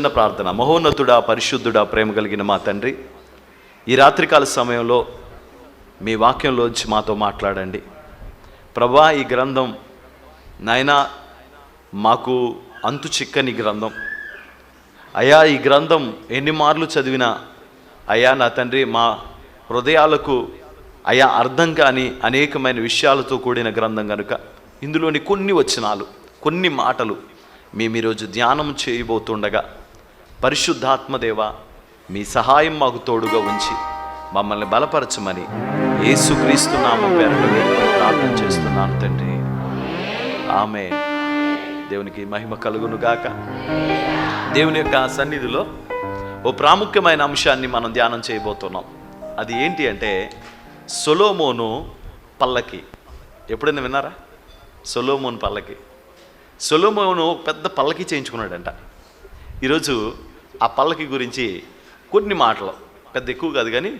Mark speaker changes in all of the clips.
Speaker 1: చిన్న ప్రార్థన. మహోన్నతుడా, పరిశుద్ధుడా, ప్రేమ కలిగిన మా తండ్రి, ఈ రాత్రికాల సమయంలో మీ వాక్యంలోంచి మాతో మాట్లాడండి ప్రభా. ఈ గ్రంథం నాయనా మాకు అంతు చిక్కని గ్రంథం అయ్యా. ఈ గ్రంథం ఎన్ని మార్లు చదివినా అయ్యా నా తండ్రి మా హృదయాలకు అయ్యా అర్థం కాని అనేకమైన విషయాలతో కూడిన గ్రంథం కనుక ఇందులోని కొన్ని వచనాలు, కొన్ని మాటలు మేము ఈరోజు ధ్యానం చేయబోతుండగా పరిశుద్ధాత్మదేవ మీ సహాయం మాకు తోడుగా ఉంచి మమ్మల్ని బలపరచమని యేసుక్రీస్తు నామం పేరట ప్రార్థన చేస్తున్నాను తండ్రి, ఆమేన్. దేవునికి మహిమ కలుగును గాక. దేవుని యొక్క సన్నిధిలో ఓ ప్రాముఖ్యమైన అంశాన్ని మనం ధ్యానం చేయబోతున్నాం. అది ఏంటి అంటే సొలొమోను పల్లకి. ఎప్పుడైనా విన్నారా సొలొమోను పల్లకి? సొలొమోను పెద్ద పల్లకి చేయించుకున్నాడంట. ఈరోజు ఆ పల్లకి గురించి కొన్ని మాటలు, పెద్ద ఎక్కువ కాదు కానీ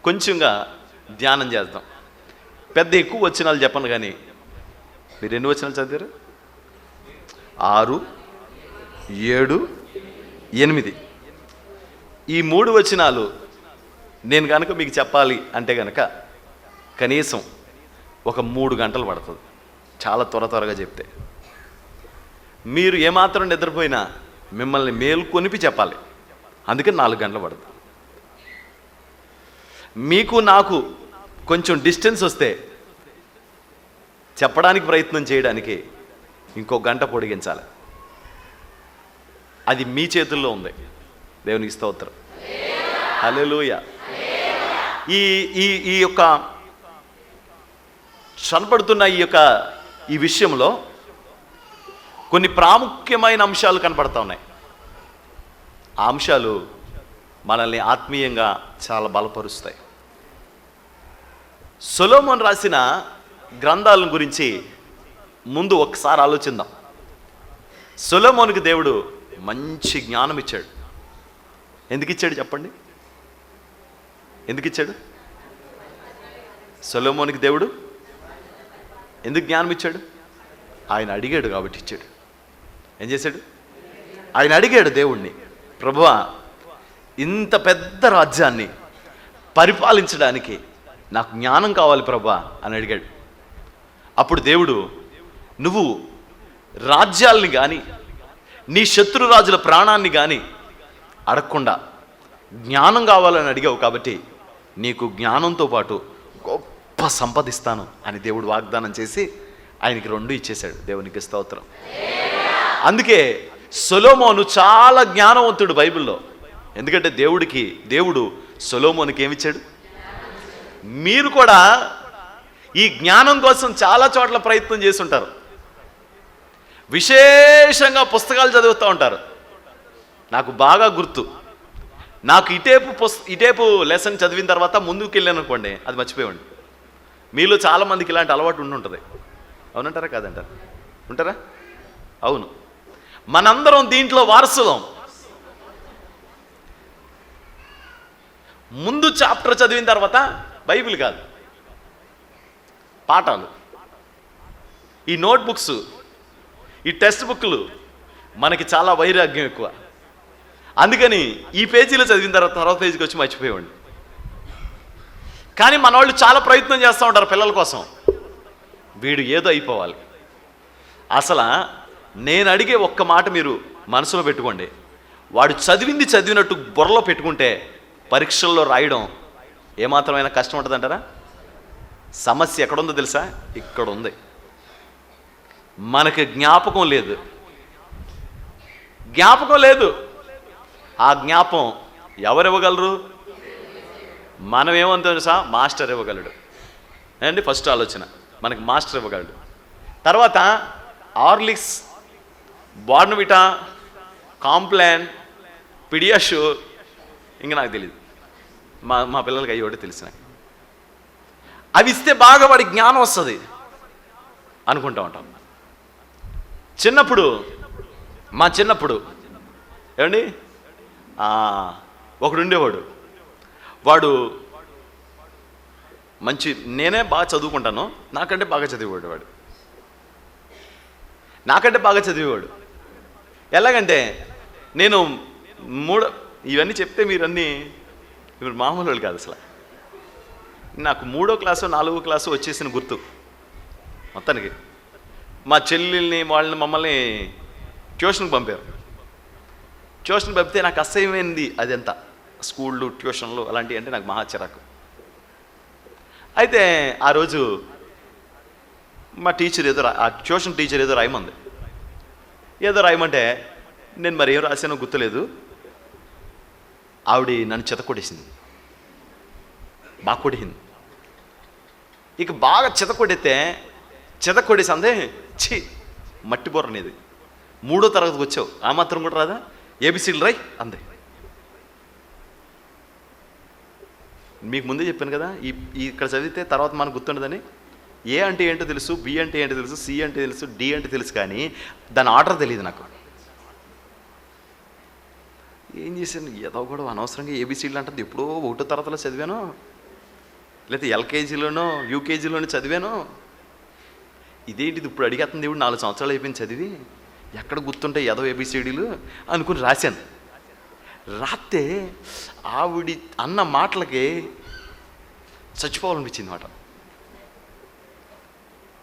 Speaker 1: కొంచెంగా ధ్యానం చేద్దాం. పెద్ద ఎక్కువ వచనాలు చెప్పను కానీ మీరు ఎన్ని వచనాలు చదివారు? 6, 7, 8 ఈ 3 వచనాలు నేను కనుక మీకు చెప్పాలి అంటే కనుక కనీసం ఒక 3 గంటలు పడుతుంది, చాలా త్వరగా చెప్తే. మీరు ఏమాత్రం నిద్రపోయినా మిమ్మల్ని మేల్కొనిపి చెప్పాలి, అందుకని 4 గంటలు పడుతుంది. మీకు నాకు కొంచెం డిస్టెన్స్ వస్తే చెప్పడానికి ప్రయత్నం చేయడానికి ఇంకో గంట పొడిగించాలి. అది మీ చేతుల్లో ఉంది. దేవునికి స్తోత్రం, హల్లెలూయా. ఈ యొక్క కనపడుతున్న ఈ విషయంలో కొన్ని ప్రాముఖ్యమైన అంశాలు కనపడతా ఉన్నాయి. ఆ అంశాలు మనల్ని ఆత్మీయంగా చాలా బలపరుస్తాయి. సొలొమోను రాసిన గ్రంథాల గురించి ముందు ఒకసారి ఆలోచిద్దాం. సొలొమోనుకి దేవుడు మంచి జ్ఞానం ఇచ్చాడు. ఎందుకు ఇచ్చాడు చెప్పండి? ఎందుకు ఇచ్చాడు? సొలొమోనుకి దేవుడు ఎందుకు జ్ఞానం ఇచ్చాడు? ఆయన అడిగాడు కాబట్టి ఇచ్చాడు. ఏం చేశాడు? ఆయన అడిగాడు దేవుణ్ణి, ప్రభువా ఇంత పెద్ద రాజ్యాన్ని పరిపాలించడానికి నాకు జ్ఞానం కావాలి ప్రభువా అని అడిగాడు. అప్పుడు దేవుడు, నువ్వు రాజ్యాల్ని కానీ నీ శత్రురాజుల ప్రాణాన్ని కానీ అడగకుండా జ్ఞానం కావాలని అడిగావు కాబట్టి నీకు జ్ఞానంతో పాటు గొప్ప సంపదిస్తాను అని దేవుడు వాగ్దానం చేసి ఆయనకి 2 ఇచ్చేశాడు. దేవునికి స్తోత్రం. అందుకే సొలొమోను చాలా జ్ఞానవంతుడు బైబిల్లో. ఎందుకంటే దేవుడు సొలొమోనుకి ఏమిచ్చాడు? మీరు కూడా ఈ జ్ఞానం కోసం చాలా చోట్ల ప్రయత్నం చేసి ఉంటారు. విశేషంగా పుస్తకాలు చదువుతూ ఉంటారు. నాకు బాగా గుర్తు, నాకు ఇటేపు లెసన్ చదివిన తర్వాత ముందుకు వెళ్ళాను అనుకోండి, అది మర్చిపోయండి. మీలో చాలామందికి ఇలాంటి అలవాటు ఉండుంటుంది. అవునంటారా కాదంటారా? ఉంటారా? అవును. మనందరం దీంట్లో వారసులం. ముందు చాప్టర్ చదివిన తర్వాత బైబిల్ కాదు, పాఠాలు, ఈ నోట్బుక్స్, ఈ టెక్స్ట్ బుక్లు మనకి చాలా వైరాగ్యం ఎక్కువ. అందుకని ఈ పేజీలో చదివిన తర్వాత పేజీకి వచ్చి మర్చిపోయేవాడి. కానీ మన వాళ్ళు చాలా ప్రయత్నం చేస్తూ ఉంటారు పిల్లల కోసం. వీడు ఏదో అయిపోవాలి. అసలు నేను అడిగే ఒక్క మాట మీరు మనసులో పెట్టుకోండి. వాడు చదివినట్టు బుర్రలో పెట్టుకుంటే పరీక్షల్లో రాయడం ఏమాత్రమైనా కష్టం ఉంటుందంటారా? సమస్య ఎక్కడుందో తెలుసా? ఇక్కడ ఉంది. మనకి జ్ఞాపకం లేదు. ఆ జ్ఞాపకం ఎవరు ఇవ్వగలరు? మనం ఏమంత తెలుసా? మాస్టర్ ఇవ్వగలడు అండి. ఫస్ట్ ఆలోచన, మనకి మాస్టర్ ఇవ్వగలడు. తర్వాత హార్లిక్స్, బోర్న్విటా, కాంప్లాన్, పిడియాషూర్, ఇంకా నాకు తెలియదు. మా పిల్లలకి అయ్యి ఒకటి తెలిసిన. అవి ఇస్తే బాగా వాడి జ్ఞానం వస్తుంది అనుకుంటూ ఉంటాం. మా చిన్నప్పుడు ఏమండి ఒకడు ఉండేవాడు. వాడు నేనే బాగా చదువుకుంటాను, నాకంటే బాగా చదివేవాడు. ఎలాగంటే నేను మూడో ఇవన్నీ చెప్తే మీరు మామూలు వాళ్ళు కాదు అసలు. నాకు 3వ క్లాసు 4వ క్లాసు వచ్చేసిన గుర్తు మొత్తానికి. మా చెల్లెల్ని మమ్మల్ని ట్యూషన్కి పంపారు. ట్యూషన్కి పంపితే నాకు అసహ్యమైంది అదంతా, స్కూళ్ళు ట్యూషన్లు అలాంటివి అంటే నాకు మహా చిరాకు. అయితే ఆ రోజు మా టీచర్ ఆ ట్యూషన్ టీచర్ ఏదో రాయమంటే నేను మరి ఏం రాసానో గుర్తులేదు. ఆవిడ నన్ను చెతకొట్టేసింది, బాగా కొట్టేసింది. ఇక బాగా చెతకొట్టేసి అందే, ఛీ మట్టి బొర్రనేది 3వ తరగతికి వచ్చావు, ఆ మాత్రం కూడా రాదా, ఏబిసిడీలు రాయ్ అందే. మీకు ముందే చెప్పాను కదా, ఇక్కడ చదివితే తర్వాత మనకు గుర్తుండదని. ఏ అంటే ఏంటో తెలుసు, బి అంటే ఏంటో తెలుసు, సి అంటే తెలుసు, డి అంటే తెలుసు, కానీ దాని ఆర్డర్ తెలియదు నాకు. ఏం చేశాను, ఏదో కూడా అనవసరంగా ఏబిసిడీలు అంటుంది. ఎప్పుడో 1వ తరగతిలో చదివాను, లేకపోతే ఎల్కేజీలోనో యూకేజీలోనో చదివాను. ఇదేంటిది ఇప్పుడు అడిగేస్తుంది, ఇప్పుడు 4 సంవత్సరాలు అయిపోయింది చదివి, ఎక్కడ గుర్తుంటాయి ఏదో ఏబిసిడీలు అనుకుని రాశాను. రాస్తే ఆవిడి అన్న మాటలకి చచ్చిపోవాలనిపించింది మాట.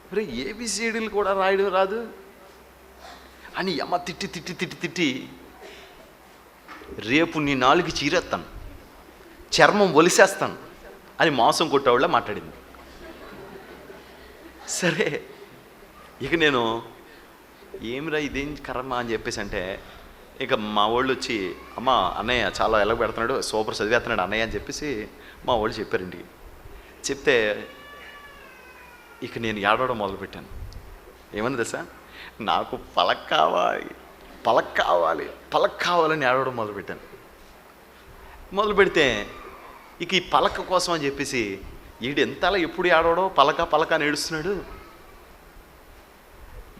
Speaker 1: మరి ఏబిసిడీలు కూడా రాయడం రాదు అని అమ్మ తిట్టి రేపు నీ నాలుగు చీరేస్తాను, చర్మం ఒలిసేస్తాను అని మోసం కొట్టేవాళ్ళ మాట్లాడింది. సరే ఇక నేను ఏమిరా ఇదేం కర్మ అని చెప్పేసి అంటే, ఇక మా వాళ్ళు వచ్చి అమ్మ అన్నయ్య చాలా ఎలా పెడుతున్నాడు, సూపర్ చదివేస్తున్నాడు అన్నయ్య అని చెప్పేసి మా వాళ్ళు చెప్పారు ఇంటికి. చెప్తే ఇక నేను ఏడవడం మొదలుపెట్టాను. ఏమన్నా తెలుసా, నాకు పలక కావాలని ఏడవడం మొదలుపెట్టాను. మొదలు పెడితే ఇక ఈ పలక కోసం అని చెప్పేసి ఈడు ఎంతలా ఎప్పుడు ఏడవడో పలక అని ఏడుస్తున్నాడు.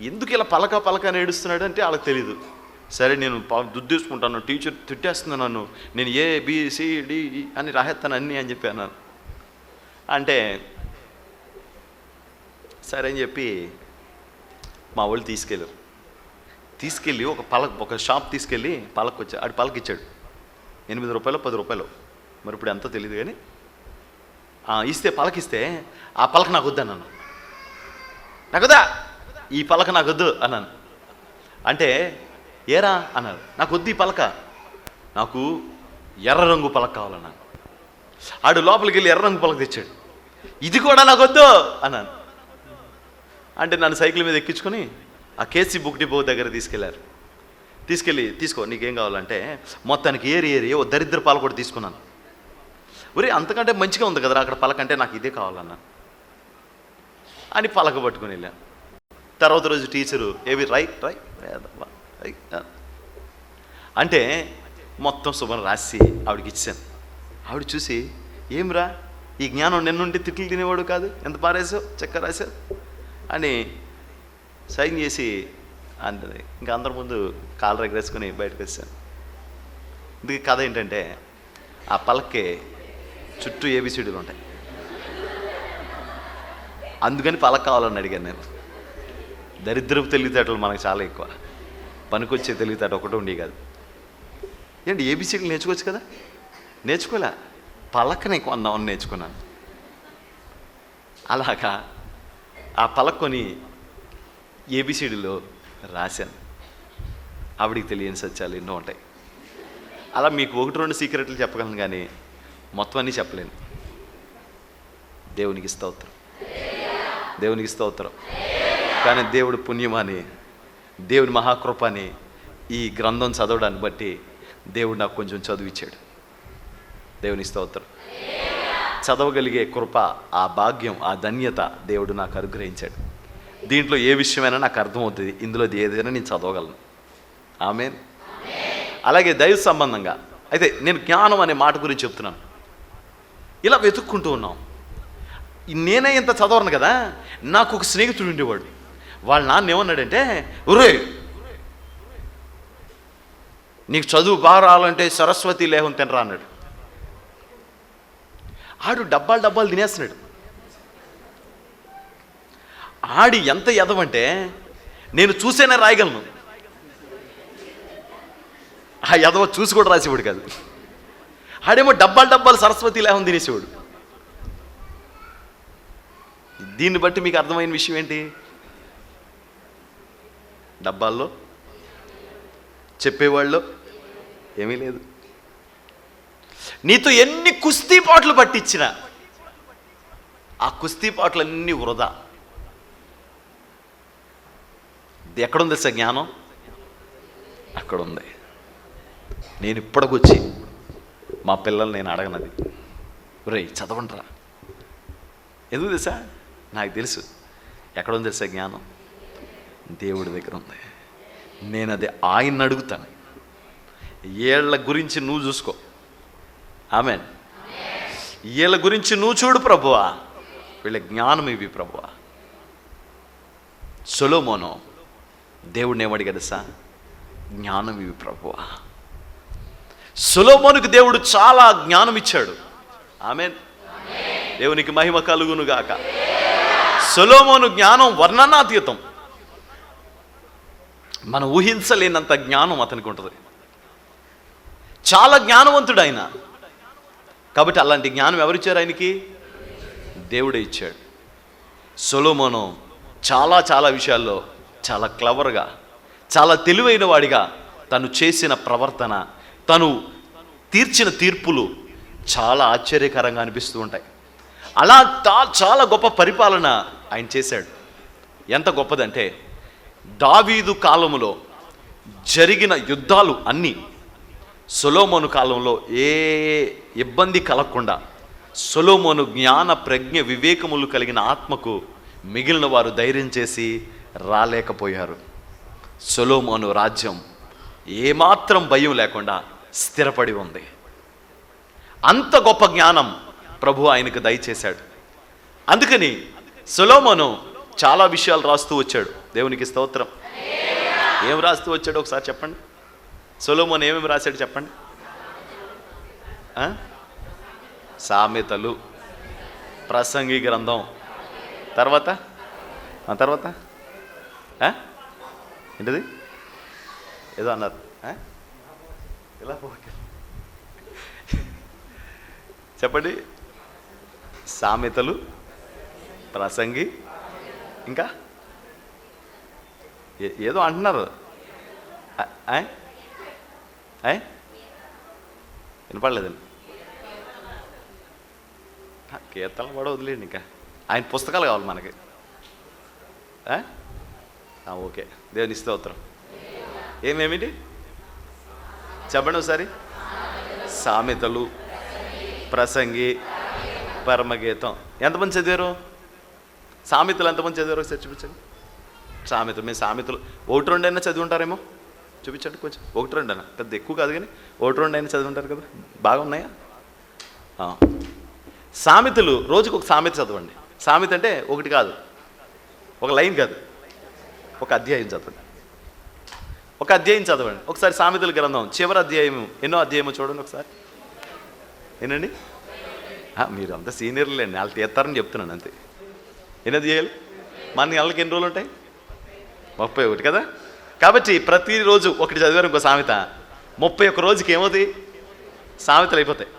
Speaker 1: ఎందుకు ఇలా పలక అని ఏడుస్తున్నాడు అంటే వాళ్ళకి తెలీదు. సరే నేను దుద్దేసుకుంటాను, టీచర్ తిట్టేస్తున్నాను నన్ను, నేను ABCD అని రాహేస్తాను అన్నీ అని చెప్పి అన్నాను. అంటే సరే అని చెప్పి మా వాళ్ళు తీసుకెళ్ళి ఒక షాప్ తీసుకెళ్ళి ఆడు పలక ఇచ్చాడు. 8 రూపాయలు 10 రూపాయలు, మరి ఇప్పుడు ఎంతో తెలియదు కానీ పలకిస్తే ఆ పలక నాకు వద్దు అన్నాను. నాకొద్దా ఈ పలక నాకు వద్దు అన్నాను. అంటే ఏరా అన్నారు, నాకు వద్దు ఈ పలక, నాకు ఎర్ర రంగు పలక కావాలన్నాను. ఆడు లోపలికి వెళ్ళి ఎర్ర రంగు పలక తెచ్చాడు, ఇది కూడా నాకు వద్దు అన్నాను. అంటే నన్ను సైకిల్ మీద ఎక్కించుకొని ఆ కేసీ బుక్ డిపో దగ్గర తీసుకో నీకేం కావాలంటే మొత్తానికి ఏరి ఓ దరిద్ర పాల కూడా తీసుకున్నాను. ఒరే అంతకంటే మంచిగా ఉంది కదరా అక్కడ పలక అంటే, నాకు ఇదే కావాలన్నాను అని పలక పట్టుకుని వెళ్ళాను. తర్వాత రోజు టీచరు ఏవి రైట్ అంటే మొత్తం శుభ్రం రాసి ఆవిడకి ఇచ్చాను. ఆవిడ చూసి ఏమిరా ఈ జ్ఞానం నిన్నుంటే తిట్లు తినేవాడు కాదు, ఎంత పారేసావు చక్కర రాసావు అని సైన్ చేసి అంటది. ఇంకా అందరి ముందు కాలు ఎగరేసుకొని బయటకు వచ్చాను. ఇందుకు కథ ఏంటంటే, ఆ పలకే చుట్టూ ABCDలు ఉంటాయి, అందుకని పలక కావాలని అడిగాను నేను. దరిద్రపు తెలివితేటలు మనకు చాలా ఎక్కువ, పనికొచ్చే తెలివితేట ఒకటి ఉండి కాదు. ఏంటి ABCDలు నేర్చుకోవచ్చు కదా, నేర్చుకోలే, పలకని కొందామని నేర్చుకున్నాను. అలాగా ఆ పలకొని ABCDలో రాశాను. ఆవిడికి తెలియని సత్యాలు ఎన్నో ఉంటాయి. అలా మీకు 1-2 సీక్రెట్లు చెప్పగలను కానీ మొత్తం అన్నీ చెప్పలేను. దేవునికి స్తోత్రం. కానీ దేవుడు పుణ్యమని, దేవుని మహాకృపని ఈ గ్రంథం చదవడాన్ని బట్టి దేవుడు నాకు కొంచెం చదువిచ్చాడు. దేవునికి స్తోత్రం. చదవగలిగే కృప, ఆ భాగ్యం, ఆ ధన్యత దేవుడు నాకు అనుగ్రహించాడు. దీంట్లో ఏ విషయమైనా నాకు అర్థమవుతుంది, ఇందులో ఏదైనా నేను చదవగలను. ఆమేన్. అలాగే దైవ సంబంధంగా అయితే నేను జ్ఞానం అనే మాట గురించి చెప్తున్నాను. ఇలా వెతుక్కుంటూ ఉన్నాం. నేనే ఇంత చదవను కదా, నాకు ఒక స్నేహితుడు ఉండేవాడు. వాళ్ళ నాన్న ఏమన్నాడంటే, ఒరే నీకు చదువు బాగా రావాలంటే సరస్వతి లేహం తినరా అన్నాడు. ఆడు డబ్బాలు తినేస్తున్నాడు. ఆడి ఎంత ఎదవంటే నేను చూసేనే రాయగలను. ఆ యదవ చూసి కూడా రాసేవాడు కాదు. ఆడేమో డబ్బాలు సరస్వతి లేహం తినేసేవాడు. దీన్ని బట్టి మీకు అర్థమైన విషయం ఏంటి? డబ్బాల్లో చెప్పేవాళ్ళు ఏమీ లేదు. నీతో ఎన్ని కుస్తీ పాటలు పట్టించినా ఆ కుస్తీ పాటలన్నీ వృధా. ఎక్కడుంది సార్ జ్ఞానం? అక్కడుంది. నేను ఇప్పటికొచ్చి మా పిల్లల్ని నేను అడగనది, రే చదవండిరా. ఎందుకు తెలుసా? నాకు తెలుసు ఎక్కడుంది తెలుసా జ్ఞానం? దేవుడి దగ్గర ఉంది. నేను అది ఆయన్ని అడుగుతాను. వీళ్ళ గురించి నువ్వు చూసుకో. ఆమేన్. వీళ్ళ గురించి నువ్వు చూడు ప్రభువా, వీళ్ళ జ్ఞానం ఇవి ప్రభువా. సొలొమోను దేవుడిని ఏమడిగాడు సార్? జ్ఞానం ఇవి ప్రభువా. సొలొమోనుకు దేవుడు చాలా జ్ఞానం ఇచ్చాడు. ఆమేన్. దేవునికి మహిమ కలుగును గాక. సొలొమోను జ్ఞానం వర్ణనాతీతం. మనం ఊహించలేనంత జ్ఞానం అతనికి ఉంటుంది. చాలా జ్ఞానవంతుడు ఆయన. కాబట్టి అలాంటి జ్ఞానం ఎవరిచ్చారు ఆయనకి? దేవుడే ఇచ్చాడు. సొలొమోను చాలా విషయాల్లో చాలా క్లవర్గా, చాలా తెలివైన వాడిగా తను చేసిన ప్రవర్తన, తను తీర్చిన తీర్పులు చాలా ఆశ్చర్యకరంగా అనిపిస్తూ ఉంటాయి. అలా చాలా గొప్ప పరిపాలన ఆయన చేశాడు. ఎంత గొప్పదంటే, దావీదు కాలంలో జరిగిన యుద్ధాలు అన్నీ సొలొమోను కాలంలో ఏ ఇబ్బంది కలగకుండా, సొలొమోను జ్ఞాన ప్రజ్ఞ వివేకములు కలిగిన ఆత్మకు మిగిలిన వారు ధైర్యం చేసి రాలేకపోయారు. సొలొమోను రాజ్యం ఏమాత్రం భయం లేకుండా స్థిరపడి ఉంది. అంత గొప్ప జ్ఞానం ప్రభు ఆయనకు దయచేశాడు. అందుకని సొలొమోను చాలా విషయాలు రాస్తూ వచ్చాడు. దేవునికి స్తోత్రం. ఏం రాస్తూ వచ్చాడు ఒకసారి చెప్పండి. సొలొమోను ఏమేమి రాశాడు చెప్పండి. సామెతలు, ప్రసంగి గ్రంథం, తర్వాత ఏంటిది ఏదో అన్నారు. ఎలా చెప్పండి. సామెతలు, ప్రసంగి, ఇంకా ఏదో అంటున్నారు. వినపడలేదండి. కీర్తనలు కూడా వదిలేండి. ఇంకా ఆయన పుస్తకాలు కావాలి మనకి. ఓకే, దేవుని స్తోత్రం. ఏమేమిటి చెప్పండి ఒకసారి. సామెతలు, ప్రసంగి, పరమగీతం. ఎంతమంది చదివారు? సామెతలు ఎంతమంది చదివారు ఒకసారి చూపించండి. సామెతలు, మేము సామెతలు 1-2 అయినా చదివి ఉంటారేమో. చూపించండి కొంచెం. 1-2 అయినా, పెద్ద ఎక్కువ కాదు కానీ 1-2 అయినా చదివి ఉంటారు కదా. బాగా ఉన్నాయా? సామెతలు రోజుకు ఒక సామెత చదవండి. సామెత అంటే ఒకటి కాదు, ఒక లైన్ కాదు, ఒక అధ్యాయం చదవండి. ఒక అధ్యాయం చదవండి ఒకసారి. సామెతల గ్రంథం చివరి అధ్యాయము ఎన్నో అధ్యాయమో చూడండి ఒకసారి. ఏనండి, మీరు అంత సీనియర్లేండి, వాళ్ళు తీస్తారని చెప్తున్నాను అంతే. ఎన్ని అధ్యాయాలు? మన నెలకి ఎన్ని రోజులు ఉంటాయి? 31 కదా. కాబట్టి ప్రతిరోజు ఒకటి చదివారు ఇంకో సామెత, 31 రోజుకి ఏమవుతాయి? సామెతలు అయిపోతాయి.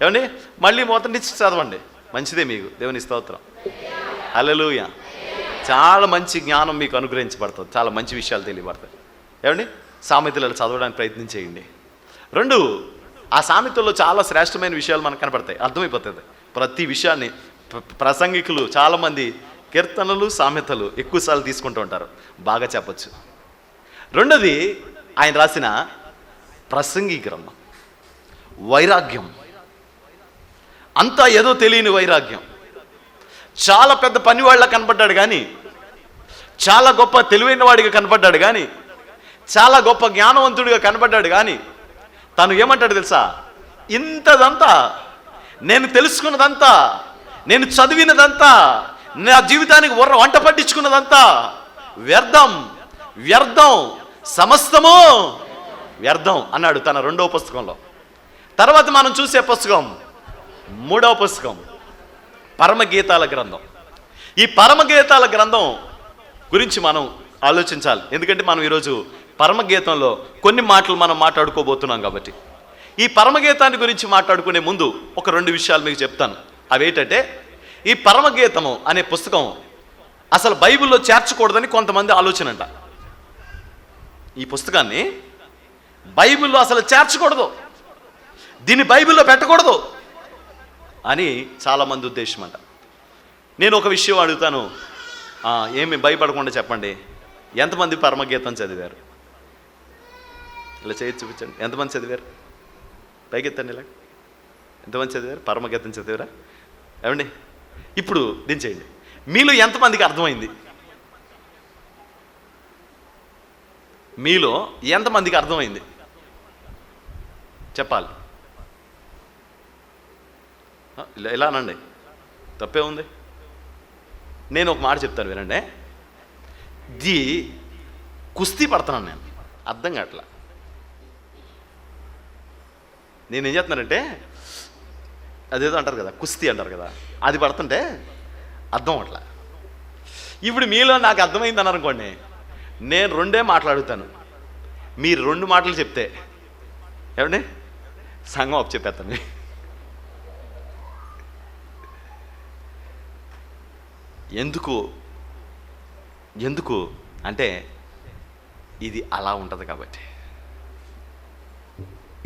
Speaker 1: ఏమండి, మళ్ళీ మొదటి నుంచి చదవండి, మంచిదే మీకు. దేవుని స్తోత్రం. హల్లెలూయా. చాలా మంచి జ్ఞానం మీకు అనుగ్రహించబడుతుంది, చాలా మంచి విషయాలు తెలియబడతాయి. ఏమండి, సామెతలు చదవడానికి ప్రయత్నం చేయండి. 2, ఆ సామెతల్లో చాలా శ్రేష్టమైన విషయాలు మనకు కనపడతాయి, అర్థమైపోతుంది ప్రతి విషయాన్ని. ప్రసంగికులు చాలామంది కీర్తనలు, సామెతలు ఎక్కువసార్లు తీసుకుంటూ ఉంటారు, బాగా చెప్పచ్చు. 2ది ఆయన రాసిన ప్రసంగి గ్రంథం. వైరాగ్యం, అంతా ఏదో తెలియని వైరాగ్యం. చాలా పెద్ద పనివాళ్ళ కనపడ్డాడు కానీ, చాలా గొప్ప తెలివైన వాడిగా కనపడ్డాడు కానీ, చాలా గొప్ప జ్ఞానవంతుడిగా కనపడ్డాడు కానీ, తను ఏమంటాడు తెలుసా? ఇంతదంతా, నేను తెలుసుకున్నదంతా, నేను చదివినదంతా, నా జీవితానికి వంట పట్టించుకున్నదంతా వ్యర్థం, వ్యర్థం, సమస్తము వ్యర్థం అన్నాడు తన 2వ పుస్తకంలో. తర్వాత మనం చూసే పుస్తకం 3వ పుస్తకం, పరమగీతాల గ్రంథం. ఈ పరమగీతాల గ్రంథం గురించి మనం ఆలోచించాలి. ఎందుకంటే మనం ఈరోజు పరమగీతంలో కొన్ని మాటలు మనం మాట్లాడుకోబోతున్నాం కాబట్టి ఈ పరమగీతాన్ని గురించి మాట్లాడుకునే ముందు ఒక 2 విషయాలు మీకు చెప్తాను. అవేంటంటే ఈ పరమగీతము అనే పుస్తకం అసలు బైబిల్లో చేర్చకూడదని కొంతమంది ఆలోచన అంట. ఈ పుస్తకాన్ని బైబిల్లో అసలు చేర్చకూడదు, దీన్ని బైబిల్లో పెట్టకూడదు అని చాలామంది ఉద్దేశం అంట. నేను ఒక విషయం అడుగుతాను, ఏమి భయపడకుండా చెప్పండి, ఎంతమంది పరమగీతం చదివారు? ఇలా చేసి చూపించండి. ఎంతమంది చదివారు? పైకెత్తండి. ఇలా ఎంతమంది చదివారు? పరమగీతం చదివారా? ఏమండి ఇప్పుడు దించేయండి. మీలో ఎంతమందికి అర్థమైంది? మీలో ఎంతమందికి అర్థమైంది చెప్పాలి. ఇలా అనండి, తప్పే ఉంది. నేను ఒక మాట చెప్తాను వినండి. కుస్తీ పడుతున్నాను నేను, అర్థం కావట్లా. నేనేం చేస్తున్నానంటే అదేదో అంటారు కదా, కుస్తీ అంటారు కదా, అది పడుతుంటే అర్థం అట్లా. ఇప్పుడు మీలో నాకు అర్థమైంది అన్నారు అనుకోండి, నేను 2 మాట్లాడుతాను, మీరు 2 మాటలు చెప్తే ఏమండి సంఘం అప్పు చెప్పేస్తాను. ఎందుకు అంటే ఇది అలా ఉంటుంది కాబట్టి,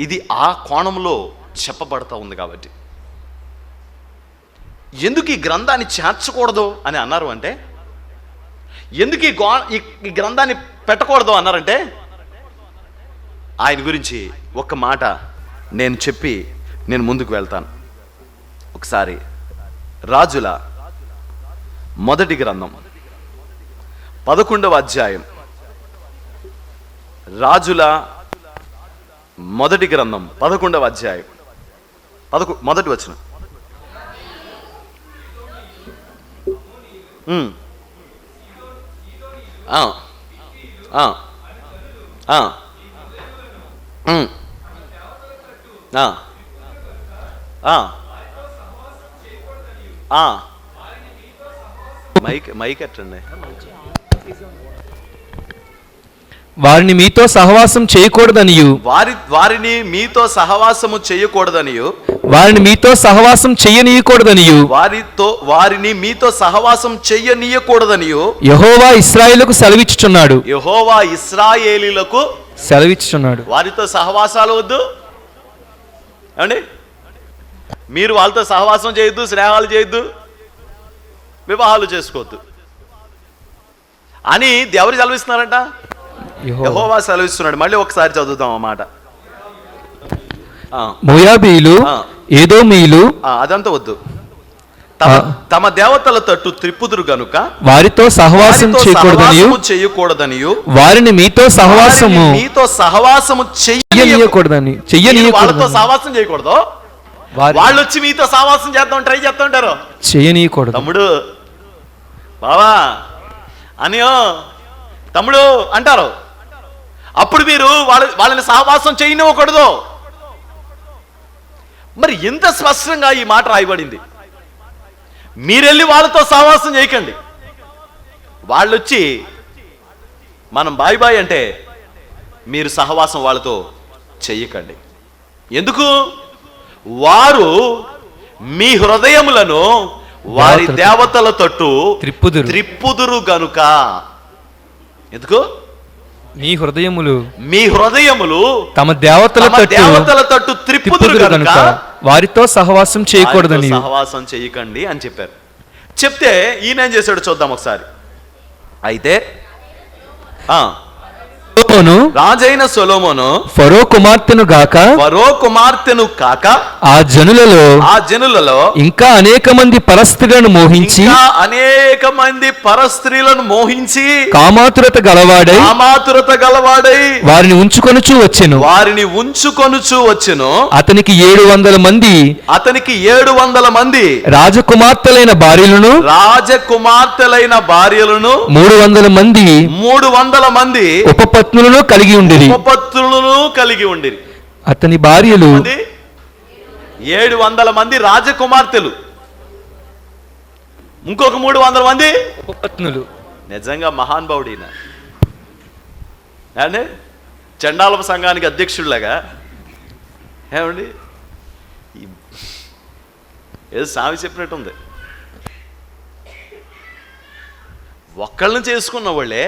Speaker 1: ఇది ఆ కోణంలో చెప్పబడతా ఉంది కాబట్టి. ఎందుకు ఈ గ్రంథాన్ని చేర్చకూడదు అని అన్నారు అంటే, ఎందుకు ఈ గ్రంథాన్ని పెట్టకూడదు అన్నారంటే, ఆయన గురించి ఒక మాట నేను చెప్పి నేను ముందుకు వెళ్తాను. ఒకసారి రాజుల మొదటి గ్రంథం 11వ అధ్యాయం, రాజుల మొదటి గ్రంథం 11వ అధ్యాయం మొదటి వచనం. మైక్ ఎట్టండి.
Speaker 2: వారిని మీతో సహవాసం చేయకూడదనియు,
Speaker 1: వారిని మీతో సహవాసము చేయకూడదనియు,
Speaker 2: వారిని మీతో సహవాసం చెయ్యనీయకూడదనియు,
Speaker 1: వారిని మీతో సహవాసం చెయ్యనీయకూడదనియు
Speaker 2: యెహోవా ఇశ్రాయేలుకు సెలవిచ్చుచున్నాడు.
Speaker 1: యెహోవా ఇశ్రాయేలీయులకు
Speaker 2: సెలవిచ్చుచున్నాడు.
Speaker 1: వారితో సహవాసాలు వద్దు అండి, మీరు వాళ్ళతో సహవాసం చేయొద్దు, స్నేహాలు చేయొద్దు, వివాహాలు చేసుకోవద్దు అని ఎవరు సెలవిస్తున్నారంట? యెహోవా సెలవిస్తున్నాడు. మళ్ళీ ఒకసారి చదువుతాం ఆ మాట.
Speaker 2: మోయాబీయులు, ఏదోమీయులు,
Speaker 1: అదంతా వద్దు, తమ దేవతల తట్టు త్రిప్పుదురు గనుక వారితో సహవాసం చేయకూడదనియు,
Speaker 2: వారిని మీతో సహవాసము
Speaker 1: చెయ్యనీయకూడదని, వాళ్ళతో సహవాసం చేయకూడదు. వాళ్ళు వచ్చి మీతో సహవాసం చేద్దాం ట్రై చేస్తూ ఉంటారు,
Speaker 2: చెయ్యనీయకూడదు.
Speaker 1: తమ్ముడు బావా అనియో తమ్ముడు అంటారు, అప్పుడు మీరు వాళ్ళని సహవాసం చేయనివ్వకూడదు. మరి ఎంత స్పష్టంగా ఈ మాట రాయబడింది. మీరెళ్ళి వాళ్ళతో సహవాసం చేయకండి. వాళ్ళు వచ్చి మనం బాయ్ అంటే మీరు సహవాసం వాళ్ళతో చెయ్యకండి. ఎందుకు? వారు మీ హృదయములను వారి దేవతల తట్టు త్రిప్పుదురు గనుక. ఎందుకు?
Speaker 2: మీ హృదయములు
Speaker 1: తమ దేవతల తట్టు త్రిప్పుదురు గనుక
Speaker 2: వారితో సహవాసం చేయకూడదని,
Speaker 1: సహవాసం చేయకండి అని చెప్పారు. చెప్తే ఈయన ఏం చేశాడు చూద్దాం ఒకసారి. అయితే రాజైన సొలొమోను
Speaker 2: ఫరో కుమార్తెను కాక ఆ జనులలో ఇంకా అనేక మంది పరస్త్రీలను మోహించి కామాతురత గలవాడై వారిని ఉంచుకొనుచు వచ్చెను. అతనికి 700 మంది రాజకుమార్తెలైన భార్యలను 300 మంది ఉపపత్నులను కలిగి ఉండిరి. అతని భార్యలు
Speaker 1: 700 మంది రాజకుమార్తెలు, ఇంకొక 300 మంది ఉపపత్నులు. నిజంగా మహానుభావుడు ఈయన. చండాలపు సంఘానికి అధ్యక్షుడిలాగా ఏమండి ఏదో సామి చెప్పినట్టుంది. ఒక్కళ్ళని చేసుకున్న వాళ్ళే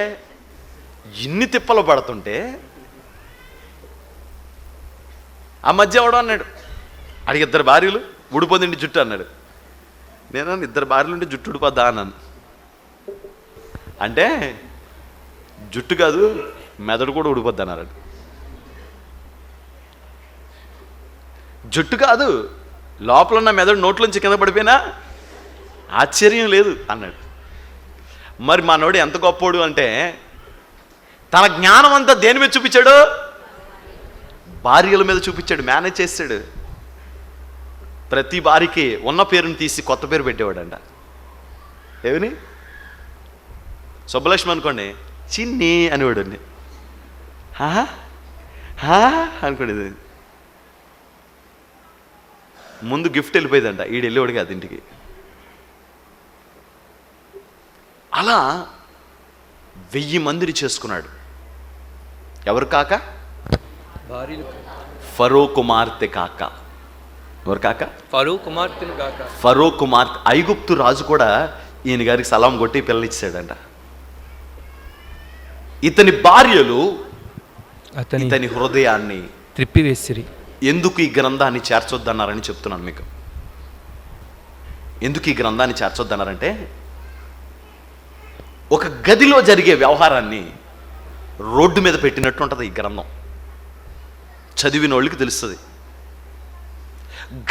Speaker 1: ఇన్ని తిప్పలు పడుతుంటే ఆ మధ్య ఎవడో అన్నాడు, అడిగి 2 భార్యలు ఊడిపోదండి జుట్టు అన్నాడు. నేను 2 భార్యలు ఉంటే జుట్టు ఊడిపోద్దా అన్నాను. అంటే జుట్టు కాదు మెదడు కూడా ఊడిపోద్ది అన్నారు. జుట్టు కాదు లోపల ఉన్న మెదడు నోట్లోంచి కింద పడిపోయినా ఆశ్చర్యం లేదు అన్నాడు. మరి మనోడు ఎంత గొప్పోడు అంటే తన జ్ఞానం అంతా దేని మీద చూపించాడు? భార్యల మీద చూపించాడు, మేనేజ్ చేశాడు. ప్రతి భార్యకి ఉన్న పేరుని తీసి కొత్త పేరు పెట్టేవాడంట. ఏమని? సుబ్బలక్ష్మి అనుకోండి, చిన్ని అనేవాడు అండి. అనుకోండి. ముందు గిఫ్ట్ వెళ్ళిపోయిందంట, ఈడు వెళ్ళేవాడు కాదు ఇంటికి. అలా 1000 మందిని చేసుకున్నాడు. ఎవరు కాక? ఫరో కుమార్తె కాక. ఎవరు కాక?
Speaker 2: ఫరో కుమార్తెను కాక.
Speaker 1: ఫరో కుమార్తె. ఐగుప్తు రాజు కూడా ఈయన గారికి సలాం కొట్టి పిల్లనిచ్చాడంట. ఇతని భార్యలు ఇతని హృదయాన్ని
Speaker 2: త్రిప్పివేసిరి.
Speaker 1: ఎందుకు ఈ గ్రంథాన్ని చేర్చొద్దన్నారని చెప్తున్నాను మీకు. ఎందుకు ఈ గ్రంథాన్ని చేర్చొద్దన్నారంటే, ఒక గదిలో జరిగే వ్యవహారాన్ని రోడ్డు మీద పెట్టినట్టు ఉంటుంది ఈ గ్రంథం. చదివిన వాళ్ళకి తెలుస్తుంది.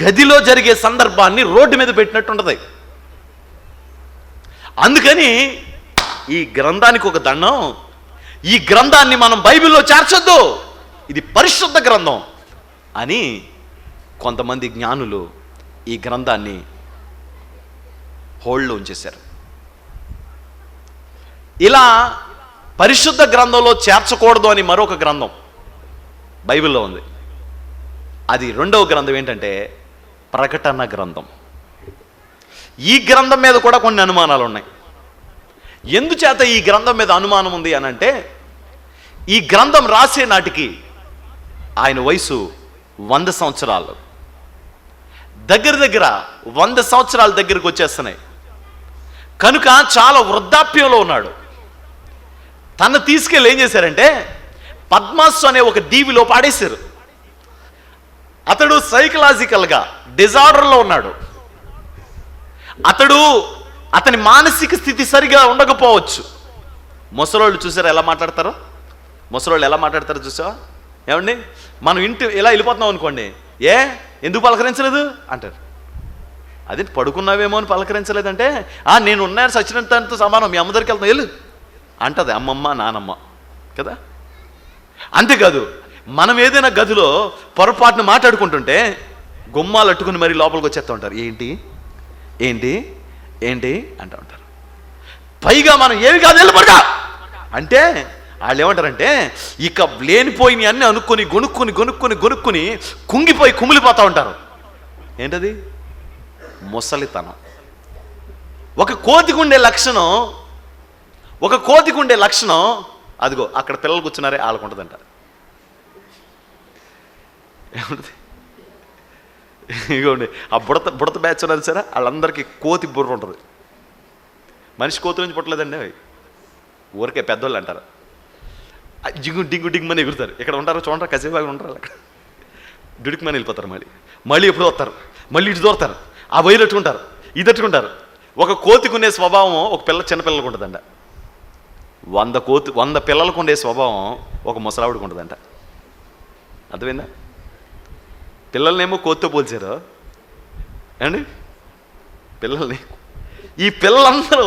Speaker 1: గదిలో జరిగే సందర్భాన్ని రోడ్డు మీద పెట్టినట్టు ఉంటుంది. అందుకని ఈ గ్రంథానికి ఒక దండం. ఈ గ్రంథాన్ని మనం బైబిల్లో చేర్చొద్దు, ఇది పరిశుద్ధ గ్రంథం అని కొంతమంది జ్ఞానులు ఈ గ్రంథాన్ని హోల్డ్లో ఉంచేశారు. ఇలా పరిశుద్ధ గ్రంథంలో చేర్చకూడదు అని మరొక గ్రంథం బైబిల్లో ఉంది. అది 2వ గ్రంథం ఏంటంటే ప్రకటన గ్రంథం. ఈ గ్రంథం మీద కూడా కొన్ని అనుమానాలు ఉన్నాయి. ఎందుచేత ఈ గ్రంథం మీద అనుమానం ఉంది అని అంటే, ఈ గ్రంథం రాసే నాటికి ఆయన వయసు 100 సంవత్సరాలు. దగ్గర 100 సంవత్సరాల దగ్గరకు వచ్చేస్తున్నాయి. కనుక చాలా వృద్ధాప్యంలో ఉన్నాడు. తను తీసుకెళ్ళి ఏం చేశారంటే పద్మాస్ అనే ఒక దీవిలో పాడేశారు. అతడు సైకలాజికల్గా డిజార్డర్లో ఉన్నాడు. అతని మానసిక స్థితి సరిగా ఉండకపోవచ్చు. ముసలోళ్ళు చూసారా ఎలా మాట్లాడతారో? ముసలోళ్ళు ఎలా మాట్లాడతారో చూసావా? ఏమండి, మనం ఇంటి ఇలా వెళ్ళిపోతున్నాం అనుకోండి, ఎందుకు పలకరించలేదు అంటారు. అదే పడుకున్నావేమో అని పలకరించలేదంటే, నేను ఉన్నాను సచ్చినంతతో సమానం, మీ అమ్మ దగ్గరికి వెళ్తాను వెళ్ళు అంటది అమ్మమ్మ నానమ్మ కదా. అంతేకాదు, మనం ఏదైనా గదిలో పొరపాటును మాట్లాడుకుంటుంటే గుమ్మాలు అట్టుకుని మరీ లోపలికి వచ్చేస్తూ ఉంటారు. ఏంటి ఏంటి ఏంటి అంటూ ఉంటారు. పైగా మనం ఏమి కాదు వెళ్ళిపడగా అంటే వాళ్ళు ఏమంటారంటే, ఇక లేనిపోయినవి అన్నీ అనుకొని గొనుక్కొని కుంగిపోయి కుమిలిపోతూ ఉంటారు. ఏంటది? ముసలితనం. ఒక కోతికి ఉండే లక్షణం అదిగో అక్కడ పిల్లలు కూర్చున్నారే వాళ్ళకు ఉంటుందంట. ఏముంటుంది? ఇగోండి ఆ బుడత బ్యాచ్ ఉన్నది సరే, వాళ్ళందరికీ కోతి బుర్ర ఉంటుంది. మనిషి కోతి నుంచి పుట్టలేదండి, ఊరికే పెద్దోళ్ళు అంటారు. డింగు మని ఎగురుతారు. ఇక్కడ ఉంటారు చూడండి, కసేబాగా ఉంటారు. అక్కడ డుడికి వెళ్ళిపోతారు. మళ్ళీ ఎప్పుడు వస్తారు, మళ్ళీ ఇటు దూరతారు. ఆ వైరు అట్టుకుంటారు, ఇది అట్టుకుంటారు. ఒక కోతికి ఉండే స్వభావం ఒక చిన్నపిల్లలకు ఉంటుందంట. 100 పిల్లలకు ఉండే స్వభావం ఒక ముసలావిడికి ఉంటుందంట. అర్థమైందా? పిల్లల్నేమో కోతితో పోల్చారు అండి. ఈ పిల్లలందరూ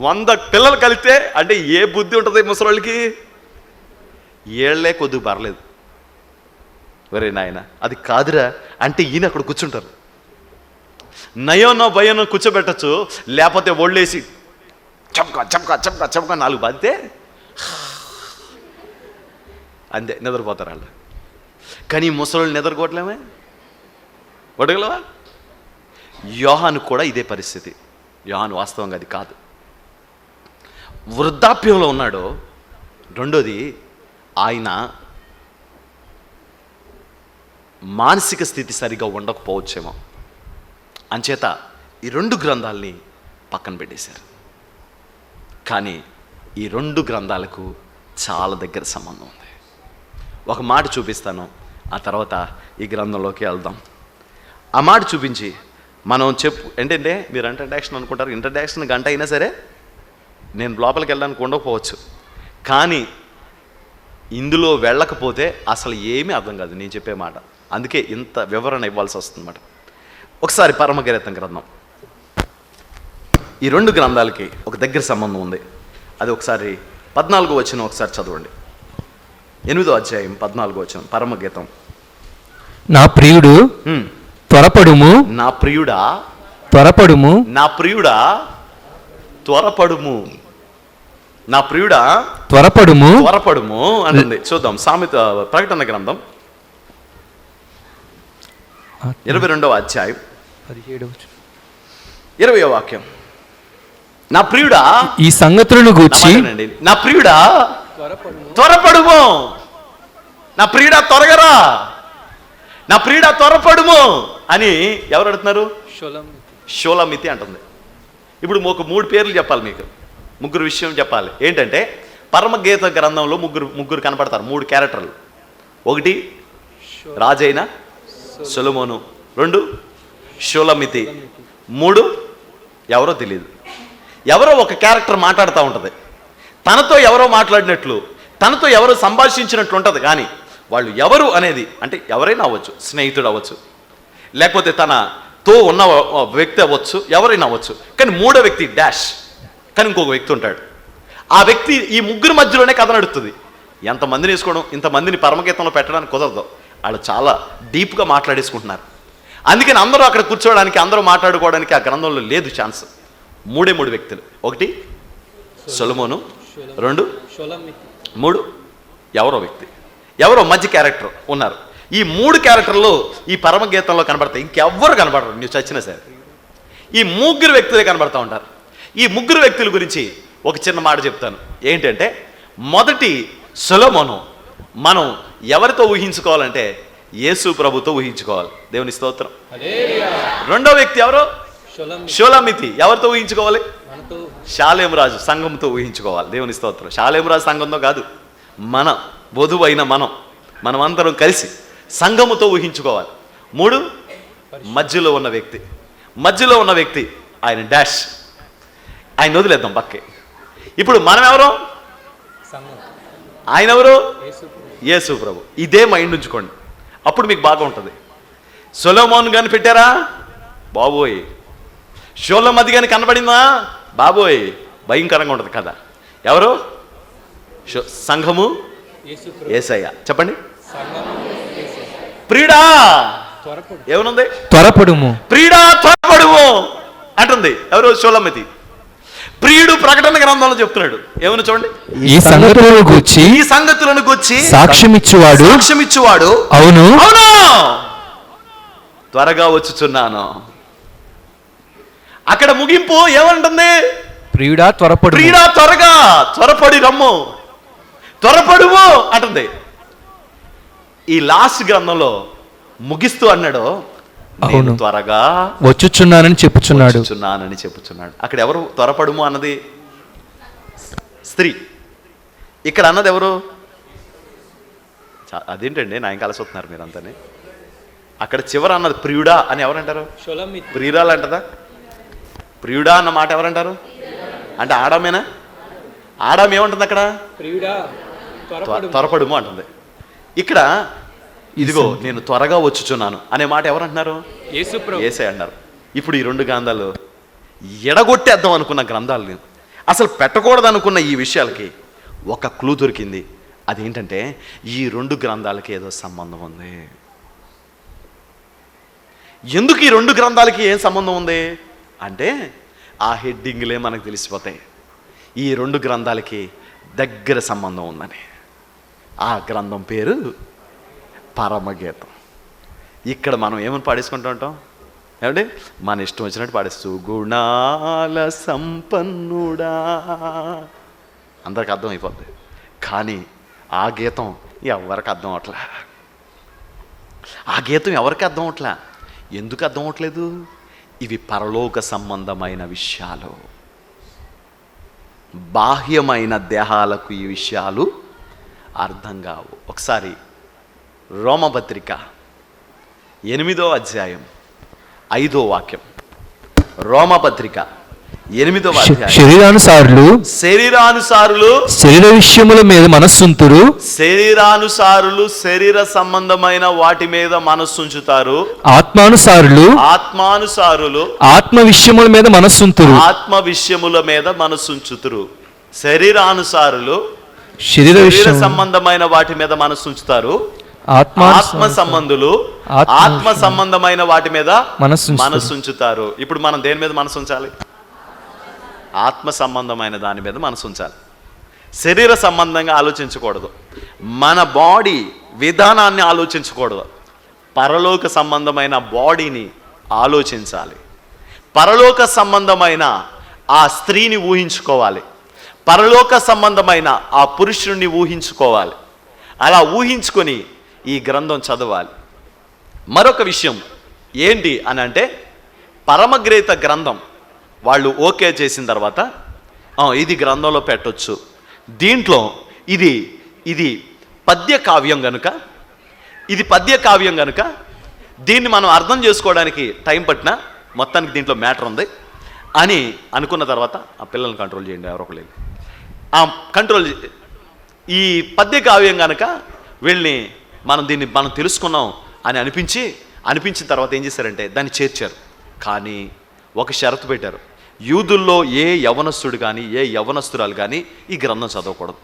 Speaker 1: 100 పిల్లలు కలిస్తే అంటే ఏ బుద్ధి ఉంటుంది ముసలాళ్ళకి? ఏళ్లే కొద్దిగా పర్లేదు. వరే నాయన అది కాదురా అంటే ఈయన అక్కడ కూర్చుంటారు. నయోనో భయోనో కూర్చోబెట్టచ్చు, లేకపోతే ఒళ్ళేసి చమకా 4 బాధితే అంతే నిద్రపోతారు వాళ్ళు. కానీ ముసలోళ్ళు నిద్రపోవట్లేమే, వడగలవా? యోహాను కూడా ఇదే పరిస్థితి. యోహాను వాస్తవంగా అది కాదు, వృద్ధాప్యంలో ఉన్నాడు. రెండోది, ఆయన మానసిక స్థితి సరిగా ఉండకపోవచ్చేమో. అంచేత ఈ 2 గ్రంథాలని పక్కన పెట్టేశారు. కానీ ఈ 2 గ్రంథాలకు చాలా దగ్గర సంబంధం ఉంది. ఒక మాట చూపిస్తాను, ఆ తర్వాత ఈ గ్రంథంలోకి వెళ్దాం. ఆ మాట చూపించి మనం ఏంటంటే మీరు ఇంట్రడక్షన్ అనుకుంటారు, ఇంట్రడక్షన్ గంట అయినా సరే నేను లోపలికి వెళ్ళడానికి ఉండకపోవచ్చు. కానీ ఇందులో వెళ్ళకపోతే అసలు ఏమీ అర్థం కాదు నేను చెప్పే మాట. అందుకే ఇంత వివరణ ఇవ్వాల్సి వస్తుందన్నమాట. ఒకసారి పరమగీతం గ్రంథం, ఈ 2 గ్రంథాలకి ఒక దగ్గర సంబంధం ఉంది. అది ఒకసారి 14వ వచనం ఒకసారి చదవండి. 8వ అధ్యాయం 14వ వచనం, పరమగీతం.
Speaker 2: నా ప్రియుడు త్వరపడుము,
Speaker 1: నా ప్రియుడా
Speaker 2: త్వరపడుము,
Speaker 1: నా ప్రియుడా త్వరపడుము, నా ప్రియుడా
Speaker 2: త్వరపడుము,
Speaker 1: త్వరపడుము అంటుంది. చూద్దాం సామెత ప్రకటన గ్రంథం 22వ అధ్యాయం 20వ వాక్యం. నా ప్రియుడా,
Speaker 2: ఈ సంగతులను గూర్చి
Speaker 1: నా ప్రియుడా త్వరపడుము, నా ప్రియుడా త్వరగరా, నా ప్రియుడా త్వరపడుము అని ఎవరు అడుగుతున్నారు? షోలమితి అంటుంది. ఇప్పుడు ఒక 3 పేర్లు చెప్పాలి మీకు, 3 విషయం చెప్పాలి. ఏంటంటే పరమగీత గ్రంథంలో ముగ్గురు కనపడతారు, 3 క్యారెక్టర్లు. 1 రాజైన సొలొమోను, 2 షోలమితి, 3 ఎవరో తెలియదు. ఎవరో ఒక క్యారెక్టర్ మాట్లాడుతూ ఉంటుంది, తనతో ఎవరో మాట్లాడినట్లు, తనతో ఎవరో సంభాషించినట్లు ఉంటుంది. కానీ వాళ్ళు ఎవరు అనేది, అంటే ఎవరైనా అవ్వచ్చు, స్నేహితుడు అవ్వచ్చు, లేకపోతే తనతో ఉన్న వ్యక్తి అవ్వచ్చు, ఎవరైనా అవ్వచ్చు. కానీ 3వ వ్యక్తి డాష్, కానీ ఇంకొక వ్యక్తి ఉంటాడు. ఆ వ్యక్తి ఈ 3 మధ్యలోనే కథ నడుస్తుంది. ఎంతమందిని వేసుకోవడం, ఇంతమందిని పరమగీతంలో పెట్టడానికి కుదరదు. వాళ్ళు చాలా డీప్గా మాట్లాడేసుకుంటున్నారు. అందుకని అందరూ అక్కడ కూర్చోవడానికి, అందరూ మాట్లాడుకోవడానికి ఆ గ్రంథంలో లేదు ఛాన్స్. 3 వ్యక్తులు. 1 సొలొమోను, 2 3 ఎవరో వ్యక్తి, ఎవరో మధ్య క్యారెక్టర్ ఉన్నారు. ఈ 3 క్యారెక్టర్లు ఈ పరమగీతంలో కనబడతాయి. ఇంకెవ్వరు కనబడరు, నువ్వు చచ్చినా సరే. ఈ 3 వ్యక్తులే కనబడతా ఉంటారు. ఈ 3 వ్యక్తుల గురించి ఒక చిన్న మాట చెప్తాను. ఏంటంటే మొదటి సొలొమోను మనం ఎవరితో ఊహించుకోవాలంటే యేసు ప్రభుతో ఊహించుకోవాలి. దేవుని స్తోత్రం. 2వ వ్యక్తి ఎవరో షోలమితి, ఎవరితో ఊహించుకోవాలి? షాలేం రాజు సంఘంతో ఊహించుకోవాలి. దేవుని స్తోత్రం. షాలేం రాజు సంఘంతో కాదు, మన వధువైన మనమందరం కలిసి సంఘముతో ఊహించుకోవాలి. 3 మధ్యలో ఉన్న వ్యక్తి ఆయన డాష్, ఆయన వదిలేద్దాం పక్కే. ఇప్పుడు మనం ఎవరు? ఆయన ఎవరు? యేసు ప్రభు. ఇదే మైండ్ ఉంచుకోండి, అప్పుడు మీకు బాగా ఉంటుంది. సొలొమోను కానీ పెట్టారా బాబోయ్, షోలమది కానీ కనబడిందా బాబోయ్, భయంకరంగా ఉంటుంది కదా. ఎవరు? సంఘము, యేసయ్య. చెప్పండి. ప్రియుడా ఏమనుంది?
Speaker 2: త్వరపడుము,
Speaker 1: ప్రియుడా త్వరపడుము అంటుంది. ఎవరు? షోలమితి. ప్రియుడు ప్రకటన గ్రంథంలో చెప్తున్నాడు. ఏమని చూడండి,
Speaker 2: ఈ సంగతులను గూర్చి సాక్ష్యమిచ్చువాడు అవును
Speaker 1: త్వరగా వచ్చుచున్నాను. అక్కడ ముగింపు ఏమంటుంది?
Speaker 2: ప్రియుడా
Speaker 1: త్వరపడి రమ్ము, త్వరపడుము అంటుంది. ఈ లాస్ట్ గ్రంథంలో ముగిస్తూ అన్నాడు, నేను త్వరగా
Speaker 2: వచ్చుచున్నానని చెప్పుచున్నాడు.
Speaker 1: అక్కడ ఎవరు త్వరపడుము అన్నది? స్త్రీ. ఇక్కడ అన్నది ఎవరు? అదేంటండి నా ఇంకా కలిసి మీరంతానే. అక్కడ చివర అన్నది ప్రియుడా అని ఎవరంటారు? ప్రియురాలు అంటదా? ప్రియుడా అన్న మాట ఎవరంటారు? అంటే ఆడామేనా? ఆడాం ఏమంటుంది అక్కడ? త్వరపడుము అంటుంది. ఇక్కడ ఇదిగో నేను త్వరగా వచ్చుచున్నాను అనే మాట ఎవరంటున్నారు? యేసే అన్నారు. ఇప్పుడు ఈ 2 గ్రంథాలు ఎడగొట్టేద్దాం అనుకున్న గ్రంథాలని, అసలు పెట్టకూడదు అనుకున్న ఈ విషయాలకి ఒక క్లూ దొరికింది. అదేంటంటే ఈ 2 గ్రంథాలకి ఏదో సంబంధం ఉంది. ఎందుకు ఈ 2 గ్రంథాలకి ఏం సంబంధం ఉంది అంటే ఆ హెడ్డింగ్లే మనకు తెలిసిపోతాయి. ఈ 2 గ్రంథాలకి దగ్గర సంబంధం ఉందని. ఆ గ్రంథం పేరు పరమగీతం. ఇక్కడ మనం ఏమని పాడేసుకుంటూ ఉంటాం ఏమంటే, మన ఇష్టం వచ్చినట్టు పాడేస్తూ గుణాల సంపన్నుడా అందరికి అర్థం అయిపోద్ది. కానీ ఆ గీతం ఎవరికి అర్థం అవట్లే. ఆ గీతం ఎవరికి అర్థం అవట్లే. ఎందుకు అర్థం అవట్లేదు? ఇవి పరలోక సంబంధమైన విషయాలు. బాహ్యమైన దేహాలకు ఈ విషయాలు అర్థం కావు. ఒకసారి రోమపత్రిక 8వ అధ్యాయం 5వ వాక్యం. రోమపత్రిక 8వ అధ్యాయం.
Speaker 2: శరీరానుసారులు
Speaker 1: శరీర
Speaker 2: విషయముల మీద మనస్సుంతురు.
Speaker 1: శరీరానుసారులు శరీర సంబంధమైన వాటి మీద మనస్సుంచుతారు.
Speaker 2: ఆత్మానుసారులు
Speaker 1: ఆత్మ
Speaker 2: విషయముల మీద మనస్సుంతురు.
Speaker 1: ఆత్మ విషయముల మీద మనస్సుంచుతురు. శరీరానుసారులు
Speaker 2: శరీర
Speaker 1: సంబంధమైన వాటి మీద మనస్సుంచుతారు. ఆత్మ సంబంధులు ఆత్మ సంబంధమైన వాటి మీద మనస్సుంచుతారు. ఇప్పుడు మనం దేని మీద మనసు ఉంచాలి? ఆత్మ సంబంధమైన దాని మీద మనసు ఉంచాలి. శరీర సంబంధంగా ఆలోచించకూడదు. మన బాడీ విధానాన్ని ఆలోచించకూడదు. పరలోక సంబంధమైన బాడీని ఆలోచించాలి. పరలోక సంబంధమైన ఆ స్త్రీని ఊహించుకోవాలి. పరలోక సంబంధమైన ఆ పురుషుడిని ఊహించుకోవాలి. అలా ఊహించుకొని ఈ గ్రంథం చదవాలి. మరొక విషయం ఏంటి అని అంటే, పరమగ్రేత గ్రంథం వాళ్ళు ఓకే చేసిన తర్వాత ఇది గ్రంథంలో పెట్టొచ్చు. దీంట్లో ఇది పద్య కావ్యం కనుక దీన్ని మనం అర్థం చేసుకోవడానికి టైం పట్టినా మొత్తానికి దీంట్లో మ్యాటర్ ఉంది అని అనుకున్న తర్వాత ఆ పిల్లల్ని కంట్రోల్ చేయండి, ఎవరొకరు కంట్రోల్. ఈ పద్య కావ్యం కనుక వీళ్ళని దీన్ని మనం తెలుసుకున్నాం అని అనిపించిన తర్వాత ఏం చేశారంటే దాన్ని చేర్చారు. కానీ ఒక షరతు పెట్టారు. యూదుల్లో ఏ యవనస్తుడు కానీ ఏ యవనస్తురాలు కానీ ఈ గ్రంథం చదవకూడదు.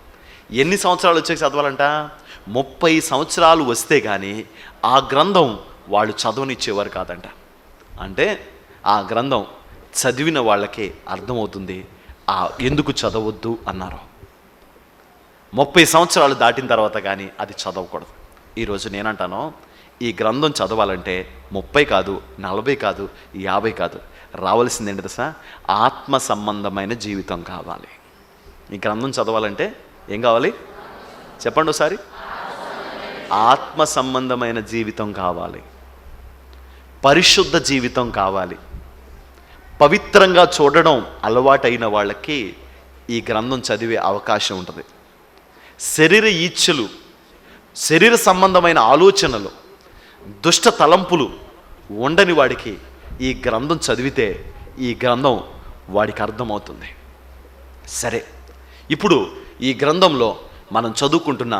Speaker 1: ఎన్ని సంవత్సరాలు వచ్చాక చదవాలంట? 30 సంవత్సరాలు వస్తే కానీ ఆ గ్రంథం వాళ్ళు చదవనిచ్చేవారు కాదంట. అంటే ఆ గ్రంథం చదివిన వాళ్ళకే అర్థమవుతుంది ఎందుకు చదవద్దు అన్నారు. 30 సంవత్సరాలు దాటిన తర్వాత కానీ అది చదవకూడదు. ఈరోజు నేనంటాను, ఈ గ్రంథం చదవాలంటే 30 కాదు, 40 కాదు, 50 కాదు, రావాల్సింది ఏంటి తెలుసా? ఆత్మ సంబంధమైన జీవితం కావాలి. ఈ గ్రంథం చదవాలంటే ఏం కావాలి చెప్పండి ఒకసారి? ఆత్మ సంబంధమైన జీవితం కావాలి. పరిశుద్ధ జీవితం కావాలి. పవిత్రంగా చూడడం అలవాటైన వాళ్ళకి ఈ గ్రంథం చదివే అవకాశం ఉంటుంది. శరీర ఈచ్ఛలు, శరీర సంబంధమైన ఆలోచనలు, దుష్ట తలంపులు ఉండని వాడికి ఈ గ్రంథం చదివితే ఈ గ్రంథం వాడికి అర్థమవుతుంది. సరే, ఇప్పుడు ఈ గ్రంథంలో మనం చదువుకుంటున్న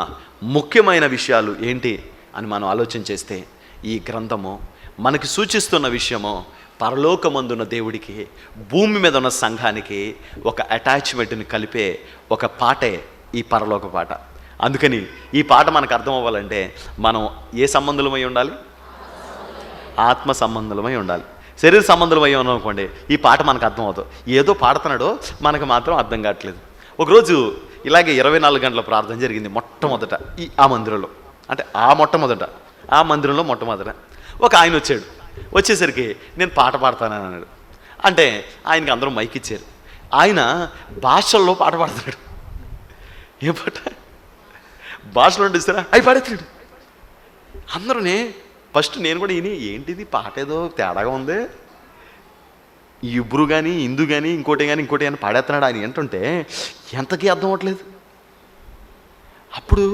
Speaker 1: ముఖ్యమైన విషయాలు ఏంటి అని మనం ఆలోచన చేస్తే, ఈ గ్రంథము మనకి సూచిస్తున్న విషయము పరలోకమందున్న దేవుడికి భూమి మీద ఉన్న సంఘానికి ఒక అటాచ్మెంట్ని కలిపే ఒక పాటే ఈ పరలోక పాట. అందుకని ఈ పాట మనకు అర్థం అవ్వాలంటే మనం ఏ సంబంధులమై ఉండాలి? ఆత్మ సంబంధులమై ఉండాలి. శరీర సంబంధులమై ఉన్నామనుకోండి ఈ పాట మనకు అర్థం అవుతుంది. ఏదో పాడుతున్నాడో మనకు మాత్రం అర్థం కావట్లేదు. ఒకరోజు ఇలాగే 24 గంటల ప్రార్థన జరిగింది. మొట్టమొదట ఆ మందిరంలో, అంటే ఆ మందిరంలో మొట్టమొదట ఒక ఆయన వచ్చేసరికి నేను పాట పాడతానని అన్నాడు. అంటే ఆయనకి అందరూ మైక్ ఇచ్చారు. ఆయన భాషల్లో పాట పాడుతున్నాడు. ఏ పాట? భాషలో ఇస్తారా అవి పాడేస్తున్నాడు. అందరూనే ఫస్ట్ నేను కూడా ఏంటిది పాట ఏదో తేడాగా ఉంది, ఇబ్రు కానీ హిందూ కానీ ఇంకోటి కానీ పాడేస్తున్నాడు ఆయన ఏంటంటే ఎంతకీ అర్థం అవ్వట్లేదు. అప్పుడు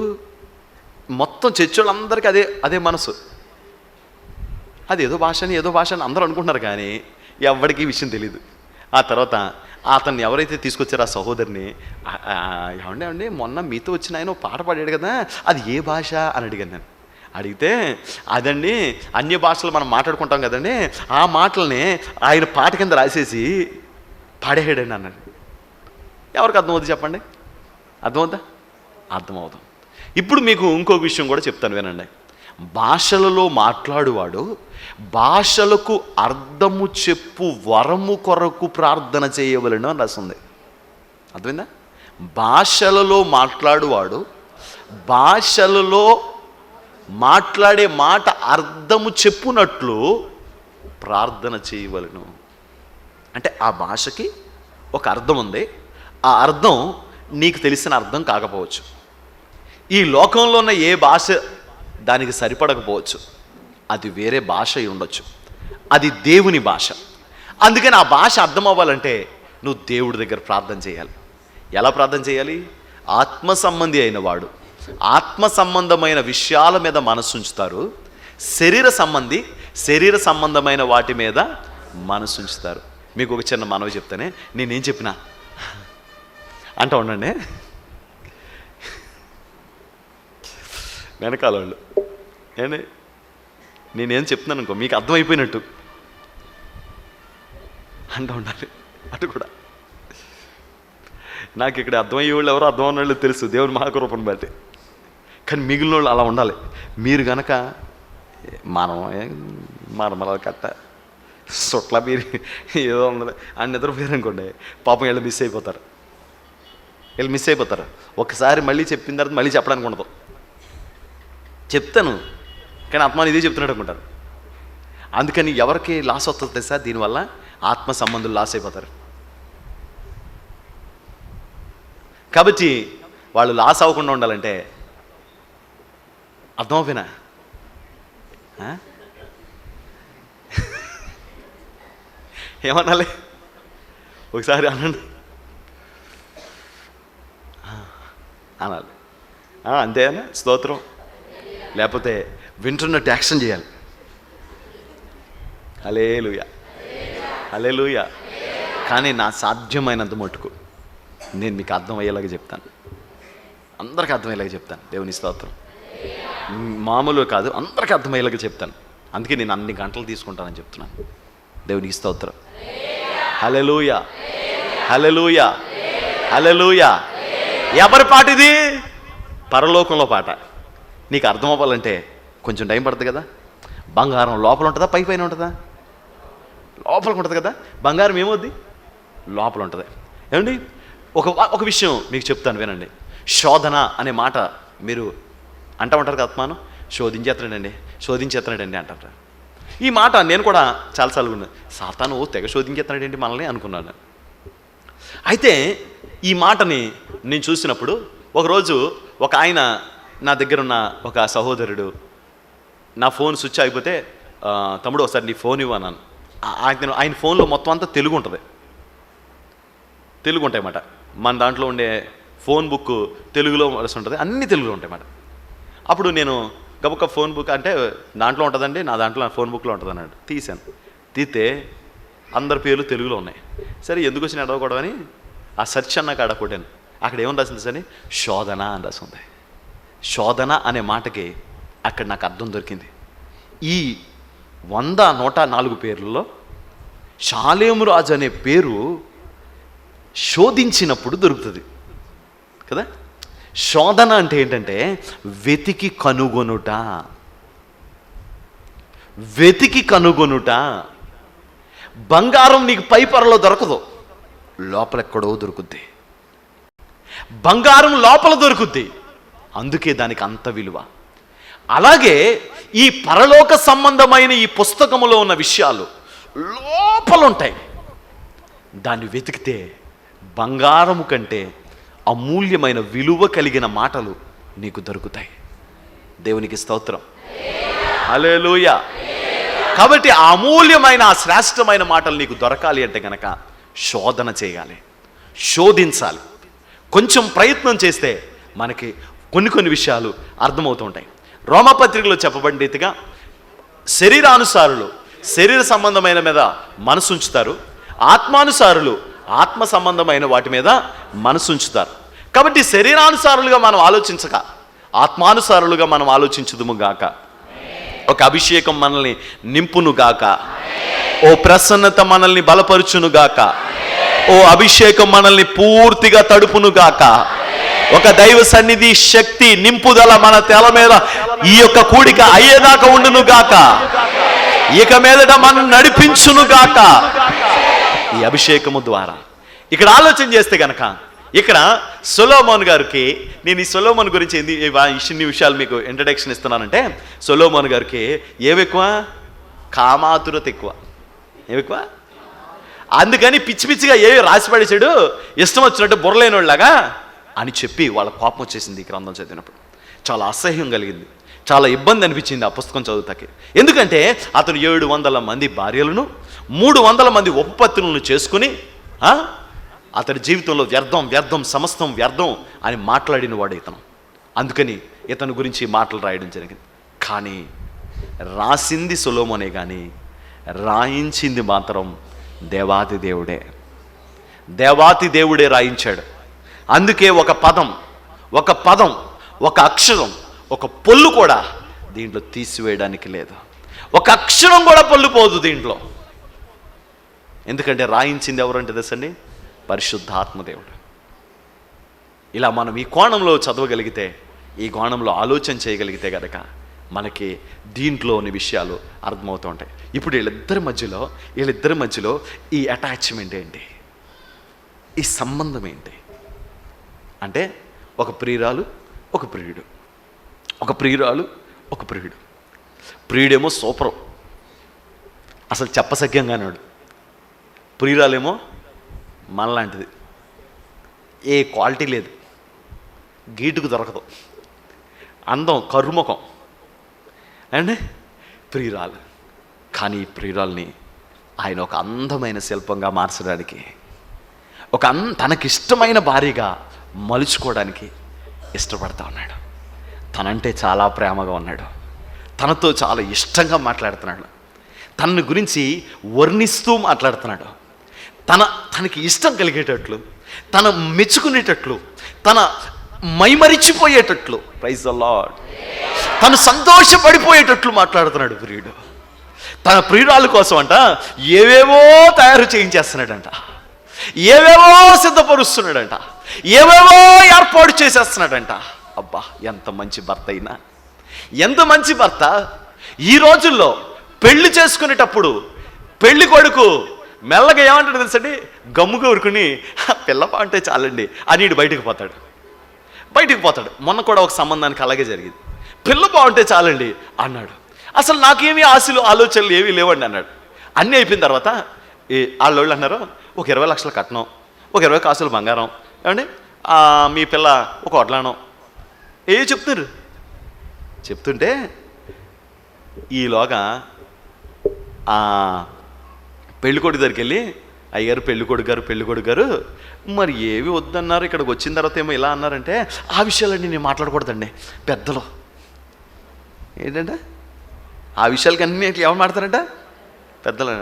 Speaker 1: మొత్తం చర్చోళ్ళందరికీ అదే మనసు, ఏదో భాష అని అందరూ అనుకుంటున్నారు కానీ ఎవరికి విషయం తెలియదు. ఆ తర్వాత అతన్ని ఎవరైతే తీసుకొచ్చారో ఆ సహోదరిని, ఏమండి మొన్న మీతో వచ్చిన ఆయన పాట పాడాడు కదా, అది ఏ భాష అని అడిగాను నేను. అడిగితే అదండి అన్య భాషలు మనం మాట్లాడుకుంటాం కదండి, ఆ మాటల్ని ఆయన పాట కింద రాసేసి పాడేయడండి అన్నాడు. ఎవరికి అర్థమవుతుంది చెప్పండి? అర్థమవుతా? అర్థమవుతాం. ఇప్పుడు మీకు ఇంకో విషయం కూడా చెప్తాను వినండి. భాషలలో మాట్లాడువాడు భాషలకు అర్థము చెప్పు వరము కొరకు ప్రార్థన చేయవలెను అని రాస్తుంది. అర్థమైందా? భాషలలో మాట్లాడువాడు భాషలలో మాట్లాడే మాట అర్థము చెప్పునట్లు ప్రార్థన చేయవలెను. అంటే ఆ భాషకి ఒక అర్థం ఉంది. ఆ అర్థం నీకు తెలిసిన అర్థం కాకపోవచ్చు, ఈ లోకంలో ఉన్న ఏ భాష దానికి సరిపడకపోవచ్చు. అది వేరే భాష అయి ఉండొచ్చు, అది దేవుని భాష. అందుకని ఆ భాష అర్థం అవ్వాలంటే నువ్వు దేవుడి దగ్గర ప్రార్థన చేయాలి. ఎలా ప్రార్థన చేయాలి? ఆత్మ సంబంధి అయిన వాడు ఆత్మ సంబంధమైన విషయాల మీద మనసు ఉంచుతారు, శరీర సంబంధమైన వాటి మీద మనసు ఉంచుతారు. మీకు ఒక చిన్న మనవి చెప్తానే, నేనేం చెప్పినా అంటూ ఉండండి వెనకాల వాళ్ళు. ఏంటి నేనేం చెప్తున్నాను అనుకో మీకు అర్థమైపోయినట్టు అంటూ ఉండాలి. అటు కూడా నాకు ఇక్కడ అర్థమయ్యే వాళ్ళు ఎవరో అర్థం వాళ్ళు తెలుసు దేవుని మహాకృపను బట్టి, కానీ మిగిలిన వాళ్ళు అలా ఉండాలి. మీరు కనుక మరమల కట్ట సొట్ల మీరు ఏదో ఉండదు అని నిద్రపోయారు అనుకోండి, పాపం వీళ్ళు మిస్ అయిపోతారు. ఒకసారి మళ్ళీ చెప్పిన తర్వాత మళ్ళీ చెప్పడానికి ఉండదు. చెప్తాను కానీ ఆత్మ ఇదే చెప్తున్నట్టు అనుకుంటారు. అందుకని ఎవరికి లాస్ అవుతుంది తెలుసా? దీనివల్ల ఆత్మ సంబంధులు లాస్ అయిపోతారు. కాబట్టి వాళ్ళు లాస్ అవ్వకుండా ఉండాలంటే అర్థమవునా? ఏమనాలి? ఒకసారి అనండి అనాలి. అంతేనా? స్తోత్రం. లేకపోతే వింటున్నట్టు యాక్షన్ చేయాలి. హల్లెలూయా, హల్లెలూయా. కానీ నా సాధ్యమైనంత మటుకు నేను మీకు అర్థమయ్యేలాగా చెప్తాను, అందరికీ అర్థమయ్యేలాగా చెప్తాను. దేవుని స్తోత్రం. మామూలుగా కాదు, అందరికీ అర్థమయ్యేలాగా చెప్తాను. అందుకే నేను అన్ని గంటలు తీసుకుంటానని చెప్తున్నాను. దేవునికి స్తోత్రం. హల్లెలూయా, హల్లెలూయా, హల్లెలూయా. ఎవరి పాట ఇది? పరలోకంలో పాట. నీకు అర్థం అవ్వాలంటే కొంచెం టైం పడుతుంది కదా. బంగారం లోపల ఉంటుందా పైన ఉంటుందా? లోపలికి ఉంటుంది కదా. బంగారం ఏమవుద్ది? లోపల ఉంటుంది. ఏమండి, ఒక విషయం మీకు చెప్తాను వినండి. శోధన అనే మాట మీరు అంటూ ఉంటారు కదా, ఆత్మాను శోధించేస్తున్నాడండి అంటారు. ఈ మాట నేను కూడా చాలాసార్లు ఉన్నాను. సాతాను తెగ శోధించేస్తున్నాడండి మనల్ని అనుకున్నాను. అయితే ఈ మాటని నేను చూసినప్పుడు ఒకరోజు ఒక ఆయన నా దగ్గర ఉన్న ఒక సహోదరుడు నా ఫోన్ స్విచ్ అయిపోతే, తమ్ముడు ఒకసారి నీ ఫోన్ ఇవ్వన్నాను. ఆయన ఫోన్లో మొత్తం అంతా తెలుగు ఉంటుంది, తెలుగు ఉంటాయన్నమాట. మన దాంట్లో ఉండే ఫోన్ బుక్ తెలుగులో ఉంటుంది, అన్నీ తెలుగులో ఉంటాయన్నమాట. అప్పుడు నేను గబుక్క ఫోన్ బుక్ అంటే దాంట్లో ఉంటుందండి, నా దాంట్లో ఫోన్ బుక్లో ఉంటుంది అన్నాడు. తీస్తే అందరి పేర్లు తెలుగులో ఉన్నాయి. సరే ఎందుకు వచ్చిన అడగకూడదని ఆ సెర్చ్ అన్నాక అడగకూడాను. అక్కడ ఏమని రాసింది సరే? శోధన అని రాసింది. శోధన అనే మాటకి అక్కడ నాకు అర్థం దొరికింది. ఈ 100-104 పేర్లలో షాలేము రాజు అనే పేరు శోధించినప్పుడు దొరుకుతుంది కదా. శోధన అంటే ఏంటంటే వెతికి కనుగొనుట. బంగారం నీకు పై పొరలో దొరకదు, లోపలెక్కడో దొరుకుద్ది. బంగారం లోపల దొరుకుద్ది, అందుకే దానికి అంత విలువ. అలాగే ఈ పరలోక సంబంధమైన ఈ పుస్తకములో ఉన్న విషయాలు లోపల ఉంటాయి. దాన్ని వెతికితే బంగారము కంటే అమూల్యమైన విలువ కలిగిన మాటలు నీకు దొరుకుతాయి. దేవునికి స్తోత్రం. హల్లెలూయా. కాబట్టి ఆ అమూల్యమైన ఆ శ్రేష్టమైన మాటలు నీకు దొరకాలి అంటే గనక శోధన చేయాలి, శోధించాలి. కొంచెం ప్రయత్నం చేస్తే మనకి కొన్ని విషయాలు అర్థమవుతూ ఉంటాయి. రోమపత్రికలో చెప్పబడిన రీతిగా శరీరానుసారులు శరీర సంబంధమైన మీద మనసు ఉంచుతారు, ఆత్మానుసారులు ఆత్మ సంబంధమైన వాటి మీద మనసు ఉంచుతారు. కాబట్టి శరీరానుసారులుగా మనం ఆలోచించక ఆత్మానుసారులుగా మనం ఆలోచించుదుము గాక. ఒక అభిషేకం మనల్ని నింపును గాక, ఓ ప్రసన్నత మనల్ని బలపరుచును గాక, ఓ అభిషేకం మనల్ని పూర్తిగా తడుపును గాక. ఒక దైవ సన్నిధి శక్తి నింపుదల మన తల మీద ఈ యొక్క కూడిక అయ్యేదాకా ఉండును గాక. ఇక మీదట మనం నడిపించును గాక ఈ అభిషేకము ద్వారా. ఇక్కడ ఆలోచన చేస్తే గనక ఇక్కడ సొలొమోను గారికి, నేను ఈ సొలొమోను గురించి ఇన్ని విషయాలు మీకు ఇంట్రడక్షన్ ఇస్తున్నానంటే, సొలొమోను గారికి ఏవెక్కువ? కామాతురత ఎక్కువ. ఏవెక్కువ? అందుకని పిచ్చి పిచ్చిగా ఏవి రాసి పడేసాడు, ఇష్టం వచ్చినట్టు బుర్రలేనోళ్ళలాగా అని చెప్పి వాళ్ళ కోపం వచ్చేసింది. ఈ గ్రంథం చదివినప్పుడు చాలా అసహ్యం కలిగింది. చాలా ఇబ్బంది అనిపించింది ఆ పుస్తకం చదువుతాకి. ఎందుకంటే అతను 700 మంది భార్యలను 300 మంది ఉపపత్తులను చేసుకుని అతని జీవితంలో వ్యర్థం వ్యర్థం సమస్తం వ్యర్థం అని మాట్లాడిన వాడు ఇతను. అందుకని ఇతని గురించి మాటలు రాయడం జరిగింది. కానీ రాసింది సొలొమోనే కానీ రాయించింది మాత్రం దేవాతి దేవుడే. దేవాతి దేవుడే రాయించాడు. అందుకే ఒక పదం ఒక అక్షరం ఒక పొల్లు కూడా దీంట్లో తీసివేయడానికి లేదు. ఒక అక్షరం కూడా పొల్లు పోదు దీంట్లో. ఎందుకంటే రాయించింది ఎవరంటే తెలుసండి, పరిశుద్ధాత్మదేవుడు. ఇలా మనం ఈ కోణంలో చదవగలిగితే, ఈ కోణంలో ఆలోచన చేయగలిగితే కనుక మనకి దీంట్లోని విషయాలు అర్థమవుతూ ఉంటాయి. ఇప్పుడు వీళ్ళిద్దరి మధ్యలో ఈ అటాచ్మెంట్ ఏంటి, ఈ సంబంధం ఏంటి అంటే ఒక ప్రియురాలు ఒక ప్రియుడు, ఒక ప్రియురాలు ఒక ప్రియుడు. ప్రియుడేమో సూపరం, అసలు చెప్పసగ్యంగానాడు. ప్రియురాలేమో మనలాంటిది, ఏ క్వాలిటీ లేదు, గీటుకు దొరకదు, అందం కరుముఖం అండి ప్రియురాలు. కానీ ఈ ప్రియురాల్ని ఆయన ఒక అందమైన శిల్పంగా మార్చడానికి, తనకిష్టమైన భార్యగా మలుచుకోవడానికి ఇష్టపడతా ఉన్నాడు. తనంటే చాలా ప్రేమగా ఉన్నాడు, తనతో చాలా ఇష్టంగా మాట్లాడుతున్నాడు, తన గురించి వర్ణిస్తూ మాట్లాడుతున్నాడు. తనకి ఇష్టం కలిగేటట్లు, తన మెచ్చుకునేటట్లు, తన మైమరిచిపోయేటట్లు, ప్రైజ్ ద లార్డ్, తను సంతోషపడిపోయేటట్లు మాట్లాడుతున్నాడు ప్రియుడు. తన ప్రియురాలు కోసం అంట ఏవేవో తయారు చేయించేస్తున్నాడంట, ఏవేవో సిద్ధపరుస్తున్నాడంట, ఏవేవో ఏర్పాటు చేసేస్తున్నాడంట. అబ్బా, ఎంత మంచి భర్త అయినా, ఎంత మంచి భర్త. ఈ రోజుల్లో పెళ్లి చేసుకునేటప్పుడు పెళ్లి కొడుకు మెల్లగా ఏమంటాడు తెలుసండి, గమ్ముగా ఊరుకుని పిల్లపా అంటే చాలండి అని బయటకు పోతాడు. మొన్న కూడా ఒక సంబంధానికి అలాగే జరిగింది. పిల్ల బాగుంటే చాలండి అన్నాడు. అసలు నాకేమీ ఆలోచనలు ఏమీ లేవండి అన్నాడు. అన్నీ అయిపోయిన తర్వాత వాళ్ళు అన్నారు, ఒక 20 లక్షల కట్నం, ఒక 20 కాసులు బంగారం, ఏమండి మీ పిల్ల ఒక వడ్లానం చెప్తుంటే ఈలోగా పెళ్ళికొడుకు దగ్గరికి వెళ్ళి, అయ్యారు పెళ్ళికొడుకు గారు మరి ఏవి వద్దన్నారు, ఇక్కడికి వచ్చిన తర్వాత ఏమో ఇలా అన్నారంటే, ఆ విషయాలన్నీ నేను మాట్లాడకూడదండి పెద్దలు. ఏంటంటే ఆ విషయాలకి అన్నీ ఎవరు మాట్లాడతారంట, పెద్దలు.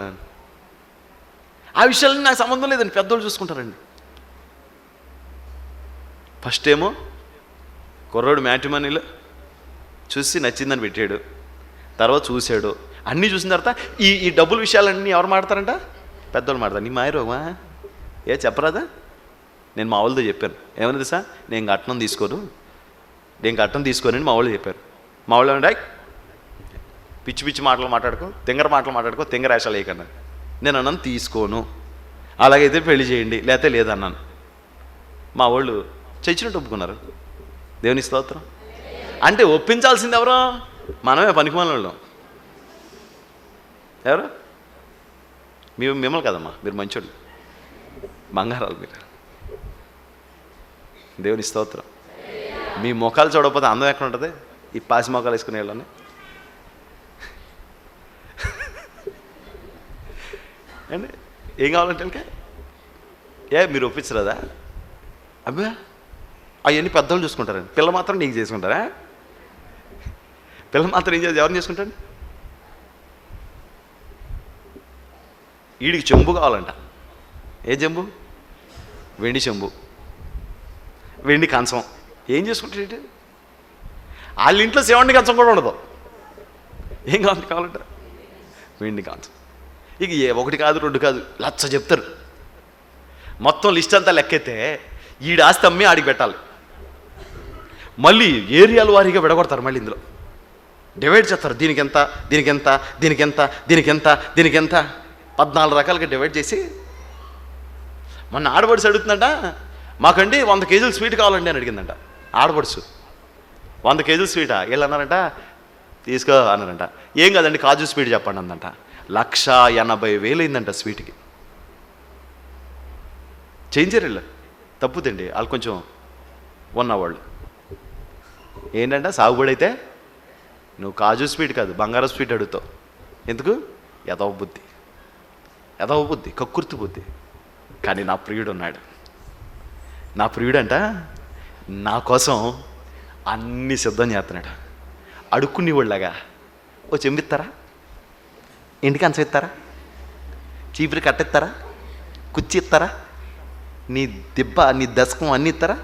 Speaker 1: ఆ విషయాలన్నీ నాకు సంబంధం లేదండి, పెద్దోళ్ళు చూసుకుంటారండి. ఫస్ట్ ఏమో కుర్రోడు మ్యాట్రిమోనీలో చూసి నచ్చిందని పెట్టాడు, తర్వాత చూశాడు, అన్నీ చూసిన తర్వాత ఈ డబ్బుల విషయాలన్నీ ఎవరు మాడతారంట, పెద్దోళ్ళు మాడతారు. నీ మాయరోగమా చెప్పరాదా, నేను మా వాళ్ళతో చెప్పాను, ఏమన్నది సార్, నేను కట్నం తీసుకోనని మా వాళ్ళు చెప్పారు. మా వాళ్ళు ఏమంటే పిచ్చి మాటలు మాట్లాడుకో, తింగర వేషాలు వేయకన్నా. నేను అన్నాను తీసుకోను, అలాగైతే పెళ్లి చేయండి, లేకపోతే లేదన్నాను. మా వాళ్ళు చచ్చినట్టు ఒప్పుకున్నారు. దేవుని స్తోత్రం. అంటే ఒప్పించాల్సింది ఎవరో, మనమే పనికిమాలిన వాళ్ళం. ఎవరు? మిమ్మల్ని కదమ్మా, మీరు మంచోళ్ళు, బంగారాలు మీరు. దేవుని స్తోత్రం. మీ ముఖాలు చూడకపోతే అందం ఎక్కడ ఉంటుంది, ఈ పాసి మొఖాలు వేసుకునే వాళ్ళని. అండి ఏం కావాలంటే మీరు ఒప్పించరాదా? అబ్బా అవన్నీ పెద్దవాళ్ళు చూసుకుంటారండి, పిల్ల మాత్రం నీకు చేసుకుంటారా? పిల్ల మాత్రం ఏం చేసి ఎవరిని చేసుకుంటాడు? వీడికి చెంబు కావాలంట. ఏ చెంబు? వెండి చెంబు, వెండి కంచం. ఏం చేసుకుంటాడు? వాళ్ళ ఇంట్లో శివుడిని కంచం కూడా ఉండదు. ఏం కావాలంట? వెండి కంచం. ఇక ఒకటి కాదు, 2 కాదు, 1,00,000 చెప్తారు. మొత్తం లిస్ట్ అంతా లెక్కెత్తే ఈడు ఆస్తి అమ్మి ఆడికి పెట్టాలి. మళ్ళీ ఏరియాల వారీగా విడగొడతారు, మళ్ళీ ఇందులో డివైడ్ చేస్తారు. దీనికెంత 14 రకాలుగా డివైడ్ చేసి. మొన్న ఆడబడుసు అడుగుతుందంట, మాకండి 100 కేజీలు స్వీట్ కావాలండి అని అడిగిందంట. ఆడబడుసు 100 కేజీలు స్వీటా? వీళ్ళు అన్నారంట తీసుకో అన్నారంట. ఏం కాదండి కాజు స్వీట్ చెప్పండి అందంట. 1,80,000 అయిందంట స్వీట్కి. చేంజర్ వీళ్ళు తప్పుదండి, వాళ్ళు కొంచెం ఉన్నవాళ్ళు. ఏంటంట సాగుబడి అయితే నువ్వు కాజు స్వీట్ కాదు, బంగారం స్వీట్ అడుగుతావు. ఎందుకు? ఎదవ బుద్ధి, కక్కుర్తి బుద్ధి. కానీ నా ప్రియుడు ఉన్నాడు. నా ప్రియుడంట నా కోసం అన్నీ సిద్ధం చేస్తున్నాడు. అడుక్కుని వాళ్ళగా ఓ చెంబిస్తారా, ఇంటికి అంచం ఇస్తారా, చీపురు కట్టిస్తారా, కుర్చీ ఇస్తారా, నీ దిబ్బ నీ దశకం అన్నీ ఇస్తారా?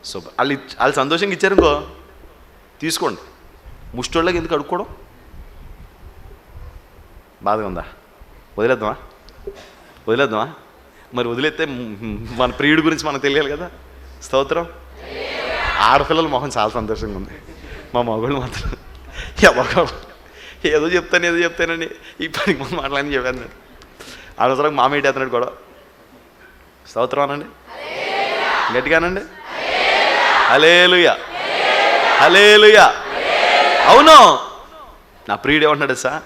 Speaker 1: సో వాళ్ళు సంతోషంగా ఇచ్చారు ఇంకో తీసుకోండి. ముష్టోళ్ళకి ఎందుకు అడుక్కోవడం? బాధగా ఉందా? వదిలేద్దామా? మరి వదిలేస్తే మన ప్రియుడి గురించి మనకు తెలియాలి కదా. స్తోత్రం. ఆడపిల్లల మొహం చాలా సంతోషంగా ఉంది. మా మగవాళ్ళు మాత్రం ఏదో చెప్తానని ఈ పనికి ముందు మాట్లాడి చెప్పాను. అనవసరంగా మామేటి అతను కూడా. స్తోత్రం అనండి గట్టిగానండి. హల్లెలూయా, హల్లెలూయా. అవును, నా ప్రియుడు ఏమంటున్నాడు సార్?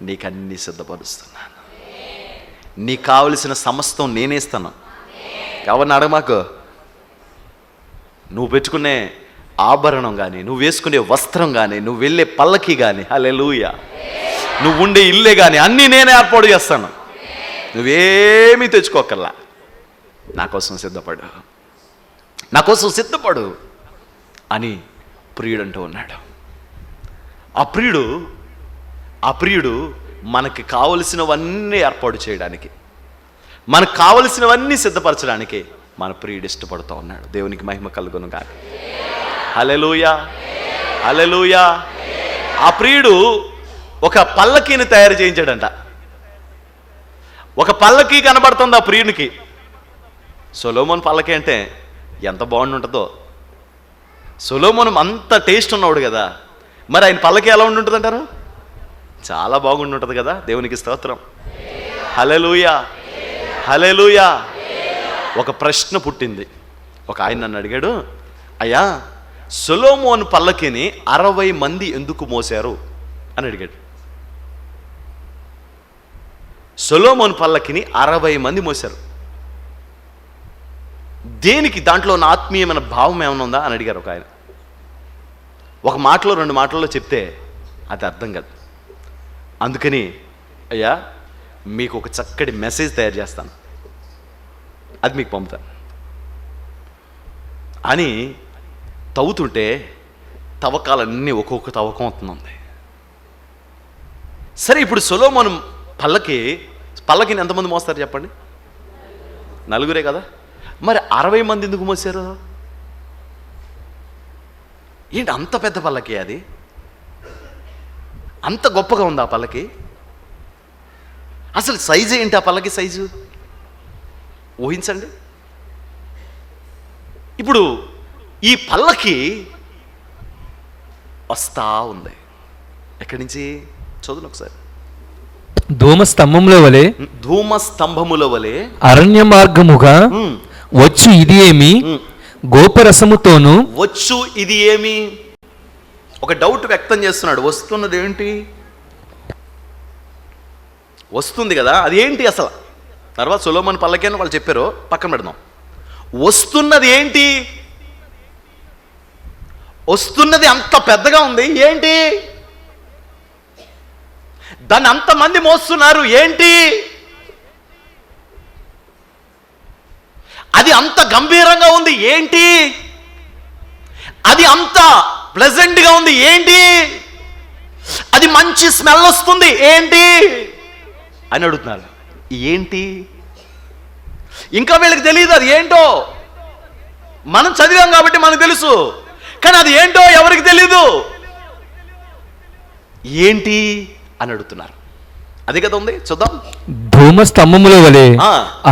Speaker 1: నీకు అన్నీ సిద్ధపరుస్తున్నాను, నీకు కావలసిన సమస్తం నేనే ఇస్తాను. ఎవరిని అడగమాకు. నువ్వు పెట్టుకునే ఆభరణం కానీ, నువ్వు వేసుకునే వస్త్రం కానీ, నువ్వు వెళ్ళే పల్లకి కానీ, హల్లెలూయా, నువ్వు ఉండే ఇల్లే కానీ అన్నీ నేనే ఏర్పాటు చేస్తాను. నువ్వేమీ తెచ్చుకోకల్లా. నా కోసం సిద్ధపడు అని ప్రియుడు అంటూ ఉన్నాడు. ఆ ప్రియుడు మనకి కావలసినవన్నీ ఏర్పాటు చేయడానికి, మనకు కావలసినవన్నీ సిద్ధపరచడానికి మన ప్రియుడు ఇష్టపడుతూ ఉన్నాడు. దేవునికి మహిమ కలుగును గాక. హల్లెలూయా, హల్లెలూయా. ఆ ప్రియుడు ఒక పల్లకీని తయారు చేయించాడంట. ఒక పల్లకీ కనబడుతుంది ఆ ప్రియునికి. సొలొమోను పల్లకి అంటే ఎంత బాగుంటుందో. సొలొమోను అంత టేస్ట్ ఉన్నవాడు కదా, మరి ఆయన పల్లకి ఎలా ఉంటుంటుంది అంటారు? చాలా బాగుంటుంది కదా. దేవునికి స్తోత్రం. హల్లెలూయా, హల్లెలూయా. ఒక ప్రశ్న పుట్టింది. ఒక ఆయన నన్ను అడిగాడు, అయ్యా సొలొమోను పల్లకిని 60 మంది ఎందుకు మోసారు అని అడిగాడు. సొలొమోను పల్లకిని 60 మంది మోసారు. దేనికి? దాంట్లో ఉన్న ఆత్మీయమైన భావం ఏమైనా ఉందా అని అడిగారు ఒక ఆయన. ఒక మాటలో 2 మాటల్లో చెప్తే అది అర్థం కాదు. అందుకని అయ్యా మీకు ఒక చక్కటి మెసేజ్ తయారు చేస్తాను, అది మీకు పంపుతాను అని తవ్వుతుంటే తవ్వకాలన్నీ ఒక్కొక్క తవ్వకం అవుతుంది. సరే, ఇప్పుడు సొలొమోను పల్లకిని ఎంతమంది మోస్తారు చెప్పండి? 4 కదా. మరి 60 మంది ఎందుకు మోసారు? ఏంటి అంత పెద్ద పల్లకి? అది అంత గొప్పగా ఉంది ఆ పల్లకి? అసలు సైజు ఏంటి ఆ పల్లకి సైజు? ఊహించండి. ఇప్పుడు ఈ పల్లకి వస్తా ఉంది. ఎక్కడి నుంచి? చదువు ఒకసారి. ధూమస్తంభముల వలె
Speaker 2: అరణ్య మార్గముగా వచ్చు ఇది ఏమి? గోపరసముతోను
Speaker 1: వచ్చు ఇది ఏమి? ఒక డౌట్ వ్యక్తం చేస్తున్నాడు. వస్తున్నది ఏంటి? వస్తుంది కదా, అది ఏంటి అసలు? తర్వాత సొలొమోను పల్లకి అని వాళ్ళు చెప్పారు, పక్కన పెడదాం. వస్తున్నది ఏంటి? వస్తున్నది అంత పెద్దగా ఉంది, ఏంటి? దాన్ని అంతమంది మోస్తున్నారు, ఏంటి? అది అంత గంభీరంగా ఉంది, ఏంటి? అది అంత ప్లెజెంట్గా ఉంది, ఏంటి? అది మంచి స్మెల్ వస్తుంది, ఏంటి అని అడుగుతున్నారు. ఏంటి? ఇంకా వీళ్ళకి తెలియదు అది ఏంటో. మనం చదివాం కాబట్టి మనకు తెలుసు, కానీ అది ఏంటో ఎవరికి తెలీదు. ఏంటి అని అడుగుతున్నారు. అదే కదా ఉంది, చూద్దాం.
Speaker 2: ధూమస్తంభముల వలె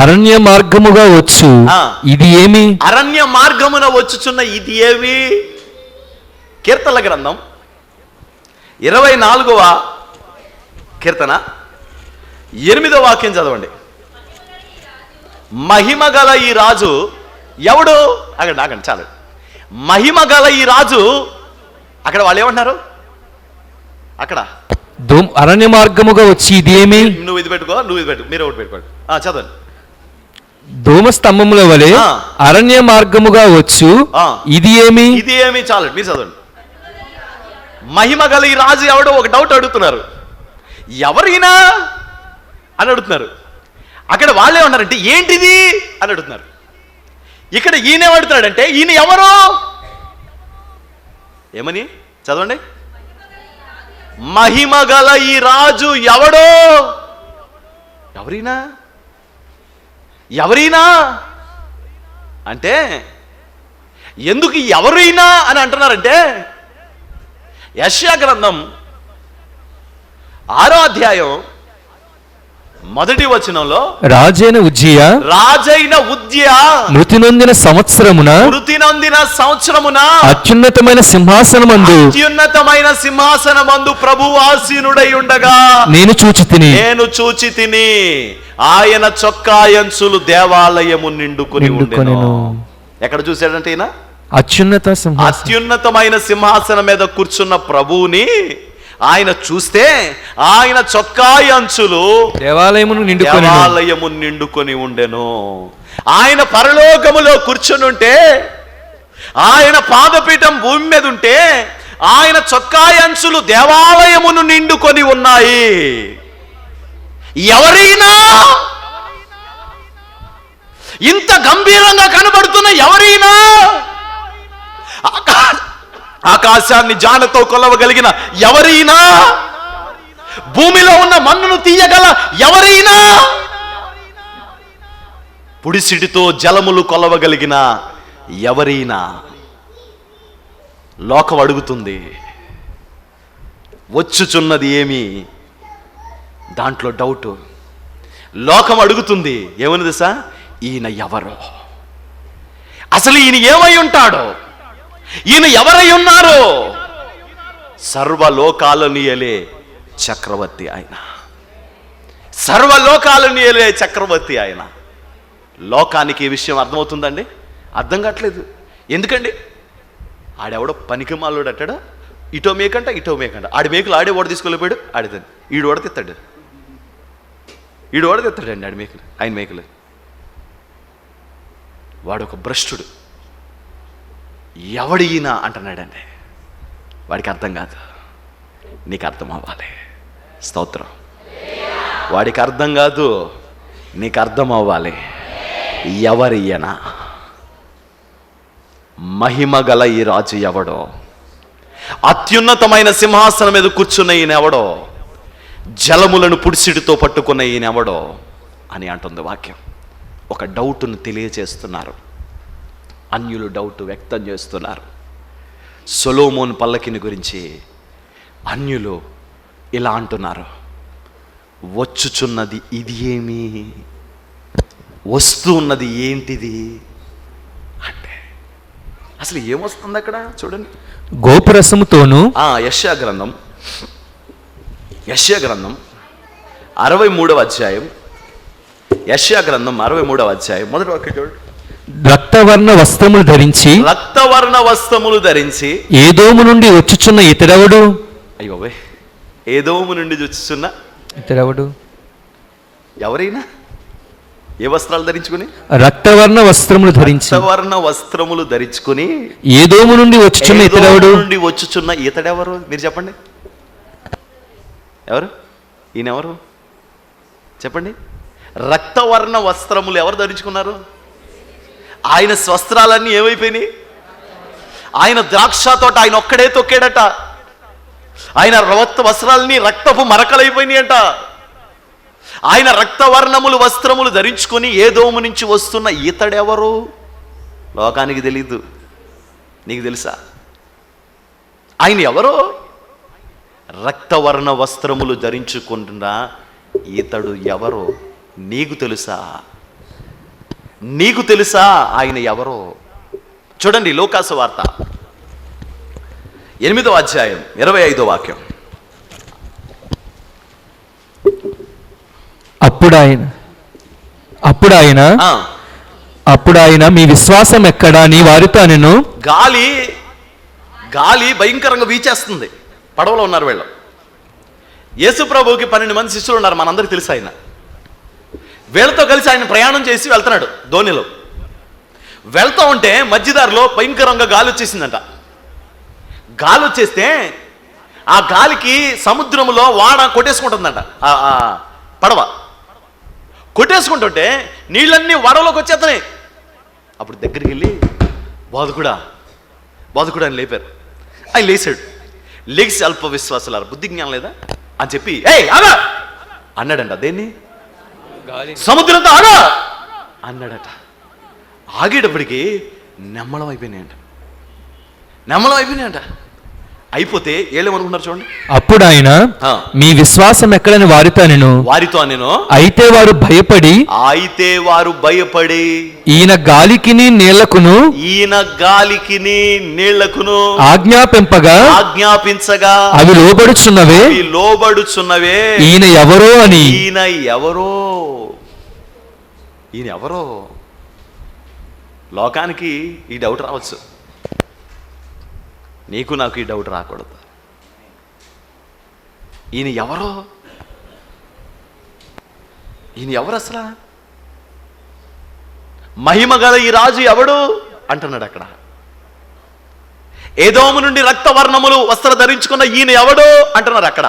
Speaker 2: అరణ్య మార్గముగా వచ్చు ఇది ఏమి?
Speaker 1: అరణ్య మార్గమున వచ్చుచున్న ఇది ఏమి? కీర్తనల గ్రంథం 24వ కీర్తన 8వ వాక్యం చదవండి. మహిమ గల ఈ రాజు ఎవడు? అక్కడ చాలు. మహిమ గల ఈ రాజు, అక్కడ వాళ్ళు ఏమంటున్నారు? అక్కడ
Speaker 2: అరణ్య మార్గముగా వచ్చి ఇది ఏమి?
Speaker 1: నువ్వు ఇది పెట్టుకో, మీరు ఒకటి పెట్టుకోండి. చదవండి.
Speaker 2: ధూమస్తంభముల వలె అరణ్య మార్గముగా వచ్చు ఇది ఏమి?
Speaker 1: ఇది ఏమి? చాలు, మీరు చదవండి. మహిమ గల ఈ రాజు ఎవడో ఒక డౌట్ అడుగుతున్నారు. ఎవరైనా అని అడుగుతున్నారు. అక్కడ వాళ్ళే ఉన్నారంటే ఏంటిది అని అడుగుతున్నారు. ఇక్కడ ఈయన అడుగుతున్నాడంటే ఈయన ఎవరు ఏమని చదవండి. మహిమ గల ఈ రాజు ఎవడో, ఎవరైనా అంటే ఎందుకు ఎవరైనా అని అంటున్నారంటే యెషయా గ్రంథం 6వ అధ్యాయం 1వ వచనంలో
Speaker 2: రాజైన ఉజ్జియా మృతి నొందిన సంవత్సరమున అత్యున్నతమైన సింహాసనమందు ప్రభువు ఆసీనుడై ఉండగా నేను చూచి తిని ఆయన చొక్కా అంచులు దేవాలయము నిండుకొని ఉండెను. ఎక్కడ చూశాడంటే ఈయన అత్యున్నతమైన సింహాసనం మీద కూర్చున్న ప్రభువుని ఆయన చూస్తే ఆయన చొక్కా అంచులు దేవాలయము నిండుకొని ఉండెను. ఆయన పరలోకములో కూర్చుని ఉంటే, ఆయన పాదపీఠం భూమి మీద ఉంటే, ఆయన చొక్కా అంచులు దేవాలయమును నిండుకొని ఉన్నాయి. ఎవరైనా ఇంత గంభీరంగా కనబడుతున్న ఎవరైనా, ఆకాశాన్ని జానతో కొలవగలిగిన ఎవరైనా, భూమిలో ఉన్న మన్నును తీయగల ఎవరైనా, పుడిసిడితో జలములు కొలవగలిగిన ఎవరైనా, లోకం అడుగుతుంది వచ్చుచున్నది ఏమి, దాంట్లో డౌట్. లోకం అడుగుతుంది ఏమని తెలుసా, ఈయన ఎవరు, అసలు ఈయన ఏమై ఉంటాడో, ఈయన ఎవరై ఉన్నారు. సర్వలోకాలను ఏలే చక్రవర్తి ఆయన, సర్వలోకాలను ఏలే చక్రవర్తి ఆయన. లోకానికి ఈ విషయం అర్థమవుతుందండి? అర్థం కావట్లేదు. ఎందుకండి? ఆడెవడో పనికి మాలోడు అట్టాడా, ఇటో మేకంట ఆడి మేకులు ఆడే ఓడ తీసుకెళ్ళిపోయాడు. ఆడిదని ఈడు ఓడతెత్తాడు, ఓడతెత్తాడండి ఆడి మేకులు, ఆయన మేకులు. వాడు ఒక భ్రష్టుడు. ఎవడీనా అంటున్నాడండి. వాడికి అర్థం కాదు, నీకు అర్థం అవ్వాలి. స్తోత్రం. వాడికి అర్థం కాదు, నీకు అర్థం అవ్వాలి. ఎవరియన మహిమ గల ఈ రాజు ఎవడో, అత్యున్నతమైన సింహాసనం మీద కూర్చున్న ఈయన ఎవడో, జలములను పుడిసిడితో పట్టుకున్న ఈయన ఎవడో అని అంటుంది వాక్యం. ఒక డౌట్ను తెలియజేస్తున్నారు, అన్యులు డౌట్ వ్యక్తం చేస్తున్నారు. సొలొమోను పల్లకిని గురించి అన్యులు ఇలా అంటున్నారు, వచ్చుచున్నది ఇది ఏమి, వస్తూ ఉన్నది ఏంటిది అంటే అసలు ఏమొస్తుంది అక్కడ చూడండి. గోపురసముతోను
Speaker 1: యెషయా గ్రంథం 63వ అధ్యాయం, యెషయా గ్రంథం 63వ అధ్యాయం మొదటి వాక్యం చూడండి.
Speaker 2: రక్తవర్ణ వస్త్రములు ధరించి ఏదోము నుండి వచ్చుచున్న ఇతడెవడు,
Speaker 1: అయ్యో ఏదోము నుండి వచ్చుచున్న
Speaker 2: ఇతడెవడు,
Speaker 1: ఎవరైనా ఏ వస్త్రాలు ధరించుకుని,
Speaker 2: రక్తవర్ణ వస్త్రములు ధరించుకుని ఏదోము నుండి వచ్చుచున్న ఇతడెవడు,
Speaker 1: మీరు చెప్పండి. ఎవరు ఈయన? ఎవరు చెప్పండి. రక్తవర్ణ వస్త్రములు ఎవరు ధరించుకున్నారు? ఆయన వస్త్రాలన్నీ ఏమైపోయినాయి? ఆయన ద్రాక్ష తోట ఆయన ఒక్కడే తొక్కాడట. ఆయన వస్త్రాలన్నీ రక్తపు మరకలైపోయినాయట. ఆయన రక్తవర్ణములు వస్త్రములు ధరించుకొని ఏదోము నుంచి వస్తున్న ఇతడెవరు? లోకానికి తెలీదు, నీకు తెలుసా ఆయన ఎవరో? రక్తవర్ణ వస్త్రములు ధరించుకుంటున్న ఇతడు ఎవరో నీకు తెలుసా? నీకు తెలుసా ఆయన ఎవరో? చూడండి, లూకాసు వార్త 8వ అధ్యాయం 25వ వాక్యం.
Speaker 2: అప్పుడు ఆయన మీ విశ్వాసం ఎక్కడా అని వారితో అనెను.
Speaker 1: గాలి భయంకరంగా వీచేస్తుంది. పడవలో ఉన్నారు వీళ్ళు. యేసు ప్రభువుకి 12 మంది శిష్యులు ఉన్నారు, మనందరికీ తెలుసు. ఆయన వీళ్ళతో కలిసి ఆయన ప్రయాణం చేసి వెళ్తున్నాడు ధోనిలో. వెళ్తూ ఉంటే మధ్యదారిలో భయంకరంగా గాలి వచ్చేసిందంట. గాలి వచ్చేస్తే ఆ గాలికి సముద్రంలో వాడ కొట్టేసుకుంటుందంట, ఆ పడవ కొట్టేసుకుంటుంటే నీళ్ళన్నీ వడలోకి వచ్చేస్తున్నాయి. అప్పుడు దగ్గరికి వెళ్ళి బాధకుడా అని లేపారు. ఆయన లేచాడు. లెగ్స్ అల్ప విశ్వాసాలు, బుద్ధి జ్ఞానం లేదా అని చెప్పి ఆగా అన్నాడంట. దేన్ని? సముద్రంతో ఆగా అన్నాడట. ఆగేటప్పటికి నెమ్మలం అయిపోయినాయంట. అయిపోతే ఏమనుకున్నారు చూడండి.
Speaker 3: అప్పుడు ఆయన మీ విశ్వాసం ఎక్కడని వారితో నేను అయితే వారు భయపడి ఈయన గాలికిని నీళ్లకును ఆజ్ఞాపించగా అవి లోబడుచున్నవే ఈయన
Speaker 1: ఎవరో లోకానికి ఈ డౌట్ రావచ్చు, నీకు నాకు ఈ డౌట్ రాకూడదు. ఈయన ఎవరు అసలు? మహిమ గల ఈ రాజు ఎవడు అంటున్నాడు అక్కడ. ఏదోము నుండి రక్తవర్ణములు వస్త్ర ధరించుకున్న ఈయన ఎవడు అంటున్నారు అక్కడ.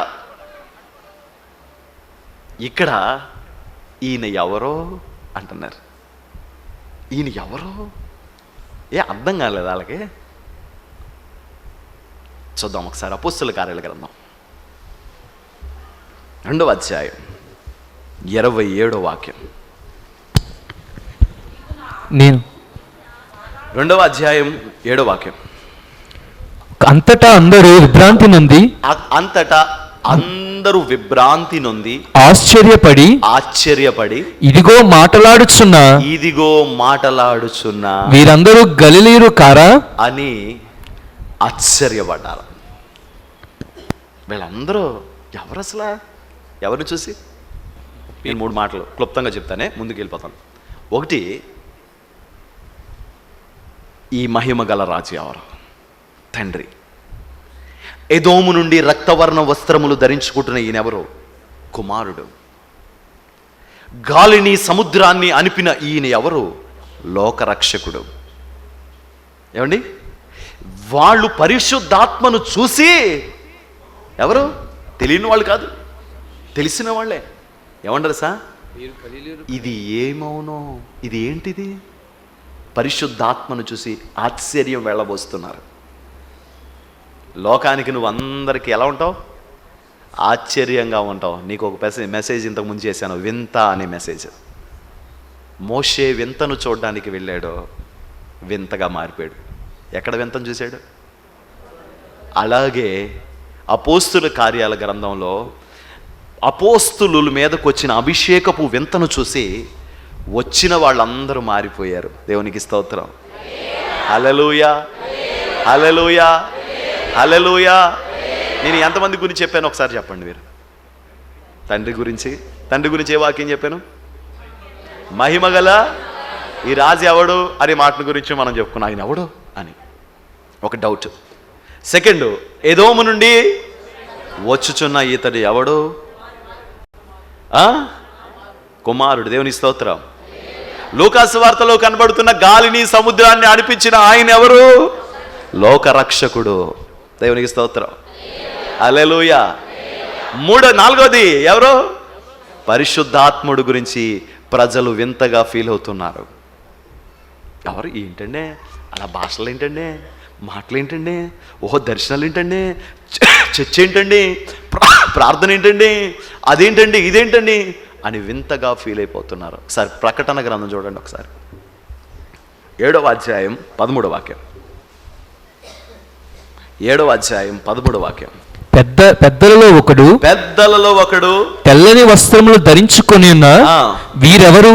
Speaker 1: ఇక్కడ ఈయన ఎవరో అంటున్నారు. ఈయన ఎవరో అర్థం కాలేదు వాళ్ళకి. చూద్దాం ఒకసారి అపోస్తల కార్యాల గ్రంథం 2వ అధ్యాయం 27వ వాక్యం. 2వ అధ్యాయం 7వ వాక్యం.
Speaker 3: అంతటా అందరూ విభ్రాంతి నొంది ఆశ్చర్యపడి ఇదిగో మాటలాడుచున్న వీరందరూ గలిలీయులు కారా
Speaker 1: అని ఆశ్చర్యపడ్డారు. వీళ్ళందరూ ఎవరు అసలు? ఎవరిని చూసి? నేను 3 మాటలు క్లుప్తంగా చెప్తానే, ముందుకు వెళ్ళిపోతాను. ఒకటి, ఈ మహిమ గల రాజు ఎవరు? తండ్రి. ఎదోము నుండి రక్తవర్ణ వస్త్రములు ధరించుకుంటున్న ఈయనెవరు? కుమారుడు. గాలిని సముద్రాన్ని అనిపిన ఈయన ఎవరు? లోకరక్షకుడు. ఏమండి? వాళ్ళు పరిశుద్ధాత్మను చూసి, ఎవరు? తెలియని వాళ్ళు కాదు, తెలిసిన వాళ్ళే. ఏమంటారు సార్? ఇది ఏమవునో, ఇది ఏంటిది? పరిశుద్ధాత్మను చూసి ఆశ్చర్యం వెళ్ళబోస్తున్నారు. లోకానికి నువ్వు అందరికీ ఎలా ఉంటావు? ఆశ్చర్యంగా ఉంటావు. నీకు ఒక మెసేజ్ ఇంతకుముందు చేశాను, వింత అనే మెసేజ్. మోషే వింతను చూడడానికి వెళ్ళాడు, వింతగా మారిపోయాడు. ఎక్కడ వింతను చూశాడు? అలాగే అపోస్తుల కార్యాల గ్రంథంలో అపోస్తులుల మీదకు వచ్చిన అభిషేకపు వింతను చూసి వచ్చిన వాళ్ళందరూ మారిపోయారు. దేవునికి స్తోత్రం. హల్లెలూయా, హల్లెలూయా, హల్లెలూయా. నేను ఎంతమంది గురించి చెప్పాను ఒకసారి చెప్పండి మీరు. తండ్రి గురించి ఏ వాక్యం చెప్పాను? మహిమగల ఈ రాజు ఎవడు అనే మాటల గురించి మనం చెప్పుకున్నాం. ఆయన ఎవడు అని ఒక డౌట్. సెకండ్, ఎదోము నుండి వచ్చుచున్న ఇతడు ఎవడు? కుమారుడు. దేవుని స్తోత్రం. లూకాసు వార్తలో కనబడుతున్న గాలిని సముద్రాన్ని అనిపించిన ఆయన ఎవరు? లోకరక్షకుడు. దేవునికి స్తోత్రం. హల్లెలూయా. నాలుగోది ఎవరు? పరిశుద్ధాత్ముడు గురించి ప్రజలు వింతగా ఫీల్ అవుతున్నారు. ఎవరు? ఏంటండి అలా భాషలు ఏంటండి, మాటలు ఏంటండి, ఓహో దర్శనాలు ఏంటండి, చర్చ ఏంటండి, ప్రార్థన ఏంటండి, అదేంటండి, ఇదేంటండి అని వింతగా ఫీల్ అయిపోతున్నారు. ఒకసారి ప్రకటన గ్రంథం చూడండి ఒకసారి. 7వ అధ్యాయం 13వ వాక్యం. 7వ అధ్యాయం 13వ వాక్యం.
Speaker 3: పెద్దలలో ఒకడు తెల్లని వస్త్రములు ధరించుకొని ఉన్న వీరెవరు?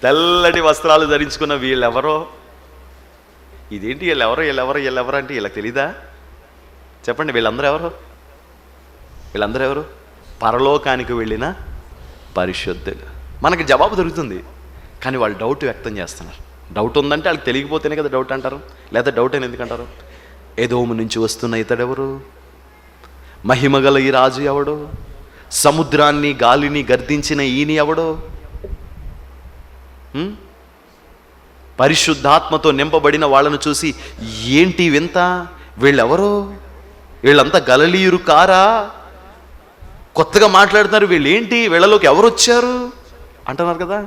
Speaker 1: తెల్లటి వస్త్రాలు ధరించుకున్న వీళ్ళెవరో? ఇదేంటి వీళ్ళెవరు అంటే వీళ్ళకి తెలీదా? చెప్పండి. వీళ్ళందరూ ఎవరు? పరలోకానికి వెళ్ళిన పరిశుద్ధులు. మనకి జవాబు దొరుకుతుంది, కానీ వాళ్ళు డౌట్ వ్యక్తం చేస్తున్నారు. డౌట్ ఉందంటే వాళ్ళకి తెలియకపోతేనే కదా డౌట్ అంటారు, లేదా డౌట్ అని ఎందుకు అంటారు? ఎదోము నుంచి వస్తున్న ఇతడెవరు? మహిమగల ఈ రాజు ఎవడు? సముద్రాన్ని గాలిని గర్దించిన ఈయన ఎవడు? పరిశుద్ధాత్మతో నింపబడిన వాళ్ళను చూసి ఏంటి వింత? వీళ్ళెవరో? వీళ్ళంతా గలిలయులు కారా? కొత్తగా మాట్లాడుతున్నారు, వీళ్ళు ఏంటి, వీళ్ళలోకి ఎవరు వచ్చారు అంటున్నారు కదా.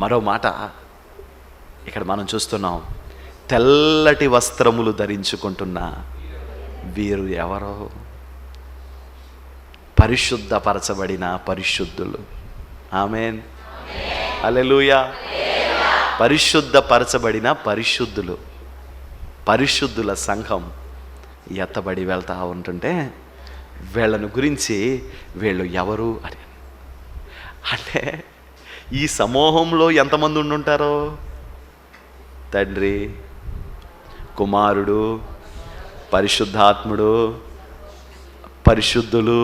Speaker 1: మరో మాట ఇక్కడ మనం చూస్తున్నాం, తెల్లటి వస్త్రములు ధరించుకుంటున్న వీరు ఎవరో? పరిశుద్ధపరచబడిన పరిశుద్ధులు. ఆమేన్, హల్లెలూయా. పరిశుద్ధపరచబడిన పరిశుద్ధులు, పరిశుద్ధుల సంఘం ఎత్తబడి వెళ్తా ఉంటుంటే వీళ్ళను గురించి వీళ్ళు ఎవరు అని, అంటే ఈ సమూహంలో ఎంతమంది ఉండుంటారో? తండ్రి, కుమారుడు, పరిశుద్ధాత్ముడు, పరిశుద్ధులు.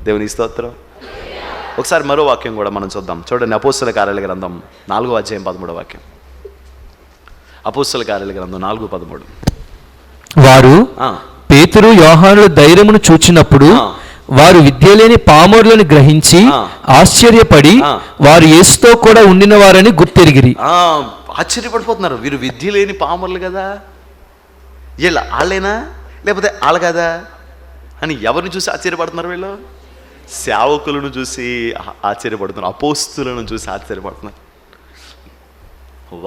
Speaker 1: దేవుని స్తోత్రం. ఒకసారి మరో వాక్యం కూడా మనం చూద్దాం. చూడండి, అపోస్తల కార్యాల గ్రంథం 4వ అధ్యాయం 13వ వాక్యం. అపోస్తల కార్యాల గ్రంథం 4:13.
Speaker 3: వారు పేతురు యోహానుల ధైర్యమును చూచినప్పుడు వారు విద్యలేని పామరులను గ్రహించి ఆశ్చర్యపడి వారు యేసుతో కూడా ఉండిన వారని గుర్తెరిగిరి.
Speaker 1: ఆశ్చర్యపడిపోతున్నారు, వీరు విద్య లేని పామరులు కదా, వీళ్ళు వాళ్ళేనా లేకపోతే వాళ్ళ కదా అని ఎవరిని చూసి ఆశ్చర్యపడుతున్నారు? వీళ్ళు సేవకులను చూసి ఆశ్చర్యపడుతున్నారు, అపోస్తులను చూసి ఆశ్చర్యపడుతున్నారు.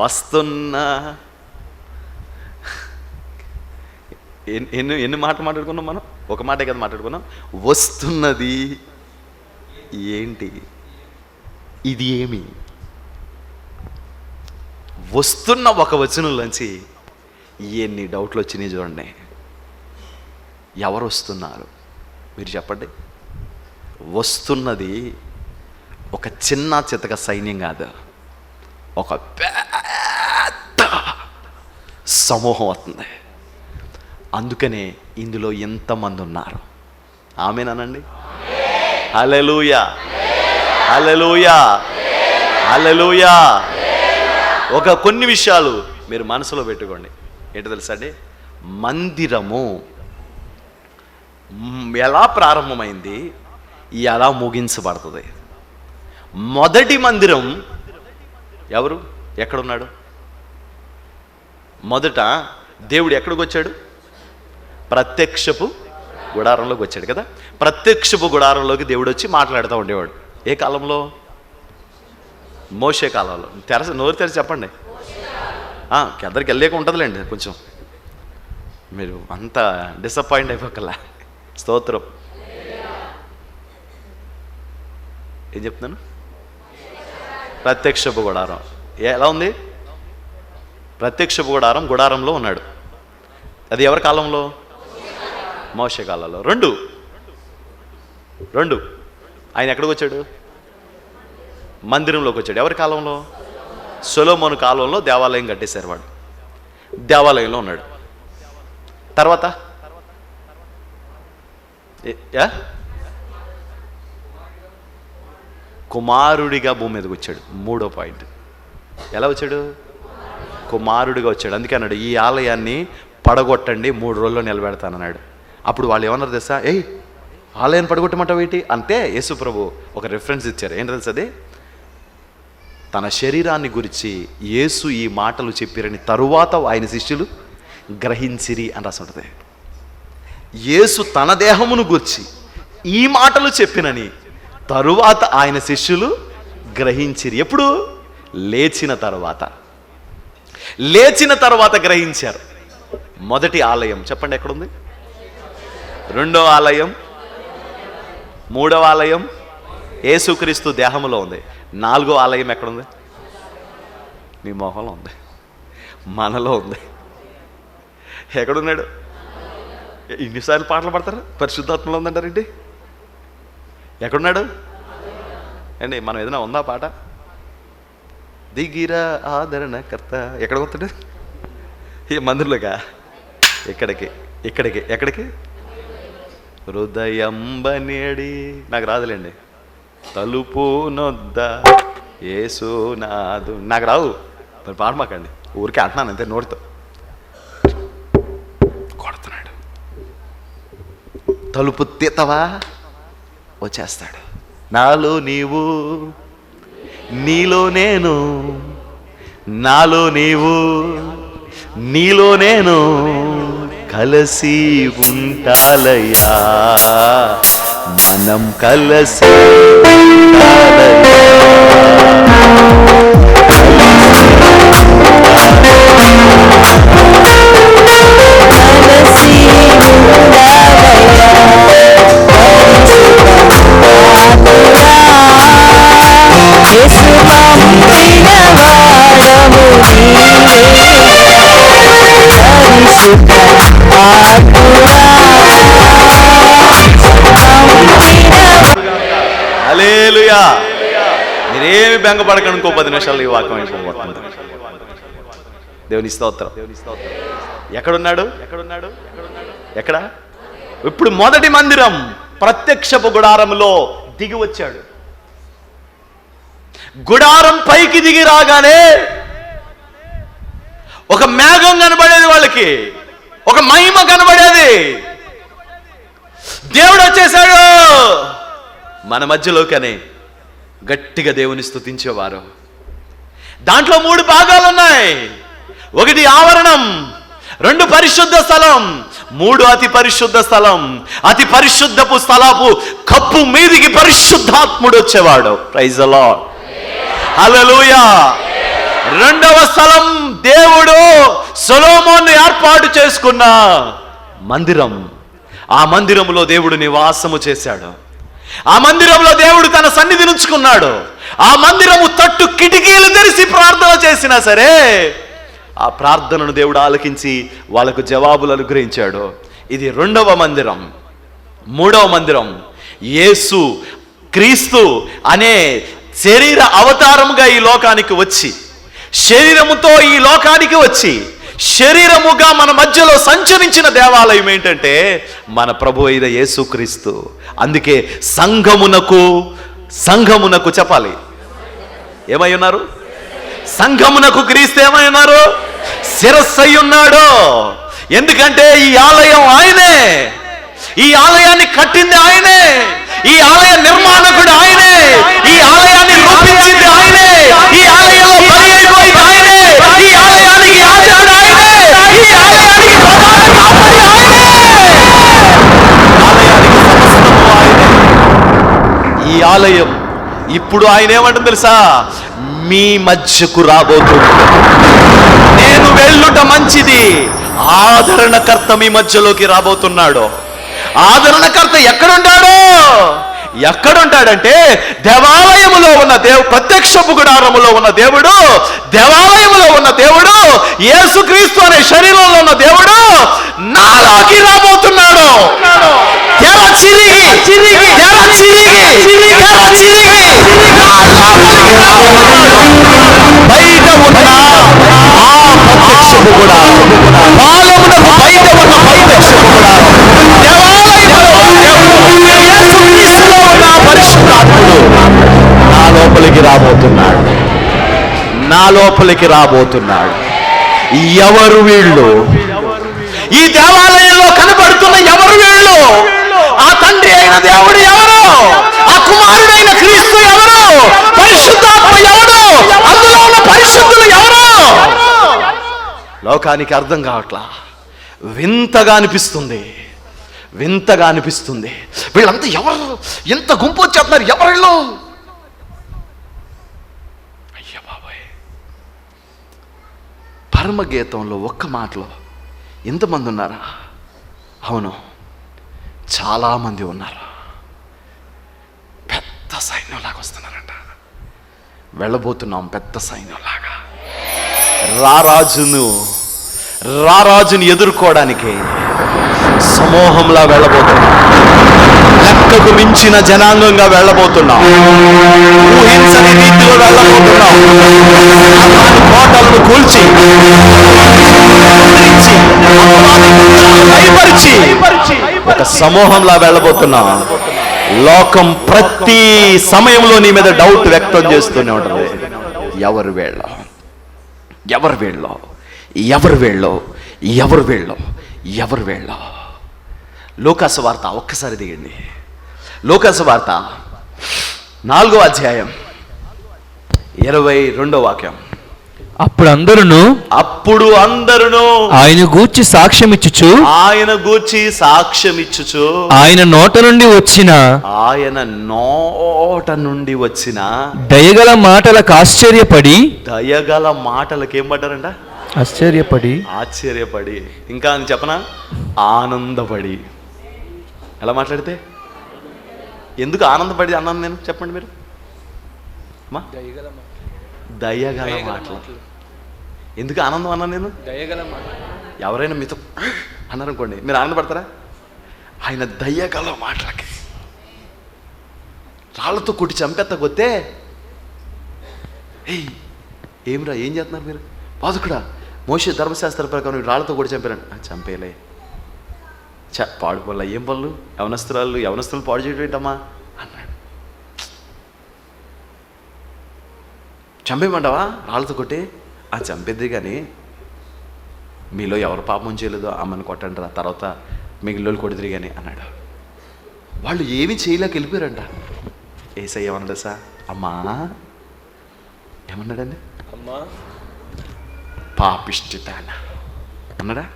Speaker 1: వస్తున్న ఎన్ని మాట్లాడుకున్నాం మనం? ఒక మాటే కదా మాట్లాడుకున్నాం. వస్తున్నది ఏంటి, ఇది ఏమి? వస్తున్న ఒక వచనంలోంచి ఎన్ని డౌట్లు వచ్చినాయి చూడండి. ఎవరు వస్తున్నారు మీరు చెప్పండి. వస్తున్నది ఒక చిన్న చితక సైన్యం కాదు, ఒక పెద్ద సమూహం వస్తుంది. అందుకనే ఇందులో ఎంతమంది ఉన్నారు? ఆమేనండి. హల్లెలూయా, హల్లెలూయా, హల్లెలూయా. ఒక కొన్ని విషయాలు మీరు మనసులో పెట్టుకోండి. ఏంటో తెలుసా అండి? మందిరము ఎలా ప్రారంభమైంది, ఎలా ముగించబడుతుంది? మొదటి మందిరం ఎవరు, ఎక్కడున్నాడు? మొదట దేవుడు ఎక్కడికి వచ్చాడు? ప్రత్యక్షపు గుడారంలోకి వచ్చాడు కదా. ప్రత్యక్షపు గుడారంలోకి దేవుడు వచ్చి మాట్లాడుతూ ఉండేవాడు. ఏ కాలంలో? మోషే కాలంలో. నోరు తెరిచి చెప్పండి. కిందరికి వెళ్ళలేక ఉంటుందిలేండి. కొంచెం మీరు అంత డిసప్పాయింట్ అయిపోకల్లా. స్తోత్రం. ఏం చెప్తున్నాను? ప్రత్యక్షపు గుడారం ఎలా ఉంది? ప్రత్యక్షపు గుడారంలో ఉన్నాడు. అది ఎవరి కాలంలో? మోషే కాలంలో. రెండు ఆయన ఎక్కడికి వచ్చాడు? మందిరంలోకి వచ్చాడు. ఎవరి కాలంలో? సొలొమోను కాలంలో దేవాలయం కట్టేశారు. వాడు దేవాలయంలో ఉన్నాడు. తర్వాత కుమారుడిగా భూమి మీదకి వచ్చాడు. 3వ పాయింట్. ఎలా వచ్చాడు? కుమారుడిగా వచ్చాడు. అందుకే అన్నాడు, ఈ ఆలయాన్ని పడగొట్టండి, 3 రోజుల్లో నిలబెడతానన్నాడు. అప్పుడు వాళ్ళు ఏమన్నారు తెలుసా? ఆలయాన్ని పడగొట్టమంటావు ఏంటి అంటే, యేసు ప్రభు ఒక రిఫరెన్స్ ఇచ్చారు. ఏంటి తెలుసు? అది తన శరీరాన్ని గురించి యేసు ఈ మాటలు చెప్పిరని తరువాత ఆయన శిష్యులు గ్రహించిరి అని రాసి ఉంటుంది. యేసు తన దేహమును గురించి ఈ మాటలు చెప్పినని తరువాత ఆయన శిష్యులు గ్రహించిరి. ఎప్పుడు? లేచిన తర్వాత గ్రహించారు. మొదటి ఆలయం చెప్పండి ఎక్కడుంది? 2వ ఆలయం, 3వ ఆలయం యేసుక్రీస్తు దేహములో ఉంది. 4వ ఆలయం ఎక్కడుంది? మీ మొహంలో ఉంది, మనలో ఉంది. ఎక్కడున్నాడు? ఇన్నిసార్లు పాటలు పాడతారు, పరిశుద్ధాత్మలో ఉందంటారేంటి? ఎక్కడున్నాడు అండి? మనం ఏదైనా ఉందా పాట? దిగిరా ఆదరణకర్త. ఎక్కడ పోతాడు? ఈ మందిరంలోగా? ఎక్కడికి హృదయం బనేడి. నాకు రాదులేండి. తలుపు నొద్ద యేసునాదు. నాకు రావు, మరి పాడమాకండి. ఊరికే అంటున్నాను అంతే, నోటితో కొడుతున్నాడు. తలుపు తీతవా, వచ్చేస్తాడు. నాలో నీవు, నీలో నేను, నాలో నీవు, నీలో నేను,
Speaker 2: కలిసి ఉంటాలయ్యా, మనం కలిసి హల్లెలూయా. మీరేమి బెంగపడకండి, ఇంకో 10 నిమిషాలు ఈ వాక్యం అయిపోతుంది. దేవుని స్తోత్రం. ఎక్కడున్నాడు? ఎక్కడ? ఇప్పుడు మొదటి మందిరం ప్రత్యక్షపు గుడారంలో దిగి వచ్చాడు. గుడారం పైకి దిగి రాగానే ఒక మేఘం కనబడేది, వాళ్ళకి ఒక మహిమ కనబడేది. దేవుడు వచ్చేసాడు మన మధ్యలోకనే గట్టిగా దేవుని స్తుతించేవారు. దాంట్లో 3 భాగాలు ఉన్నాయి. 1 ఆవరణం, 2 పరిశుద్ధ స్థలం, 3 అతి పరిశుద్ధ స్థలం. అతి పరిశుద్ధపు స్థలపు కప్పు మీదికి పరిశుద్ధాత్ముడు వచ్చేవాడు. Praise the lord. హల్లెలూయా. 2వ స్థలం దేవుడు సొలొమోను ఏర్పాటు చేసుకున్న మందిరం. ఆ మందిరంలో దేవుడు నివాసము చేశాడు. ఆ మందిరంలో దేవుడు తన సన్నిధిని ఉంచుకున్నాడు. ఆ మందిరము తట్టు కిటికీలు తెరిచి ప్రార్థన చేసినా సరే ఆ ప్రార్థనను దేవుడు ఆలకించి వాళ్ళకు జవాబులు అనుగ్రహించాడు. ఇది 2వ మందిరం. 3వ మందిరం యేసు క్రీస్తు అనే శరీర అవతారముగా ఈ లోకానికి వచ్చి, శరీరముతో ఈ లోకానికి వచ్చి శరీరముగా మన మధ్యలో సంచరించిన దేవాలయం ఏంటంటే మన ప్రభు అయిన యేసుక్రీస్తు. అందుకే సంఘమునకు చెప్పాలి, ఏమై ఉన్నారు? సంఘమునకు క్రీస్తు ఏమై ఉన్నారు? శిరస్సు అయి ఉన్నాడు. ఎందుకంటే ఈ ఆలయం ఆయనే, ఈ ఆలయాన్ని కట్టింది ఆయనే, ఈ ఆలయ నిర్మాణకుడు ఆయనే, ఈ ఆలయాన్ని రూపించింది ఆయనే, ఈ ఆలయంలో బలి అయిపోయింది ఆయనే, ఈ ఆలయానికి యాజకుడు ఆయనే, ఈ ఆలయానికి ప్రధాన కాపరి ఆయనే, ఆలయానికి సమస్తము ఆయనే. ఈ ఆలయం ఇప్పుడు ఆయన ఏమంటుంది తెలుసా? మీ మధ్యకు రాబోతుంది. నేను వెళ్ళుట మంచిది, ఆదరణకర్త మీ మధ్యలోకి రాబోతున్నాడు. ఆదరణకర్త ఎక్కడుంటాడంటే దేవాలయములో ఉన్న ప్రత్యక్షపు గుడారములో ఉన్న దేవుడు, దేవాలయములో ఉన్న దేవుడు, యేసుక్రీస్తు అనే శరీరంలో ఉన్న దేవుడు నాలోకి రాబోతున్నాడు. బయట ఉన్న ఆ ప్రత్యక్షపు గుడారం, పాలమునకు బయట ఉన్న ప్రత్యక్షపు గుడారం, దేవాలయములో యేసుక్రీస్తులో ఉన్న పరిశుద్ధాత్ముడు నా లోపలికి రాబోతున్నాడు. ఎవరు వీళ్ళు? ఈ దేవాలయంలో కనబడుతున్న ఎవరు వీళ్ళు? ఆ తండ్రి అయిన దేవుడు ఎవరు? ఆ కుమారుడైన క్రీస్తు ఎవరు? పరిశుద్ధాత్మ ఎవరు? అందులో ఉన్న పరిశుద్ధులు ఎవరు? లోకానికి అర్థం కావట్లా. వింతగా అనిపిస్తుంది. వీళ్ళంతా ఎవరు? ఎంత గుంపు వచ్చేస్తున్నారు, ఎవరిలో? అయ్య బాబాయ్, పరమగీతంలో ఒక్క మాటలో ఎంతమంది ఉన్నారా? అవును, చాలామంది ఉన్నారు. పెద్ద సైన్యంలాగా వస్తున్నారంట. వెళ్ళబోతున్నాం పెద్ద సైన్యంలాగా. రారాజుని ఎదుర్కోవడానికి సమూహంలా వెళ్ళబోతున్నాం. లెక్కకు మించిన జనాంగంగా వెళ్ళబోతున్నాం. ఊహించని రీతిలో వెళ్ళబోతున్నాం. కోటలను కూల్చి భయపరిచి ఒక సమూహంలా వెళ్ళబోతున్నాం. లోకం ప్రతి సమయంలో నీ మీద డౌట్ వ్యక్తం చేస్తూనే ఉంటుంది. ఎవరు వీళ్ళో? లూకాసు వార్త ఒక్కసారి దిగండి. లూకాసు వార్త 4వ అధ్యాయం 22వ వాక్యం.
Speaker 3: అప్పుడు అందరును ఆయన గూర్చి సాక్ష్యమిచ్చుచు ఆయన నోట నుండి వచ్చిన దయగల మాటలకు
Speaker 1: ఏం పడ్డారంట? ఆశ్చర్యపడి ఇంకా అని చెప్పనా, ఆనందపడి. ఎలా మాట్లాడితే ఎందుకు ఆనందపడి అన్నాను నేను? చెప్పండి మీరు. దయగల మాటలు. ఎందుకు ఆనందం అన్నాను నేను? ఎవరైనా మీతో అన్నారనుకోండి, మీరు ఆనందపడతారా? ఆయన దయగల మాటలకి రాళ్ళతో కొట్టి చంపెత్తకొస్తే, ఏయ్ ఏమిరా ఏం చేస్తున్నారు మీరు? బాధకుడా, మోషే ధర్మశాస్త్ర ప్రకారం రాళ్ళతో కొట్టి చంపారండి. చంపేలే, పాడుకోలే, ఏం పనులు, యవనస్తులు పాడు చేయడం ఏంటమ్మా అన్నాడు. చంపేయమంటావా రాళ్ళతో కొట్టి? చంపేద్ది, కానీ మీలో ఎవరు పాపం చేయలేదో అమ్మని కొట్టండి రా, తర్వాత మిగిలిన కొడుతురి కానీ అన్నాడు. వాళ్ళు ఏమి చేయలేక వెళ్ళిపోయారంట. ఏసయ్య ఏమన్నాడు సార్? అమ్మా ఏమన్నాడండి? అమ్మా పాపిష్టిదానా అన్నాడా?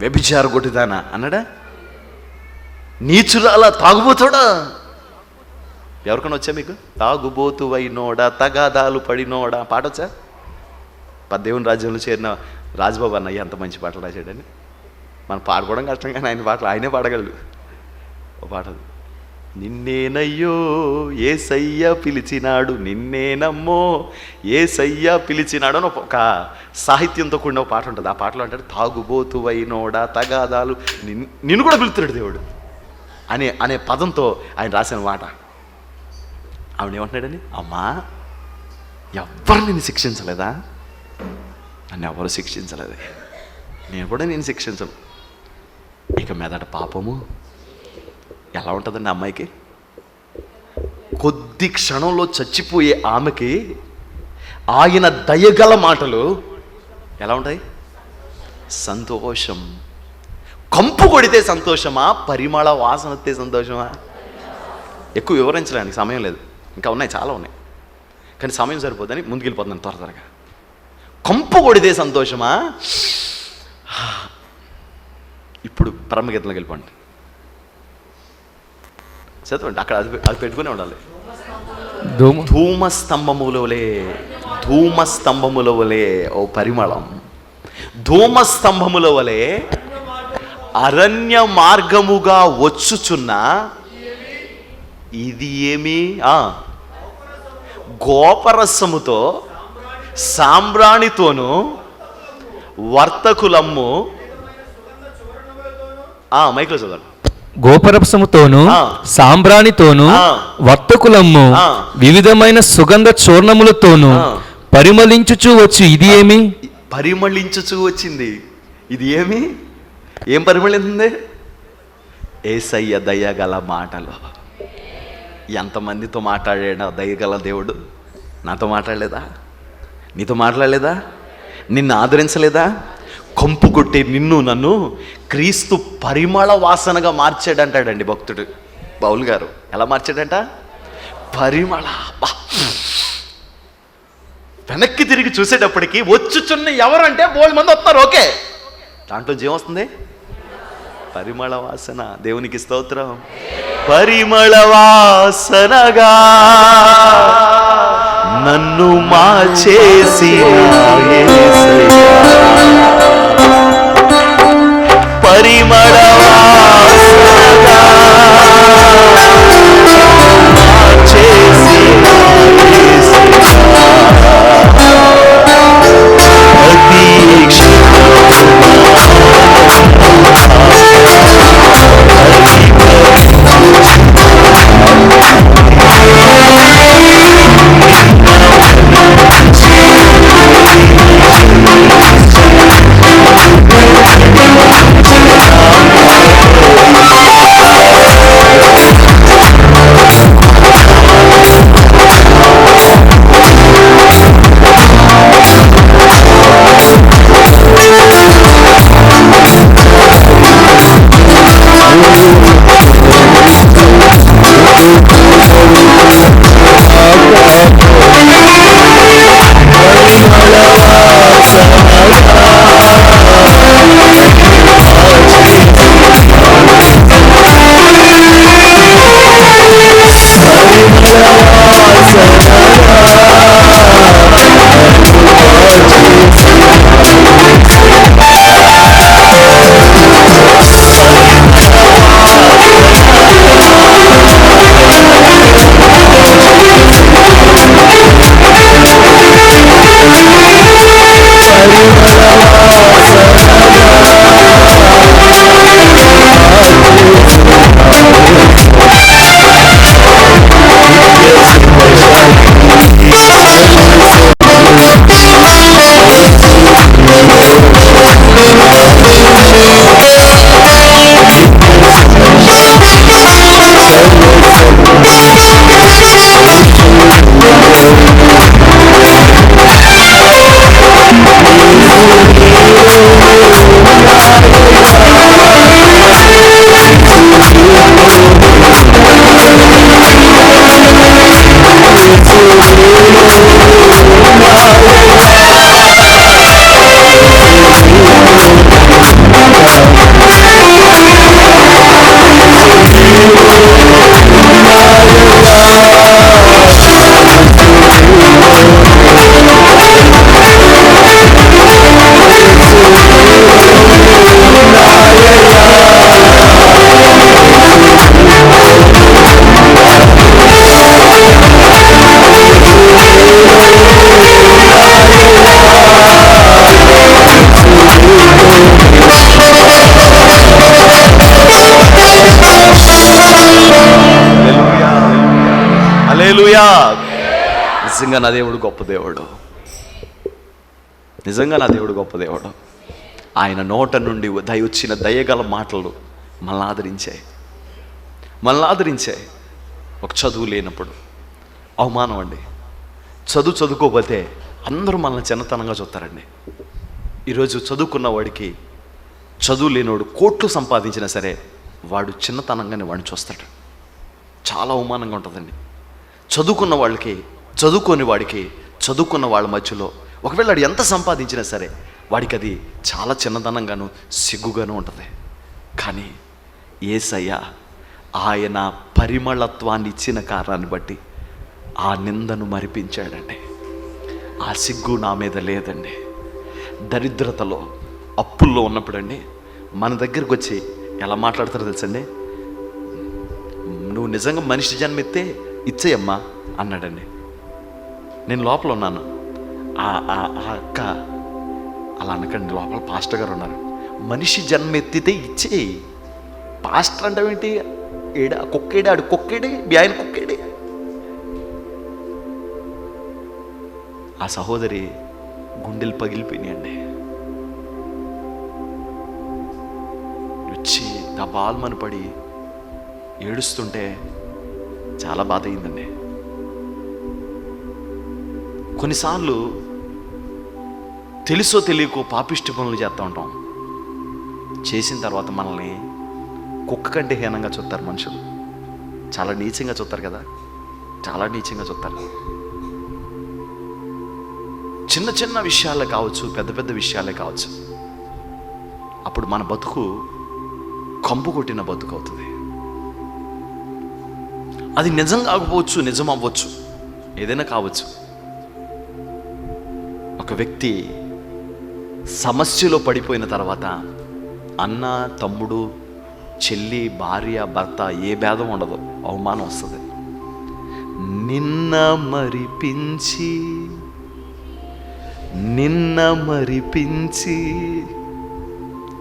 Speaker 1: వ్యభిచార కొట్టిదానా అన్నాడా? నీచురాలా, తాగుబోతాడా? ఎవరికైనా వచ్చా మీకు? తాగుబోతు అయినోడా, తగాదాలు పడినోడా పాట వచ్చా? దేవుని రాజ్యంలో చేరిన రాజ్బాబు అన్నయ్య ఎంత మంచి పాటలు రాశాడని. మనం పాడుకోవడం కష్టం, కానీ ఆయన పాటలు ఆయనే పాడగలడు. ఓ పాట, నిన్నేనయ్యో యేసయ్య పిలిచినాడు, నిన్నేనమ్మో యేసయ్య పిలిచినాడు అని ఒక సాహిత్యంతో కూడిన ఒక పాట ఉంటుంది. ఆ పాటలో అంటాడు, తాగుబోతు అయినోడా, తగాదాలు, నిన్ను కూడా పిలుస్తున్నాడు దేవుడు అనే పదంతో ఆయన రాసిన మాట. ఆవిడ ఏమంటున్నాడని? అమ్మా ఎవ్వరు నిన్ను శిక్షించలేదా? నన్ను ఎవరు శిక్షించలేదు, నేను కూడా నేను శిక్షించను. ఇక మీదట పాపము ఎలా ఉంటుందండి అమ్మాయికి? కొద్ది క్షణంలో చచ్చిపోయే ఆమెకి ఆయన దయగల మాటలు ఎలా ఉంటాయి? సంతోషం. కంపు కొడితే సంతోషమా, పరిమళ వాసన వస్తే సంతోషమా? ఎక్కువ వివరించడానికి సమయం లేదు, ఇంకా ఉన్నాయి, చాలా ఉన్నాయి, కానీ సమయం సరిపోదని ముందుకెళ్ళిపోతున్నాను త్వరగా. కంపు కొడితే సంతోషమా? ఇప్పుడు పరమగీతంలోకి వెళ్ళిపోండి, చదవండి. అక్కడ అది పెట్టుకునే ఉండాలి. ధూమస్తంభముల వలె ఓ పరిమళం, ధూమస్తంభముల వలె అరణ్య మార్గముగా వచ్చుచున్న ఇది ఏమి? గోపరసముతో సాంబ్రాణితోను వర్తకులమ్ము. మైక్లో చదవండి.
Speaker 3: గోపరసముతోను సాంబ్రాణితోను వర్తకులమ్ము వివిధమైన సుగంధ చూర్ణములతోను పరిమళించుచు వచ్చి ఇది ఏమి?
Speaker 1: పరిమళించుచు వచ్చింది. ఇది ఏమి? ఏం పరిమళించింది? యేసయ్య దయగల మాటలు. ఎంతమందితో మాట్లాడాడు దయగల దేవుడు? నాతో మాట్లాడలేదా? నీతో మాట్లాడలేదా? నిన్ను ఆదరించలేదా? కంపు కొట్టే నిన్ను నన్ను క్రీస్తు పరిమళ వాసనగా మార్చాడంటాడండి భక్తుడు పౌలు గారు. ఎలా మార్చాడంట? పరిమళ. వెనక్కి తిరిగి చూసేటప్పటికి వచ్చుచున్న ఎవరంటే బోల్డ్ మంది వస్తారు, ఓకే, దాంట్లో ఏమొస్తుంది? పరిమళ వాసన. దేవునికి స్తోత్రం. పరిమళ వాసనగా నన్ను మార్చేసి పరిమళ వాసనగా మార్చేసి హల్లెలూయా. నిజంగా నా దేవుడు గొప్ప దేవుడు, నిజంగా నా దేవుడు గొప్ప దేవుడు. ఆయన నోట నుండి వచ్చిన దయగల మాటలు మనల్ని ఆదరించాయి. ఒక చదువు లేనప్పుడు అవమానం అండి. చదువుకోకపోతే అందరూ మనల్ని చిన్నతనంగా చూస్తారండి. ఈరోజు చదువుకున్న వాడికి చదువు లేనివాడు కోట్లు సంపాదించినా సరే వాడు చిన్నతనంగానే వాడిని చూస్తాడు. చాలా అవమానంగా ఉంటుందండి. చదువుకున్న వాళ్ళకి చదువుకోని వాడికి చదువుకున్న వాళ్ళ మధ్యలో ఒకవేళ వాడు ఎంత సంపాదించినా సరే వాడికి అది చాలా చిన్నతనంగాను సిగ్గుగాను ఉంటుంది. కానీ యేసయ్య ఆయన పరిమళత్వాన్ని ఇచ్చిన కారణాన్ని బట్టి ఆ నిందను మరిపించాడండి. ఆ సిగ్గు నా మీద లేదండి. దరిద్రతలో అప్పుల్లో ఉన్నప్పుడండి మన దగ్గరకు వచ్చి ఎలా మాట్లాడతారో తెలుసండి, నువ్వు నిజంగా మనిషి జన్మెత్తే ఇచ్చేయమ్మా అన్నాడండి. నేను లోపల ఉన్నాను. ఆ అక్క అలా అనకండి, లోపల పాస్టర్ గారు ఉన్నారు. మనిషి జన్మెత్తితే ఇచ్చేయి. పాస్టర్ అంటే ఏంటి? కుక్కేడే, ఆడు కుక్కేడే, ఆయన కుక్కేడే. ఆ సహోదరి గుండెలు పగిలిపోయినాయండి. వచ్చి దబాల్మని పడి ఏడుస్తుంటే చాలా బాధ అయిందండి. కొన్నిసార్లు తెలుసో తెలియకో పాపిష్టి పనులు చేస్తూ ఉంటాం. చేసిన తర్వాత మనల్ని కుక్క కంటే హీనంగా చూస్తారు మనుషులు. చాలా నీచంగా చూస్తారు కదా, చాలా నీచంగా చూస్తారు. చిన్న చిన్న విషయాలే కావచ్చు, పెద్ద పెద్ద విషయాలే కావచ్చు. అప్పుడు మన బతుకు కంపు కొట్టిన బతుకు అవుతుంది. అది నిజం కాకపోవచ్చు, నిజం అవ్వచ్చు, ఏదైనా కావచ్చు. ఒక వ్యక్తి సమస్యలో పడిపోయిన తర్వాత అన్న, తమ్ముడు, చెల్లి, భార్య, భర్త ఏ భేదం ఉండదు, అవమానం వస్తుంది. నిన్న మరిపించి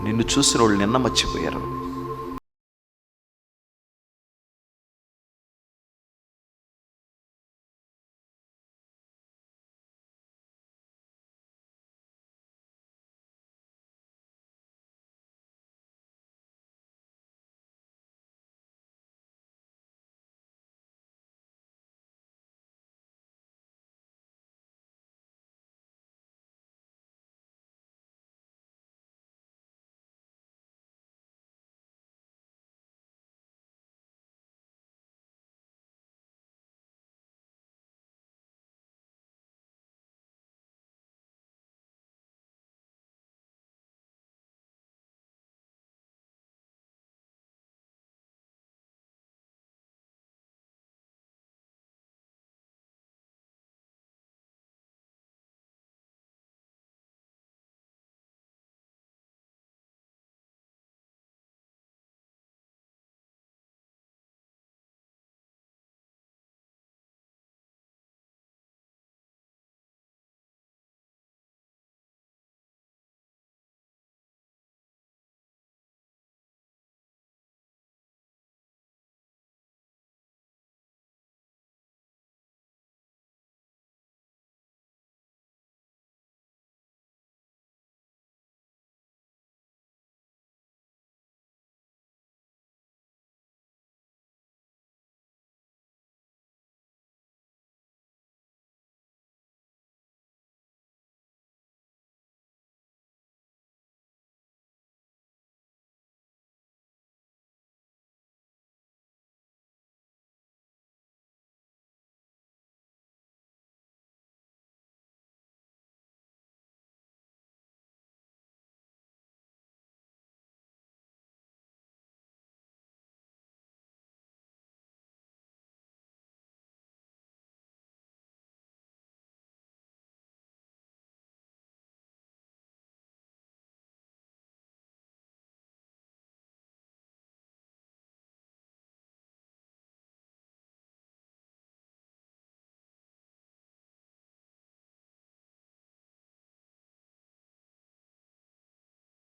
Speaker 1: నిన్ను చూసిన వాళ్ళు నిన్న మర్చిపోయారు.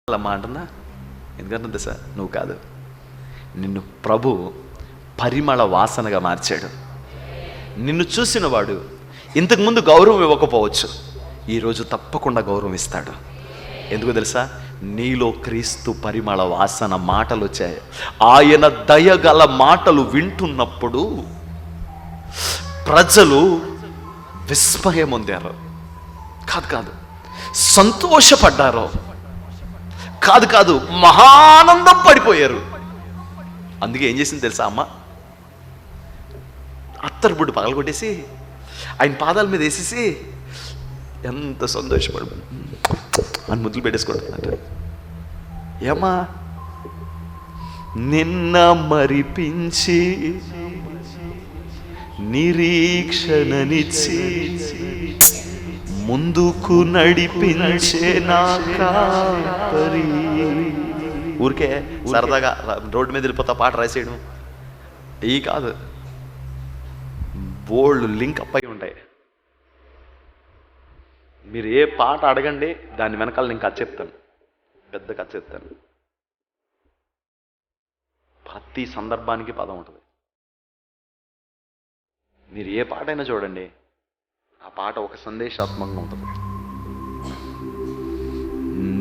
Speaker 1: అమ్మా అంటున్నా, ఎందుకంటే సార్ నువ్వు కాదు, నిన్ను ప్రభు పరిమళ వాసనగా మార్చాడు. నిన్ను చూసిన వాడు ఇంతకుముందు గౌరవం ఇవ్వకపోవచ్చు, ఈరోజు తప్పకుండా గౌరవం ఇస్తాడు. ఎందుకు తెలుసా? నీలో క్రీస్తు పరిమళ వాసన మాటలు వచ్చాయి. ఆయన దయగల మాటలు వింటున్నప్పుడు ప్రజలు విస్మయం పొందారు, కాదు సంతోషపడ్డారు, కాదు మహానందం పడిపోయారు. అందుకే ఏం చేసింది తెలుసా అమ్మ? అత్తరుబుడ్డు పగలగొట్టేసి ఆయన పాదాల మీద వేసేసి ఎంత సంతోషపడు అని ముద్దులు పెట్టేసుకుంటున్నట్టు. ఏమా, నిన్న మరిపించి నిరీక్షణనిచ్చి ముందుకు నడిపించే నా కాపరి. ఊరికే సరదాగా రోడ్డు మీద వెళ్ళిపోతా పాట రాసేయడం ఈ కాదు, బోల్డ్ లింక్ అప్ అయి ఉంటాయి. మీరు ఏ పాట అడగండి, దాని వెనకాల నేను కథ చెప్తాను, పెద్ద కథ చెప్తాను. ప్రతి సందర్భానికి పదం ఉంటుంది. మీరు ఏ పాట అయినా చూడండి, ఆ పాట ఒక సందేశాత్మకంగా ఉంటుంది.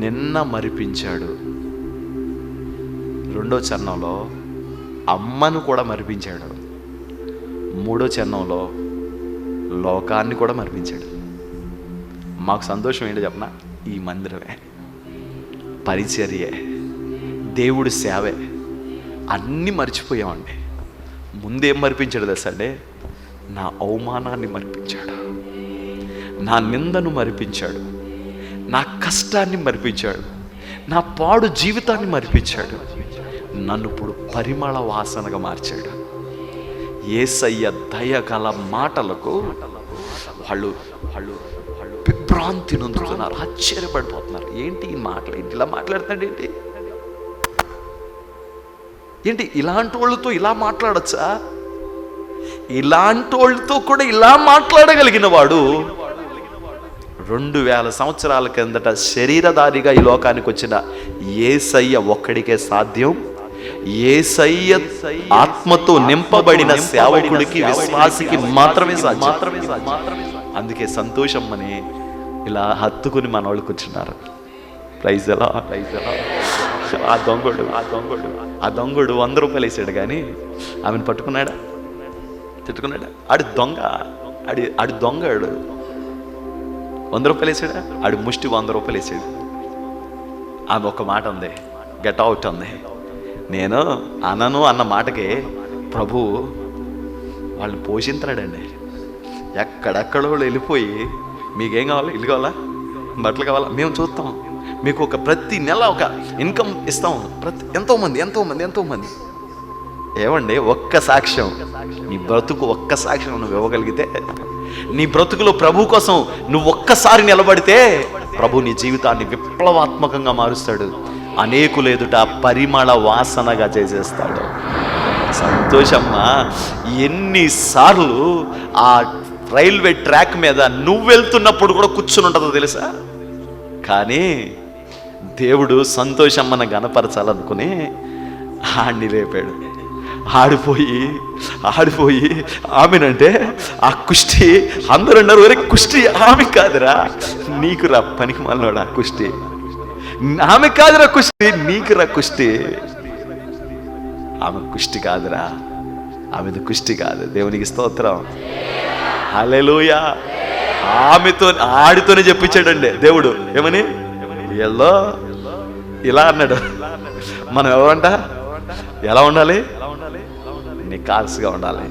Speaker 1: నిన్న మరిపించాడు, రెండో చరణంలో అమ్మను కూడా మరిపించాడు, మూడో చరణంలో లోకాన్ని కూడా మరిపించాడు. మాకు సంతోషం ఏంటో చెప్పనా? ఈ మందిరమే, పరిచర్యే, దేవుడి సేవే, అన్నీ మర్చిపోయామండి. ముందేం మరిపించాడు తెలుసా అండి? నా అవమానాన్ని మరిపించాడు, నా నిందను మరిపించాడు, నా కష్టాన్ని మరిపించాడు, నా పాడు జీవితాన్ని మరిపించాడు, నన్ను ఇప్పుడు పరిమళ వాసనగా మార్చాడు. యేసయ్య దయగల మాటలకు వాళ్ళు విభ్రాంతి నొందుతున్నారు, ఆశ్చర్యపడిపోతున్నారు. ఏంటి ఈ మాటలు, ఏంటి ఇలా మాట్లాడుతాడు, ఏంటి ఇలాంటి వాళ్ళతో ఇలా మాట్లాడచ్చా? ఇలాంటి వాళ్ళతో కూడా ఇలా మాట్లాడగలిగిన వాడు 2000 సంవత్సరాల కిందట శరీరధారిగా ఈ లోకానికి వచ్చిన యేసయ్య ఒక్కడికే సాధ్యం. యేసయ్య ఆత్మతో నింపబడిన సేవకుడికి, విశ్వాసికి మాత్రమే సాధ్యం. అందుకే సంతోషం అని ఇలా హత్తుకుని మన వాళ్ళు కూర్చున్నారు. ప్రైజ్ ఎలా. ఆ దొంగడు 100 రూపాయలు వేసాడు, కానీ ఆమెను పట్టుకున్నాడా? తిట్టుకున్నాడా? ఆడు దొంగడు 100 రూపాయలు వేసాడా? ఆడు ముష్టి 100 రూపాయలు వేసాడు. ఆమె ఒక మాట ఉంది, గెట్ అవుట్ ఉంది. నేను అనను అన్న మాటకి ప్రభు వాళ్ళని పోషించాడండి. ఎక్కడెక్కడో వెళ్ళిపోయి, మీకేం కావాలి? ఇల్లు కావాలా, బట్టలు కావాలా, మేము చూస్తాం, మీకు ఒక ప్రతి నెల ఒక ఇన్కమ్ ఇస్తాం. ఎంతోమంది ఏమండి, ఒక్క సాక్ష్యం, నీ బ్రతుకు ఒక్క సాక్ష్యం నువ్వు ఇవ్వగలిగితే, నీ బ్రతుకులో ప్రభు కోసం నువ్వు ఒక్కసారి నిలబడితే ప్రభు నీ జీవితాన్ని విప్లవాత్మకంగా మారుస్తాడు. అనేకులు ఎదుట పరిమళ వాసనగా చేసేస్తాడు. సంతోషమ్మా, ఎన్నిసార్లు ఆ రైల్వే ట్రాక్ మీద నువ్వు వెళ్తున్నప్పుడు కూడా కూర్చుని ఉంటుందో తెలుసా? కానీ దేవుడు సంతోషమ్మను గణపరచాలనుకుని ఆడిని రేపాడు. ఆడిపోయి ఆమెనంటే ఆ కుష్టి అందరూ అన్నారు, ఒరే కుష్టి ఆమె కాదురా నీకురా, పనికి మళ్ళీ ఆ కుష్టి ఆమె కాదురా, కుష్టి నీకురా, కుష్టి ఆమె కుష్టి కాదురా, ఆమెది కుష్టి కాదు. దేవునికి స్తోత్రం, హల్లెలూయా. ఆడితోనే చెప్పించాడండి దేవుడు. ఏమని? ఎల్లో ఇలా అన్నాడు. మనం ఎవరంట? ఎలా ఉండాలి? నికాల్స్గా ఉండాలి,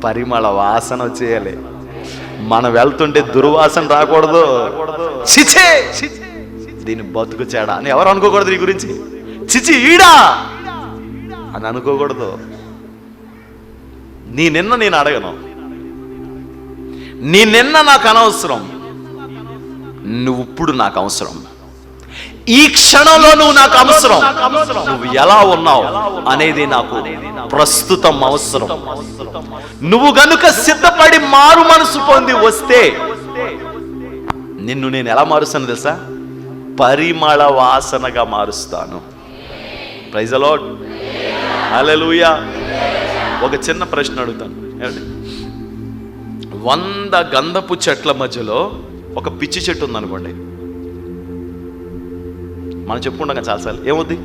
Speaker 1: పరిమళ వాసన వచ్చేయాలి. మనం వెళ్తుంటే దుర్వాసన రాకూడదు. చిచే దీని బతుకు చెడా అని ఎవరు అనుకోకూడదు. నీ గురించి చిచి ఈడా అని అనుకోకూడదు. నీ నిన్న నేను అడగను, నీ నిన్న నాకు అనవసరం, నువ్వు ఇప్పుడు నాకు అవసరం. ఈ క్షణంలో నువ్వు నాకు అవసరం. నువ్వు ఎలా ఉన్నావు అనేది నాకు ప్రస్తుతం అవసరం. నువ్వు గనుక సిద్ధపడి మారు మనసు పొంది వస్తే నిన్ను నేను ఎలా మారుస్తాను తెలుసా? పరిమళ వాసనగా మారుస్తాను. ప్రైజ్ ది లార్డ్, హల్లెలూయా. ఒక చిన్న ప్రశ్న అడుగుతాను. 100 గంధపు చెట్ల మధ్యలో ఒక పిచ్చి చెట్టు ఉందనుకోండి, మనం చెప్పుకుంటాం చాలాసార్లు, ఏమవుద్ది?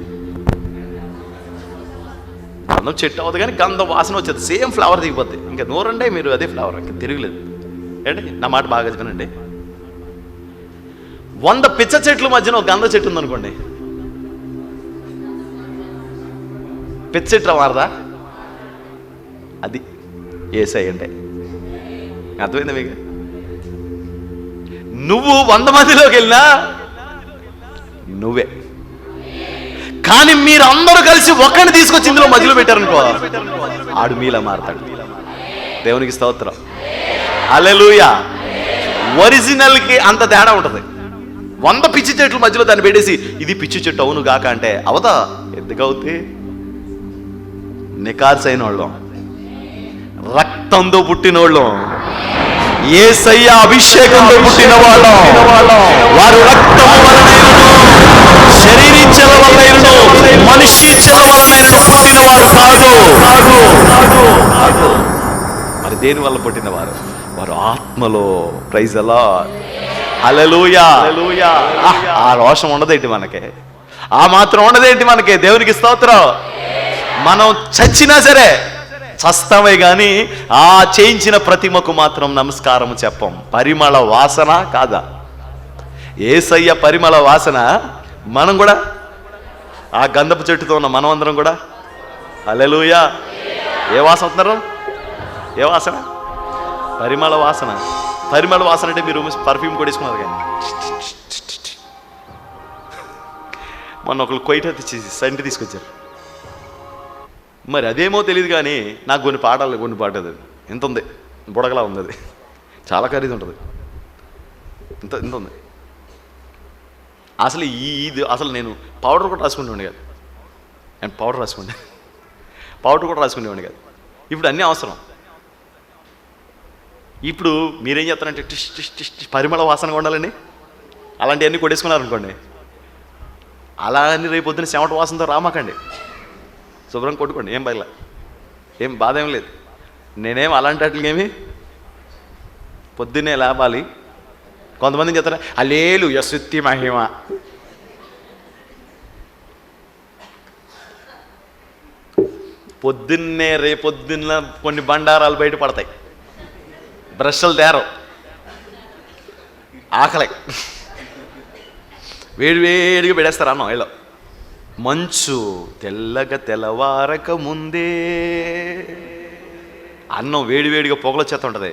Speaker 1: గంధం చెట్టు అవుతుంది కానీ గంధం వాసన వచ్చేది, సేమ్ ఫ్లవర్ దిగిపోద్ది. ఇంకా నూరండే మీరు అదే ఫ్లవర్, ఇంకా తిరగలేదు. ఏంటి నా మాట బాగా వినండి. 100 పిచ్చ చెట్ల మధ్యన ఒక గంధ చెట్టు ఉందనుకోండి, పిచ్చ చెట్టు మారదా? అది యేసయ్య అంటే. అర్థమైందా మీకు? నువ్వు 100 మందిలోకి వెళ్ళినా నువ్వే, కానీ మీరు అందరూ కలిసి ఒక్కడిని తీసుకొచ్చి ఇందులో మధ్యలో పెట్టారనుకో, ఆడు మీలా మారతాడు. దేవునికి స్తోత్రం, హల్లెలూయా. ఒరిజినల్కి అంత తేడా ఉంటుంది. 100 పిచ్చి చెట్ల మధ్యలో దాన్ని పెట్టేసి ఇది పిచ్చి చెట్టు అవును గాక అంటే అవదా? ఎందుకు అవుతాయి? నికార్సైన వాళ్ళం, రక్తంతో పుట్టిన వాళ్ళం, యేసయ్య అభిషేకంతో పుట్టిన వాళ్ళం. వారు రక్తము వలనైనను శరీరీచ్ఛల వలనైనను మనుష్యేచ్ఛల వలనైనను పుట్టిన వారు కాదు. మరి దేని వల్ల పుట్టిన వారు? వారు ఆత్మలో. ప్రైజ్ అలా, హల్లెలూయా. ఆ రోషం ఉండదేంటి మనకి? ఆ మాత్రం ఉండదేంటి మనకి? దేవునికి స్తోత్రం. మనం చచ్చినా సరే చస్తామే కానీ ఆ చేయించిన ప్రతిమకు మాత్రం నమస్కారం చెప్పం. పరిమళ వాసన కాదా? యేసయ్య పరిమళ వాసన. మనం కూడా ఆ గంధపు చెట్టుతో ఉన్న మనమందరం కూడా హల్లెలూయా. ఏ వాసన అవుతున్నారు? ఏ వాసన? పరిమళ వాసన. పరిమళ వాసన అంటే మీరు పర్ఫ్యూమ్ కొట్టేసుకున్నారు కానీ మొన్న ఒకళ్ళు కొయిట తెచ్చేసి సంటి తీసుకొచ్చారు. మరి అదేమో తెలియదు కానీ నాకు కొన్ని పాటలు ఎంత ఉంది, బుడగలా ఉంది, అది చాలా ఖరీదు ఉంటుంది, ఇంత ఉంది. అసలు అసలు నేను పౌడర్ కూడా రాసుకునేవాడిని కాదు. నేను పౌడర్ కూడా రాసుకునేవాడిని కాదు. ఇప్పుడు అన్నీ అవసరం. ఇప్పుడు మీరేం చేస్తారంటే టిష్ టిష్ టిష్ టిష్ పరిమళ వాసనగా ఉండాలండి. అలాంటివన్నీ కొట్టేసుకున్నారనుకోండి, అలా అని రేపు పొద్దున్న చెమట వాసనతో రామాకండి. శుభ్రం కొట్టుకోండి, ఏం బయలా, ఏం బాధ ఏం లేదు. నేనేం అలాంటి వాటికేమి పొద్దున్నే లేపాలి. కొంతమంది చెప్తారా హల్లెలూయా స్తుతి మహిమ. పొద్దున్నే రేపొద్దున్న కొన్ని బండారాలు బయట పడతాయి. బ్రష్లు తేరవు, ఆకలి వేడిగా పెడేస్తారు అన్నం. వీళ్ళు మంచు తెల్లగా తెల్లవారక ముందే అన్నం వేడిగా పొగలొచ్చేస్తూ ఉంటుంది.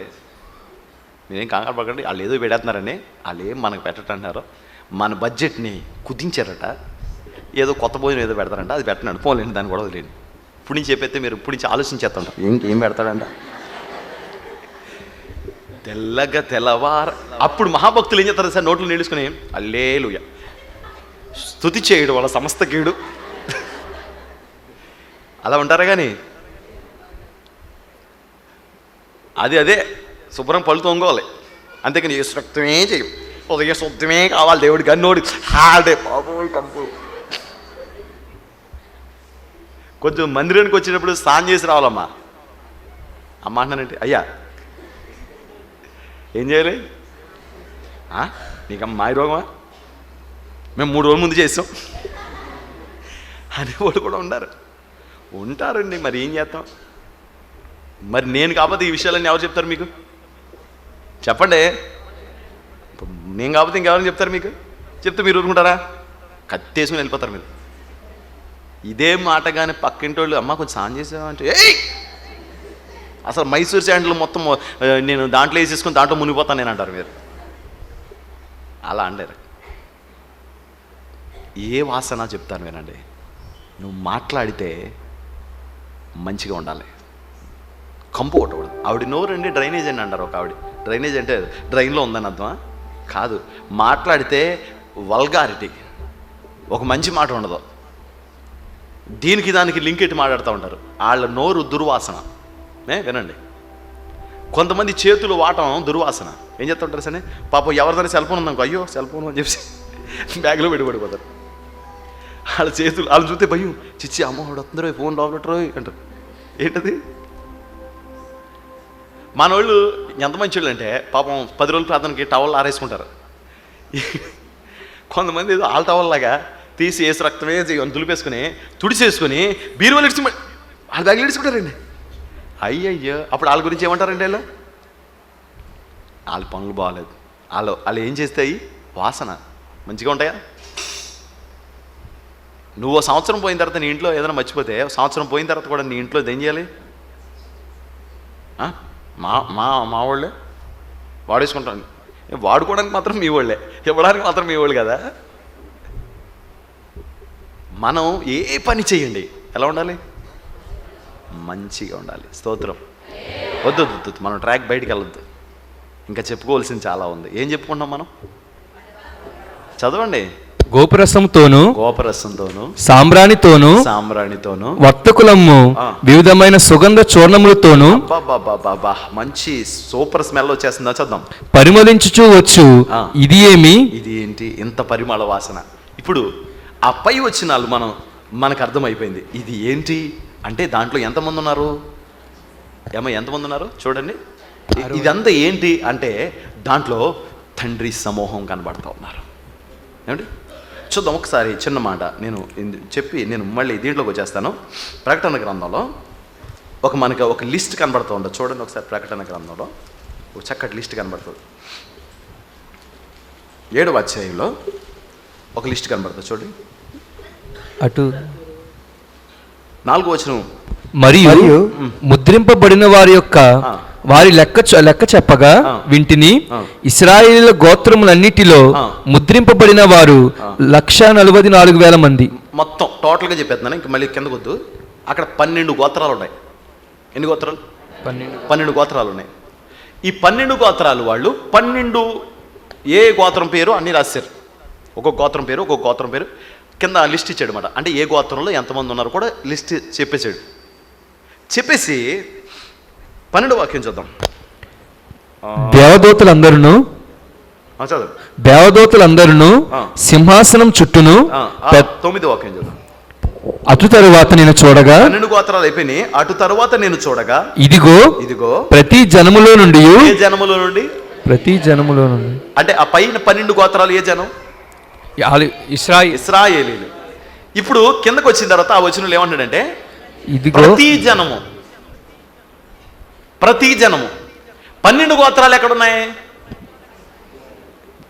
Speaker 1: మీరేం కంగారు పడకండి, వాళ్ళు ఏదో పెడేస్తున్నారని. వాళ్ళు ఏం మనకు పెట్టంటున్నారు, మన బడ్జెట్ని కుదించారట. ఏదో కొత్త భోజనం ఏదో పెడతారంట, అది పెట్టనండి, పోలేండి, దాన్ని కూడా వదిలేండి. ఇప్పుడు నుంచి చెప్పేస్తే మీరు ఇప్పుడు నుంచి ఆలోచించేస్తుంటారు ఏం పెడతాడంట. తెల్లగా తెల్లవార అప్పుడు మహాభక్తులు ఏం చేస్తారు సార్? నోట్లు నిలుచుకుని హల్లెలూయా స్తుతి చేయడం వాళ్ళ సమస్త కీడు అలా ఉంటారా? కానీ అదే శుభ్రం పళ్ళు తొంగోవాలి, అంతేకాని ఏ రక్తమే చేయం, ఉదయ శుద్ధమే కావాలి దేవుడికి. అన్నోడి హాడే బాబోయ్ కంపు. కొంచెం మందిరానికి వచ్చినప్పుడు స్నానం చేసి రావాలమ్మా. అమ్మ అంటున్నానంటే అయ్యా ఏం చేయాలి? నీకమ్మ మాయ రోగమా? మేము 3 రోజుల ముందు చేసాం అనేవాళ్ళు కూడా ఉంటారండి. మరి ఏం చేస్తాం? మరి నేను కాకపోతే ఈ విషయాలన్నీ ఎవరు చెప్తారు మీకు? చెప్పండి. నేను కాకపోతే ఇంకెవరైనా చెప్తారు మీకు? చెప్తే మీరు ఊరుకుంటారా? కత్తేసుకుని వెళ్ళిపోతారు మీరు. ఇదే మాట కానీ పక్కింటి వాళ్ళు అమ్మ కొంచెం స్నానం చేసామంటే అసలు మైసూర్ శాండిల్ మొత్తం నేను దాంట్లో వేసేసుకుని దాంట్లో మునిగిపోతాను నేను అంటారు మీరు. అలా అంటారు. ఏ వాసన చెప్తాను వినండి. నువ్వు మాట్లాడితే మంచిగా ఉండాలి, కంపు కొట్టకూడదు. ఆవిడ నోరండి డ్రైనేజ్ అండి అంటారు. ఒక ఆవిడ డ్రైనేజ్ అంటే డ్రైన్లో ఉందని అర్థమా? కాదు. మాట్లాడితే వల్గారిటీ, ఒక మంచి మాట ఉండదు. దీనికి దానికి లింక్ ఎట్టి మాట్లాడుతూ ఉంటారు. వాళ్ళ నోరు దుర్వాసన. వినండి, కొంతమంది చేతులు వాటం దుర్వాసన. ఏం చేస్తుంటారు సరే? పాపం ఎవరిదైనా సెల్ ఫోన్ ఉందనుకో, అయ్యో సెల్ ఫోన్ అని చెప్పి బ్యాగ్లో పెట్టుబడిపోతారు. వాళ్ళ చేతులు వాళ్ళు చూస్తే భయం, చిచ్చి అమ్మ వాడు వస్తుందో ఫోన్ లోపలటరో అంటారు. ఏంటది? మనోళ్ళు ఎంత మంచి వాళ్ళు అంటే పాపం 10 రోజుల ప్రార్థనకి టవల్ ఆరేసుకుంటారు. కొంతమంది ఏదో ఆల్ టవల్ లాగా తీసి వేసి రక్తమే దులిపేసుకుని తుడిచేసుకుని బీరువాలు ఇడిచి వాళ్ళ బ్యాగులు ఇడుచుకుంటారండి. అయ్యయ్యో, అప్పుడు వాళ్ళ గురించి ఏమంటారండి? వాళ్ళ పనులు బాగాలేదు, వాళ్ళు ఏం చేస్తాయి? వాసన మంచిగా ఉంటాయా? నువ్వు సంవత్సరం పోయిన తర్వాత నీ ఇంట్లో ఏదైనా మర్చిపోతే, సంవత్సరం పోయిన తర్వాత కూడా నీ ఇంట్లో ఏం చేయాలి? మా వాళ్ళే వాడేసుకుంటాను. వాడుకోవడానికి మాత్రం మీ వాళ్ళే, ఇవ్వడానికి మాత్రం మీ వాళ్ళు కదా. మనం ఏ పని చేయండి ఎలా ఉండాలి? మంచిగా ఉండాలి. స్తోత్రం. వద్దు, మనం ట్రాక్ బయటికి వెళ్ళొద్దు. ఇంకా చెప్పుకోవాల్సింది చాలా ఉంది. ఏం చెప్పుకుంటాం మనం? చదవండి.
Speaker 3: గోపురసంతోను సాంబ్రాణితోను వర్తకులమ్ము వివిధమైన సుగంధ చూర్ణములతోను.
Speaker 1: బాబా, మంచి సూపర్ స్మెల్ వచ్చేస్తుందా? చద్దాం.
Speaker 3: పరిమళించుచూ వచ్చు. ఇది ఏంటి ఇంత
Speaker 1: పరిమళ వాసన? ఇప్పుడు ఆ పై వచ్చిన వాళ్ళు మనకు అర్థమైపోయింది. ఇది ఏంటి అంటే దాంట్లో ఎంతమంది ఉన్నారు? ఎంతమంది ఉన్నారు చూడండి. ఇదంతా ఏంటి అంటే దాంట్లో తండ్రి సమూహం కనబడతా ఉన్నారు. ఏమండి చూద్దాం ఒకసారి. చిన్న మాట నేను చెప్పి నేను మళ్ళీ దీంట్లోకి వచ్చేస్తాను. ప్రకటన గ్రంథంలో మనకి ఒక లిస్ట్ కనబడుతూ ఉంటుంది. చూడండి ఒకసారి. ప్రకటన గ్రంథంలో ఒక చక్కటి లిస్ట్ కనబడుతుంది. 7వ అధ్యాయంలో ఒక లిస్ట్ కనబడుతుంది. చూడండి.
Speaker 3: అటు
Speaker 1: 4వ వచనం.
Speaker 3: మరియు ముద్రింపబడిన వారి లెక్క చెప్పగా వింటిని. ఇశ్రాయేలు గోత్రములన్నిటిలో ముద్రింపబడిన వారు 144,000 మంది.
Speaker 1: మొత్తం టోటల్గా చెప్పేస్తున్నాను. ఇంక మళ్ళీ కిందకు వద్దు. అక్కడ 12 గోత్రాలు ఉన్నాయి. ఎన్ని గోత్రాలు? 12 గోత్రాలు ఉన్నాయి. ఈ 12 గోత్రాలు వాళ్ళు 12 ఏ గోత్రం పేరు అన్ని రాశారు. ఒక్కొక్క గోత్రం పేరు కింద లిస్ట్ ఇచ్చాడు అనమాట. అంటే ఏ గోత్రంలో ఎంతమంది ఉన్నారు కూడా లిస్ట్ చెప్పేసి 12వ వాక్యం చూద్దాం.
Speaker 3: దేవదూతలందరూ సింహాసనం చుట్టూను.
Speaker 1: 9వ వాక్యం చూద్దాం.
Speaker 3: అటు తరువాత నేను చూడగా
Speaker 1: 12 గోత్రాలు అయిపోయినాయి. అటు తరువాత నేను చూడగా ఇదిగో
Speaker 3: ప్రతి జనములో నుండి
Speaker 1: అంటే ఆ పైన 12 గోత్రాలు ఏ జనం? ఇశ్రాయేలీలు. ఇప్పుడు కిందకు వచ్చిన తర్వాత ఆ వచనంలో ఏమంటాడంటే ప్రతి జనము 12 గోత్రాలు ఎక్కడున్నాయి?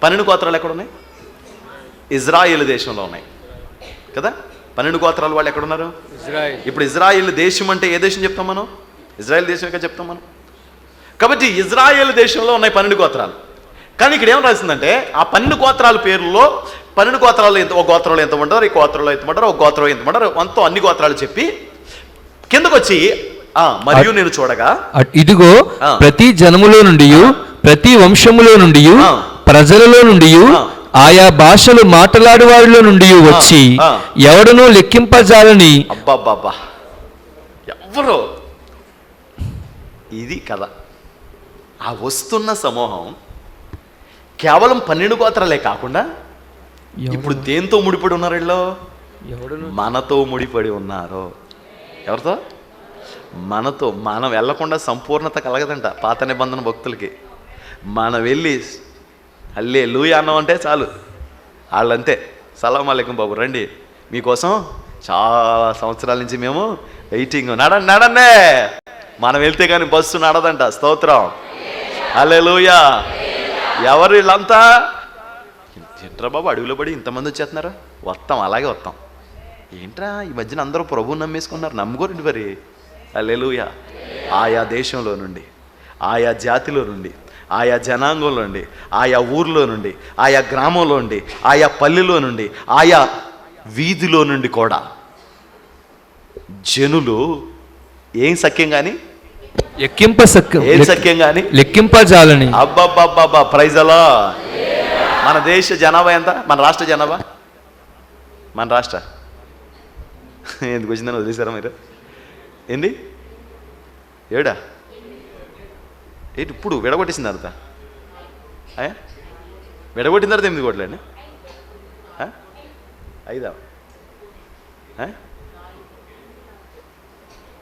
Speaker 1: 12 గోత్రాలు ఎక్కడున్నాయి? ఇజ్రాయేల్ దేశంలో ఉన్నాయి కదా. 12 గోత్రాలు వాళ్ళు ఎక్కడున్నారు? ఇప్పుడు ఇజ్రాయేల్ దేశం అంటే ఏ దేశం చెప్తాం మనం? ఇజ్రాయేల్ దేశం ఎక్కడ చెప్తాం మనం. కాబట్టి ఇజ్రాయేల్ దేశంలో ఉన్నాయి 12 గోత్రాలు. కానీ ఇక్కడ ఏం రాసిందంటే ఆ 12 గోత్రాల పేర్లలో 12 గోత్రాలు ఒక గోత్రంలో ఎంతమంటారు, ఈ గోత్రంలో ఎంతమంటారు, ఒక గోత్రం ఎంతమంటారు, అంతా అన్ని గోత్రాలు చెప్పి కిందకు వచ్చి మరియు నేను చూడగా
Speaker 3: ఇదిగో ప్రతి జనములో నుండి, ప్రతి వంశములో నుండి, ప్రజలలో నుండి, ఆయా భాషలు మాట్లాడే వారిలో నుండి వచ్చి ఎవడనూ లెక్కింపజాలని.
Speaker 1: అబ్బాబ్బాబ్బా, ఎవరో ఇది కదా. ఆ వస్తున్న సమూహం కేవలం 12 గోత్రాలే కాకుండా ఇప్పుడు దేంతో ముడిపడి ఉన్నారు? వీళ్ళు మనతో ముడిపడి ఉన్నారు. ఎవరితో? మనతో. మనం వెళ్లకుండా సంపూర్ణత కలగదంట పాత నిబంధన భక్తులకి. మనం వెళ్ళి హల్లెలూయా అన్నామంటే చాలు. వాళ్ళంతే, సలాం అలైకుం బాబు రండి, మీకోసం చాలా సంవత్సరాల నుంచి మేము వెయిటింగ్, నడండి. మనం వెళ్తే కానీ బస్సు నడదంట. స్తోత్రం, హల్లెలూయా. ఎవరు వీళ్ళంతా? ఏంట్రా బాబు అడవిలో పడి ఇంతమంది వచ్చేస్తున్నారా? వస్తాం, అలాగే వస్తాం. ఏంట్రా ఈ మధ్యన అందరూ ప్రభువుని నమ్మేసుకున్నారు. నమ్ముకోరండి మరి. హల్లెలూయా. ఆయా దేశంలో నుండి, ఆయా జాతిలో నుండి, ఆయా జనాంగంలో నుండి, ఆయా ఊర్లో నుండి, ఆయా గ్రామంలో నుండి, ఆయా పల్లెలో నుండి, ఆయా వీధిలో నుండి కూడా జనులు ఏం సఖ్యం కానీ సఖ్యం కానీ
Speaker 3: లెక్కింపజాలని.
Speaker 1: అబ్బబ్బబ్బబ్బా, ప్రైజ్ అలా. మన దేశ జనాభా ఎంత? మన రాష్ట్ర జనాభా, మన రాష్ట్ర ఎందుకు వచ్చిందని వదిలేశారా మీరు? ఏంది 7 ఏంటి ఇప్పుడు విడగొట్టేసింది తర్వాత? విడగొట్టిన తర్వాత 8 కోట్లు అండి. 5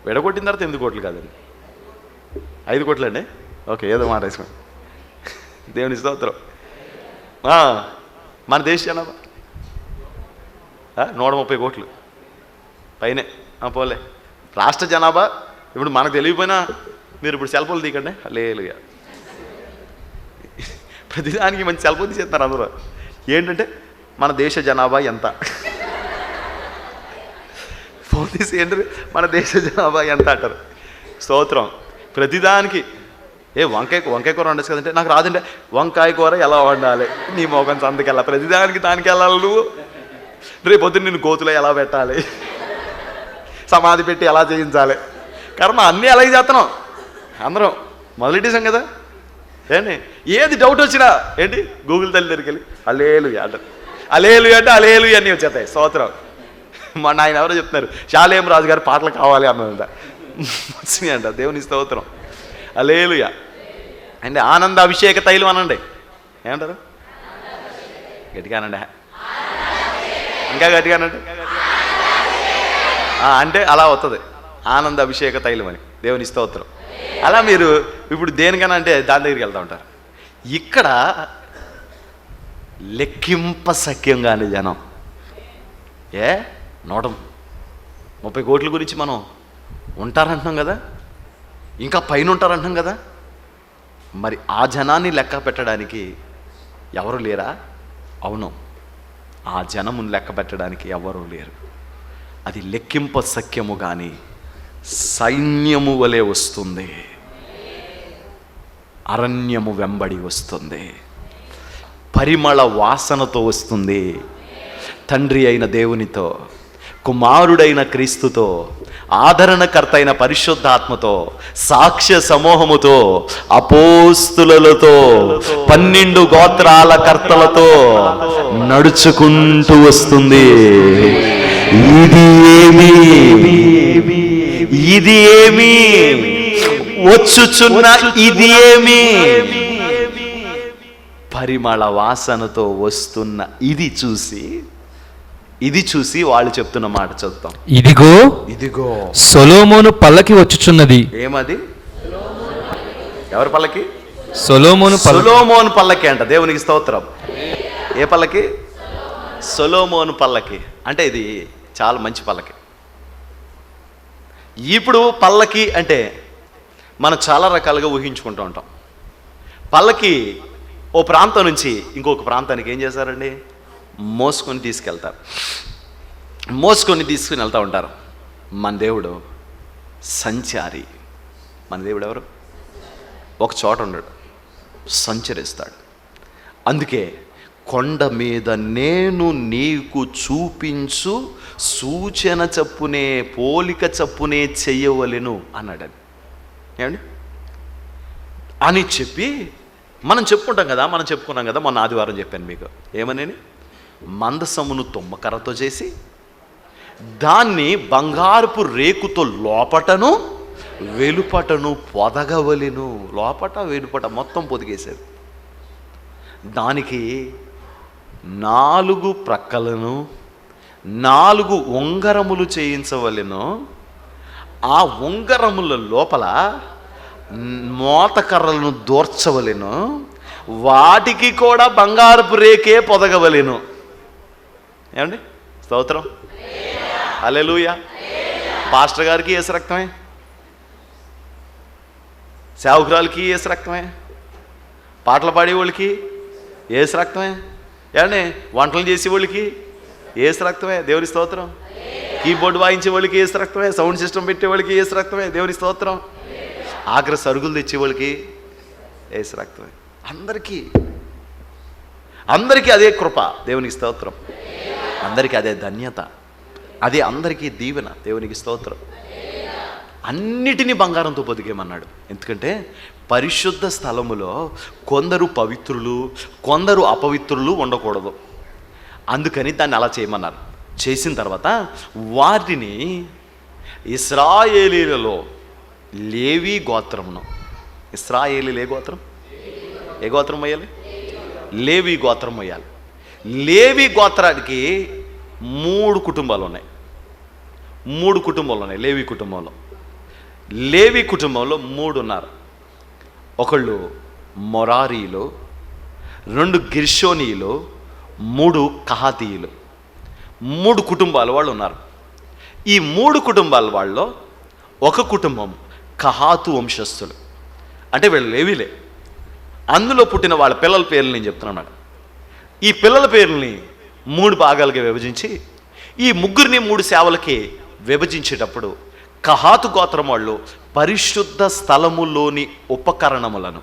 Speaker 1: విడగొట్టిన తర్వాత 8 కోట్లు కాదండి, 5 కోట్లు అండి. ఓకే, ఏదో మాట వేసుకోండి. దేవుని స్తోత్రం. మన దేశ జనాభా 130 కోట్లు పైనే. పోలే రాష్ట్ర జనాభా ఇప్పుడు మనకు తెలియకపోయినా మీరు ఇప్పుడు సెల్ ఫోన్లు తీయకండి. లేలుగా ప్రతిదానికి మంచి సెల్ ఫోన్ తీసేస్తున్నారు అందరూ. ఏంటంటే మన దేశ జనాభా ఎంత, ఫోన్ తీసి ఏంటంటే మన దేశ జనాభా ఎంత అంటారు. స్తోత్రం. ప్రతిదానికి వంకాయ కూర వండచ్చు కదంటే నాకు రాదంటే వంకాయ కూర ఎలా వండాలి, నీ మోకం సంతకెళ్ళా, ప్రతిదానికి దానికి వెళ్ళాలి నువ్వు. రేపొద్దున నేను గోతులో ఎలా పెట్టాలి, సమాధి పెట్టి ఎలా చేయించాలి, కర్మ అన్నీ అలాగే చేస్తున్నాం అందరం. మొదలెట్టేసాం కదా. ఏంటి ఏది డౌట్ వచ్చినా ఏంటి గూగుల్ తల్లి దగ్గరికి వెళ్ళి అలేలుయా అంటారు. అలేలుయా అంటే అలేలుయా అన్నీ వచ్చేస్తాయి. స్తోత్రం. మా ఆయన ఎవరో చెప్తున్నారు శాలేం రాజు గారి పాటలు కావాలి అన్నదంట, వచ్చినాయి అంట. దేవుని స్తోత్రం. అలేలుయా అంటే ఆనంద అభిషేక తైలం అనండి. ఏమంటారు? గట్టిగా అనండి, ఇంకా గట్టిగా అనండి. అంటే అలా వస్తుంది ఆనంద అభిషేక తైలం అని. దేవుని స్తోత్రం. అలా మీరు ఇప్పుడు దేనికైనా అంటే దాని దగ్గరికి వెళ్తూ ఉంటారు. ఇక్కడ లెక్కింప సఖ్యంగానే జనం 130 కోట్ల గురించి మనం ఉంటారంటున్నాం కదా, ఇంకా పైన ఉంటారంటున్నాం కదా. మరి ఆ జనాన్ని లెక్క పెట్టడానికి ఎవరు లేరా? అవును, ఆ జనమును లెక్క పెట్టడానికి ఎవరు లేరు. అది లెక్కింప సఖ్యము కానీ సైన్యము వలె వస్తుంది, అరణ్యము వెంబడి వస్తుంది, పరిమళ వాసనతో వస్తుంది. తండ్రి అయిన దేవునితో, కుమారుడైన క్రీస్తుతో, ఆదరణకర్త అయిన పరిశుద్ధాత్మతో, సాక్ష్య సమూహముతో, అపోస్తులతో, 12 గోత్రాల కర్తలతో నడుచుకుంటూ వస్తుంది. ఇది ఏమి వచ్చుచున్న ఇది ఏమి పరిమళ వాసనతో వస్తున్న ఇది చూసి వాళ్ళు చెప్తున్న మాట చదువుతాం. ఇదిగో
Speaker 3: సొలొమోను పల్లకి వచ్చుచున్నది.
Speaker 1: ఏమది? ఎవరి పల్లకి?
Speaker 3: సొలొమోను
Speaker 1: పల్లకి అంట. దేవునికి స్తోత్రం. ఏ పల్లకి? సొలొమోను పల్లకి. అంటే ఇది చాలా మంచి పల్లకి. ఇప్పుడు పల్లకి అంటే మనం చాలా రకాలుగా ఊహించుకుంటూ ఉంటాం. పల్లకి ఓ ప్రాంతం నుంచి ఇంకొక ప్రాంతానికి ఏం చేశారండి? మోసుకొని తీసుకుని వెళ్తూ ఉంటారు. మన దేవుడు సంచారి. మన దేవుడు ఎవరు? ఒక చోట ఉండడు, సంచరిస్తాడు. అందుకే కొండ మీద నేను నీకు చూపించు సూచన చప్పునే, పోలిక చప్పునే చెయ్యవలెను అన్నాడని. ఏమండి అని చెప్పి మనం చెప్పుకున్నాం కదా. మొన్న ఆదివారం చెప్పాను మీకు ఏమని, మందసమును తుమ్మకర్రతో చేసి దాన్ని బంగారపు రేకుతో లోపటను వెలుపటను పొదగవలెను. లోపట వెలుపట మొత్తం పొదిగేశారు. దానికి 4 ప్రక్కలను 4 ఉంగరములు చేయించవలెను. ఆ ఉంగరముల లోపల మోతకర్రలను దూర్చవలెను. వాటికి కూడా బంగారపు రేకే పొదగవలెను. ఏమండి? స్తోత్రం. హల్లెలూయా. పాస్టర్ గారికి యేసు రక్తమే, సేవకురాలకి యేసు రక్తమే, పాటలు పాడేవాళ్ళకి యేసు రక్తమే, ఏమండి వంటలు చేసేవాళ్ళకి యేసు రక్తమే. దేవుని స్తోత్రం. కీబోర్డు వాయించే వాళ్ళకి యేసు రక్తమే, సౌండ్ సిస్టమ్ పెట్టేవాళ్ళకి యేసు రక్తమే. దేవుని స్తోత్రం. ఆఖరి సరుకులు తెచ్చేవాళ్ళకి యేసు రక్తమే. అందరికీ అదే కృప. దేవునికి స్తోత్రం. అందరికీ అదే ధన్యత, అదే అందరికీ దీవెన. దేవునికి స్తోత్రం. అన్నిటినీ బంగారంతో పొదిగేమన్నాడు. ఎందుకంటే పరిశుద్ధ స్థలములో కొందరు పవిత్రులు, కొందరు అపవిత్రులు ఉండకూడదు. అందుకని దాన్ని అలా చేయమన్నారు. చేసిన తర్వాత వాటిని ఇశ్రాయేలీలలో లేవి గోత్రమును, ఇశ్రాయేలీలు ఏ గోత్రం మొయ్యాలి? లేవి గోత్రం మొయ్యాలి. లేవి గోత్రానికి 3 కుటుంబాలు ఉన్నాయి. 3 కుటుంబాలు ఉన్నాయి లేవి కుటుంబంలో. లేవి కుటుంబంలో 3 ఉన్నారు. ఒకళ్ళు మొరారీలు, 2 గిర్షోనీయులు, 3 కహాతీయులు. 3 కుటుంబాల వాళ్ళు ఉన్నారు. ఈ 3 కుటుంబాల వాళ్ళలో ఒక కుటుంబం కహాతు వంశస్థులు, అంటే వీళ్ళు లేవీలే. అందులో పుట్టిన వాళ్ళ పిల్లల పేర్లు నేను చెప్తున్నాను. ఈ పిల్లల పేర్లని 3 భాగాలుగా విభజించి ఈ ముగ్గురిని 3 సేవలకి విభజించేటప్పుడు కహాతు గోత్రం వాళ్ళు పరిశుద్ధ స్థలములోని ఉపకరణములను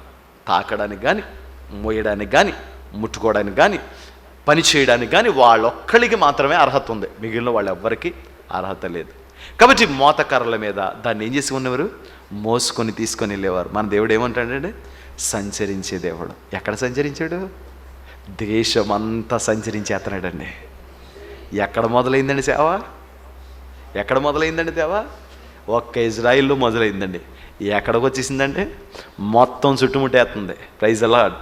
Speaker 1: తాకడానికి కానీ, మోయడానికి కానీ, ముట్టుకోవడానికి కానీ, పని చేయడానికి కానీ వాళ్ళొక్కడికి మాత్రమే అర్హత ఉంది. మిగిలిన వాళ్ళు ఎవ్వరికీ అర్హత లేదు. కాబట్టి మోతకర్రల మీద దాన్ని ఏం చేసి ఉన్నవారు? మోసుకొని తీసుకొని వెళ్ళేవారు. మన దేవుడు ఏమంటాడంటే సంచరించే దేవుడు. ఎక్కడ సంచరించాడు? దేశమంతా సంచరించేస్తున్నాడండి. ఎక్కడ మొదలైందండి సేవ? ఎక్కడ మొదలైందండి సేవ? ఒక్క ఇజ్రాయిల్లో మొదలైందండి. ఎక్కడికి వచ్చేసిందంటే మొత్తం చుట్టుముట్టేస్తుంది. Praise the lord.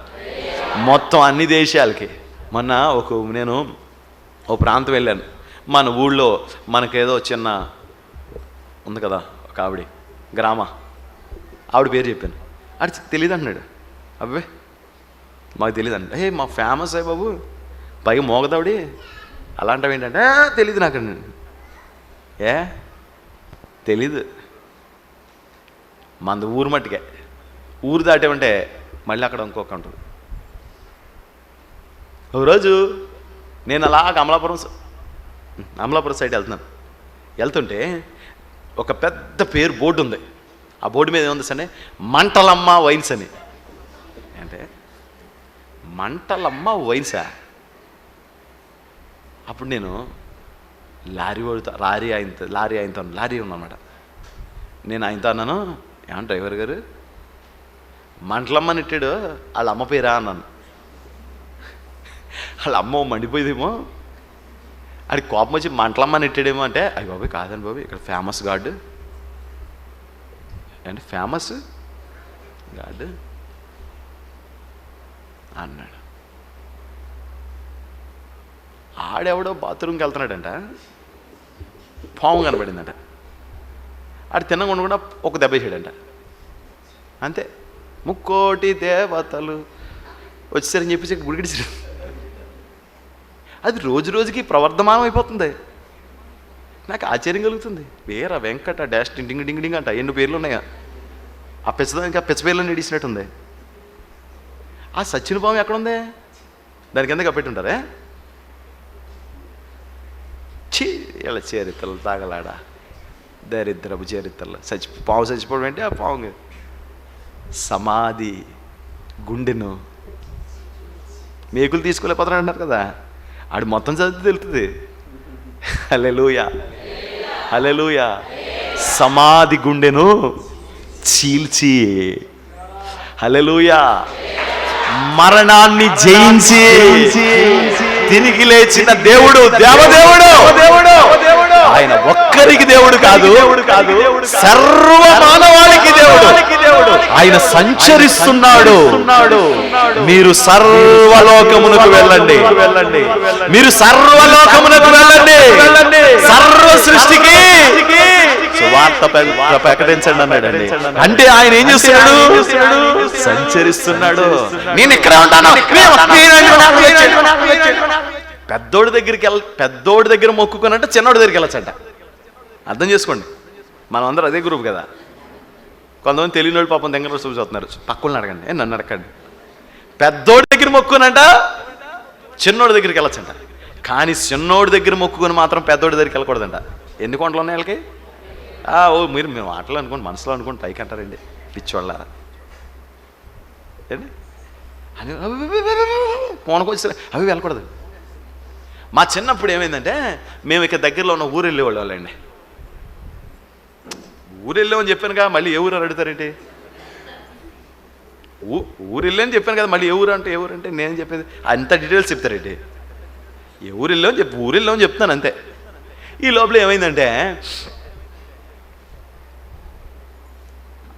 Speaker 1: మొత్తం అన్ని దేశాలకి. మొన్న నేను ఓ ప్రాంతం వెళ్ళాను. మన ఊళ్ళో మనకేదో చిన్న ఉంది కదా, ఒక ఆవిడ పేరు చెప్పాను. అది తెలియదు అంటున్నాడు. అబ్బే మాకు తెలియదు అండి. మా ఫేమస్ అయ్యి బాబు, పైగా మోగదావిడి అలాంటివి ఏంటంటే తెలీదు నాకు. తెలీదు. మన ఊరు మట్టుకే. ఊరు దాటేమంటే మళ్ళీ అక్కడ ఇంకొక ఉంటుంది. ఒకరోజు నేను అలా అమలాపురం సైడ్ వెళ్తుంటే ఒక పెద్ద పేరు బోర్డు ఉంది. ఆ బోర్డు మీద ఏముంది సరే, మంటలమ్మ వైన్స్ అని. అంటే మంటలమ్మ వైన్సా? అప్పుడు నేను లారీ ఉందన్నమాట. నేను ఆయనతో అన్నాను, ఏమన్నా డ్రైవర్ గారు మంటలమ్మ నెట్టాడు, వాళ్ళ అమ్మ పేరా అన్నాను. వాళ్ళ అమ్మ మండిపోయేదేమో, అది కోపం వచ్చి మంటలమ్మ నెట్టాడేమో అంటే, అయ్యి బాబు కాదండి బాబు, ఇక్కడ ఫేమస్ గాడ్ అంటే ఫేమస్ గాడ్ అన్నాడు. ఆడెవడో బాత్రూమ్కి వెళ్తున్నాడంట, పాము కనబడిందంట. ఆడు తిన్నకుండా కూడా ఒక దెబ్బ వేసాడంట. అంతే, 3 కోటి దేవతలు వచ్చేసరని చెప్పేసి గుడిగిడిచాడు. అది రోజు రోజుకి ప్రవర్ధమానం అయిపోతుంది. నాకు ఆశ్చర్యం కలుగుతుంది. వీర వెంకట డాష్ డింగ్ డింగ్ డింగ్ అంట 8 పేర్లు ఉన్నాయా? ఆ పెచ్చదానికి ఆ పెచ్చ పేర్లను ఇడిసినట్టుంది. ఆ సచిన పాము ఎక్కడుంది? దానికి ఎందుకు కప్పెట్టి ఉంటారే? ఇలా చరిత్రలు తాగలాడా, దరిద్రపు చరిత్రలు. పాము చచ్చిపోవడం ఏంటి? ఆ పాము సమాధి గుండెను మేకులు తీసుకోలేకపోతున్నాడు అన్నారు కదా. ఆడు మొత్తం చదివితే తెలుస్తుంది. హల్లెలూయా, హల్లెలూయా. సమాధి గుండెను చీల్చి, హల్లెలూయా, మరణాన్ని జయించి తిరిగి లేచిన దేవుడు, దేవదేవుడు. ఆయన ఒక్కరికి దేవుడు కాదు, సర్వ మానవాళికి దేవుడు. ఆయన సంచరిస్తున్నాడు. మీరు సర్వలోకమునకు వెళ్ళండి, మీరు సర్వలోకమునకు వెళ్ళండి, సర్వ సృష్టికి సువార్త ప్రకటించండి అన్నాడండి. అంటే ఆయన ఏం చేస్తున్నాడు? సంచరిస్తున్నాడు. నేను ఇక్కడే ఉంటాను. పెద్దోడి దగ్గర మొక్కుకునంటే చిన్నోడి దగ్గరికి వెళ్ళచ్చంట. అర్థం చేసుకోండి. మనం అందరూ అదే గ్రూప్ కదా. కొంతమంది తెలియని వాళ్ళు పాపం దగ్గర చూస్తున్నారు. పక్కన అడగండి, నన్ను అడగండి. పెద్దోడి దగ్గర మొక్కునంట చిన్నోడి దగ్గరికి వెళ్ళచ్చంట. కానీ చిన్నోడి దగ్గర మొక్కుకొని మాత్రం పెద్దోడి దగ్గరికి వెళ్ళకూడదంట. ఎన్ని కొండలు ఉన్నాయి వాళ్ళకి? మీరు మాటలు అనుకోండి, మనసులో అనుకోండి, పైకి అంటారండి పిచ్చోళ్ళారా ఏంటి అని పోనకొచ్చి అవి వెళ్ళకూడదు. మా చిన్నప్పుడు ఏమైందంటే, మేము ఇక దగ్గరలో ఉన్న ఊరు వెళ్ళేవాళ్ళు వాళ్ళండి. ఊరు వెళ్ళామని చెప్పాను కదా, మళ్ళీ ఏ ఊరు అని అడుగుతారేంటి? ఊరు వెళ్ళామని చెప్పాను కదా, మళ్ళీ ఏ ఊరు అంటే నేను చెప్పేది అంత డీటెయిల్స్ చెప్తారేంటి? ఏ ఊరు వెళ్ళామని ఊరు వెళ్ళామని చెప్తాను అంతే. ఈ లోపల ఏమైందంటే,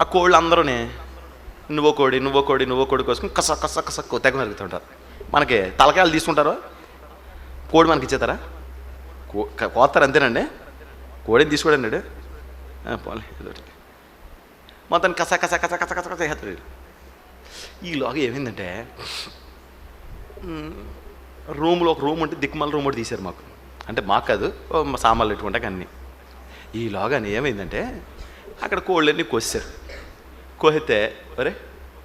Speaker 1: ఆ కోళ్ళు అందరూనే నువ్వో కోడి కోసం కస తెగ నరుగుతుంటారు. మనకి తలకాయలు తీసుకుంటారు, కోడి మనకి ఇచ్చేస్తారా? కోస్తారు అంతేనండి. కోడిని తీసుకోడన్నాడు పోలే మొత్తం కస చేస్తాడు. ఈలోగా ఏమైందంటే రూమ్లో ఒక రూమ్ ఉంటే దిక్కుమాల రూమ్ ఒకటి తీశారు మాకు, అంటే మాకు కాదు మా సామాన్లు పెట్టుకుంటాక అన్నీ. ఈలోగానే ఏమైందంటే అక్కడ కోళ్ళన్నీ కోసారు. కోహితే ఒరే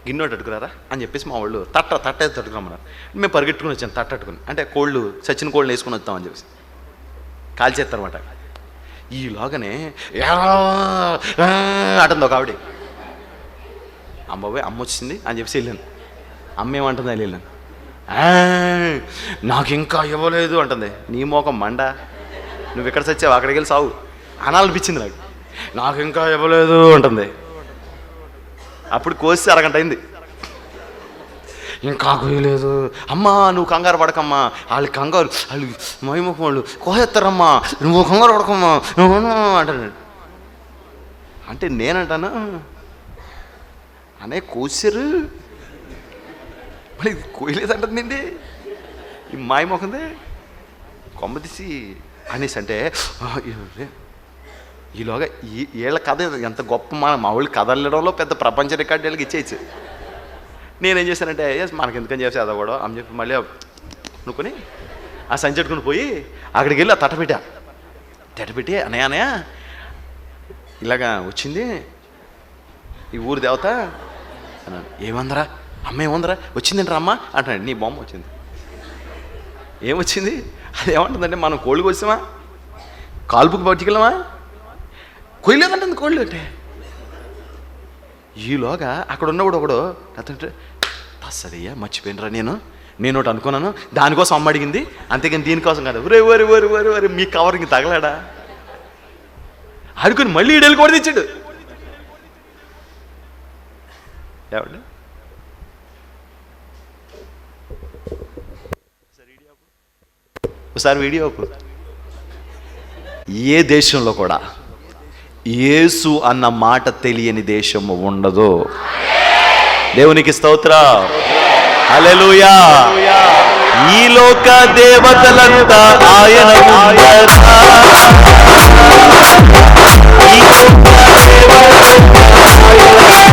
Speaker 1: గిన్నె అట్టుకురారా అని చెప్పేసి మా వాళ్ళు తట్ట అయితే తట్టుకురమ్మన్నారు. మేము పరిగెట్టుకుని వచ్చాను తట్టుకుని, అంటే కోళ్ళు చచ్చిన కోళ్ళు వేసుకుని వస్తామని చెప్పేసి కాల్చేస్తారన్నమాట. ఈలోగానే అంటుంది ఒక ఆవిడ, అమ్మబాయ్ అమ్మ వచ్చింది అని చెప్పేసి వెళ్ళాను. అమ్మ ఏమంటుంది అని వెళ్ళాను. నాకు ఇంకా ఇవ్వలేదు అంటుంది. నీ మోకం మండ, నువ్వు ఎక్కడ చచ్చావు అక్కడికి వెళ్ళి సావు అనాలనిపించింది నాకు. నాకు ఇంకా ఇవ్వలేదు అంటుంది. అప్పుడు కోసి అరగంట అయింది, ఇంకా కోయలేదు. అమ్మా నువ్వు కంగారు పడకమ్మా, వాళ్ళు కంగారు వాళ్ళు మైముఖం వాళ్ళు కోసేస్తారమ్మా, నువ్వు కంగారు పడకమ్మా అంటాను. అంటే నేనంటాను అనే కోసారు మళ్ళీ కోయలేదంటుందండి ఈ మాయమోకందే కొమ్మ తీసి అనేసి. అంటే ఈలోగా వీళ్ళ కథ ఎంత గొప్ప, మా వాళ్ళు కథ వెళ్ళడంలో పెద్ద ప్రపంచ రికార్డు వీళ్ళకి ఇచ్చేయచ్చు. నేనేం చేశానంటే మనకి ఎందుకని చేసి అదవడం అని చెప్పి మళ్ళీ అనుకుని ఆ సంచెట్టుకుని పోయి అక్కడికి వెళ్ళి ఆ తట్టపెట్టి అనయా ఇలాగా వచ్చింది ఈ ఊరి దేవత అన్నాను. ఏమందరా అమ్మ ఏమందరా వచ్చిందంటారా అమ్మ అంటాడు. నీ బొమ్మ వచ్చింది. ఏమొచ్చింది అది ఏమంటుందంటే మనం కోళ్ళు కోసామా, కాల్పుకి పట్టుకెళ్ళామా, కొయ్యలేదంటుంది కోళ్ళు అంటే. ఈలోగా అక్కడ ఉన్నవాడు ఒకడు అతను సరయ్యా మర్చిపోయినరా నేను ఒకటి అనుకున్నాను, దానికోసం అమ్మ అడిగింది అంతేగాని దీనికోసం కాదు. ఒరే ఒరే ఒరే ఒరే ఒరే మీ కవర్ ఇంక తగలాడా అనుకుని మళ్ళీ ఈడేళ్ళు కూడా తెచ్చాడు. ఏమండి ఒకసారి వీడియో ఏ దేశంలో కూడా యేసు అన్న మాట తెలియని దేశము ఉండదు. దేవునికి స్తోత్రం, హల్లెలూయా. ఈ లోక దేవతలంతా ఆయన ముందర, ఈ లోక దేవతలంతా ఆయన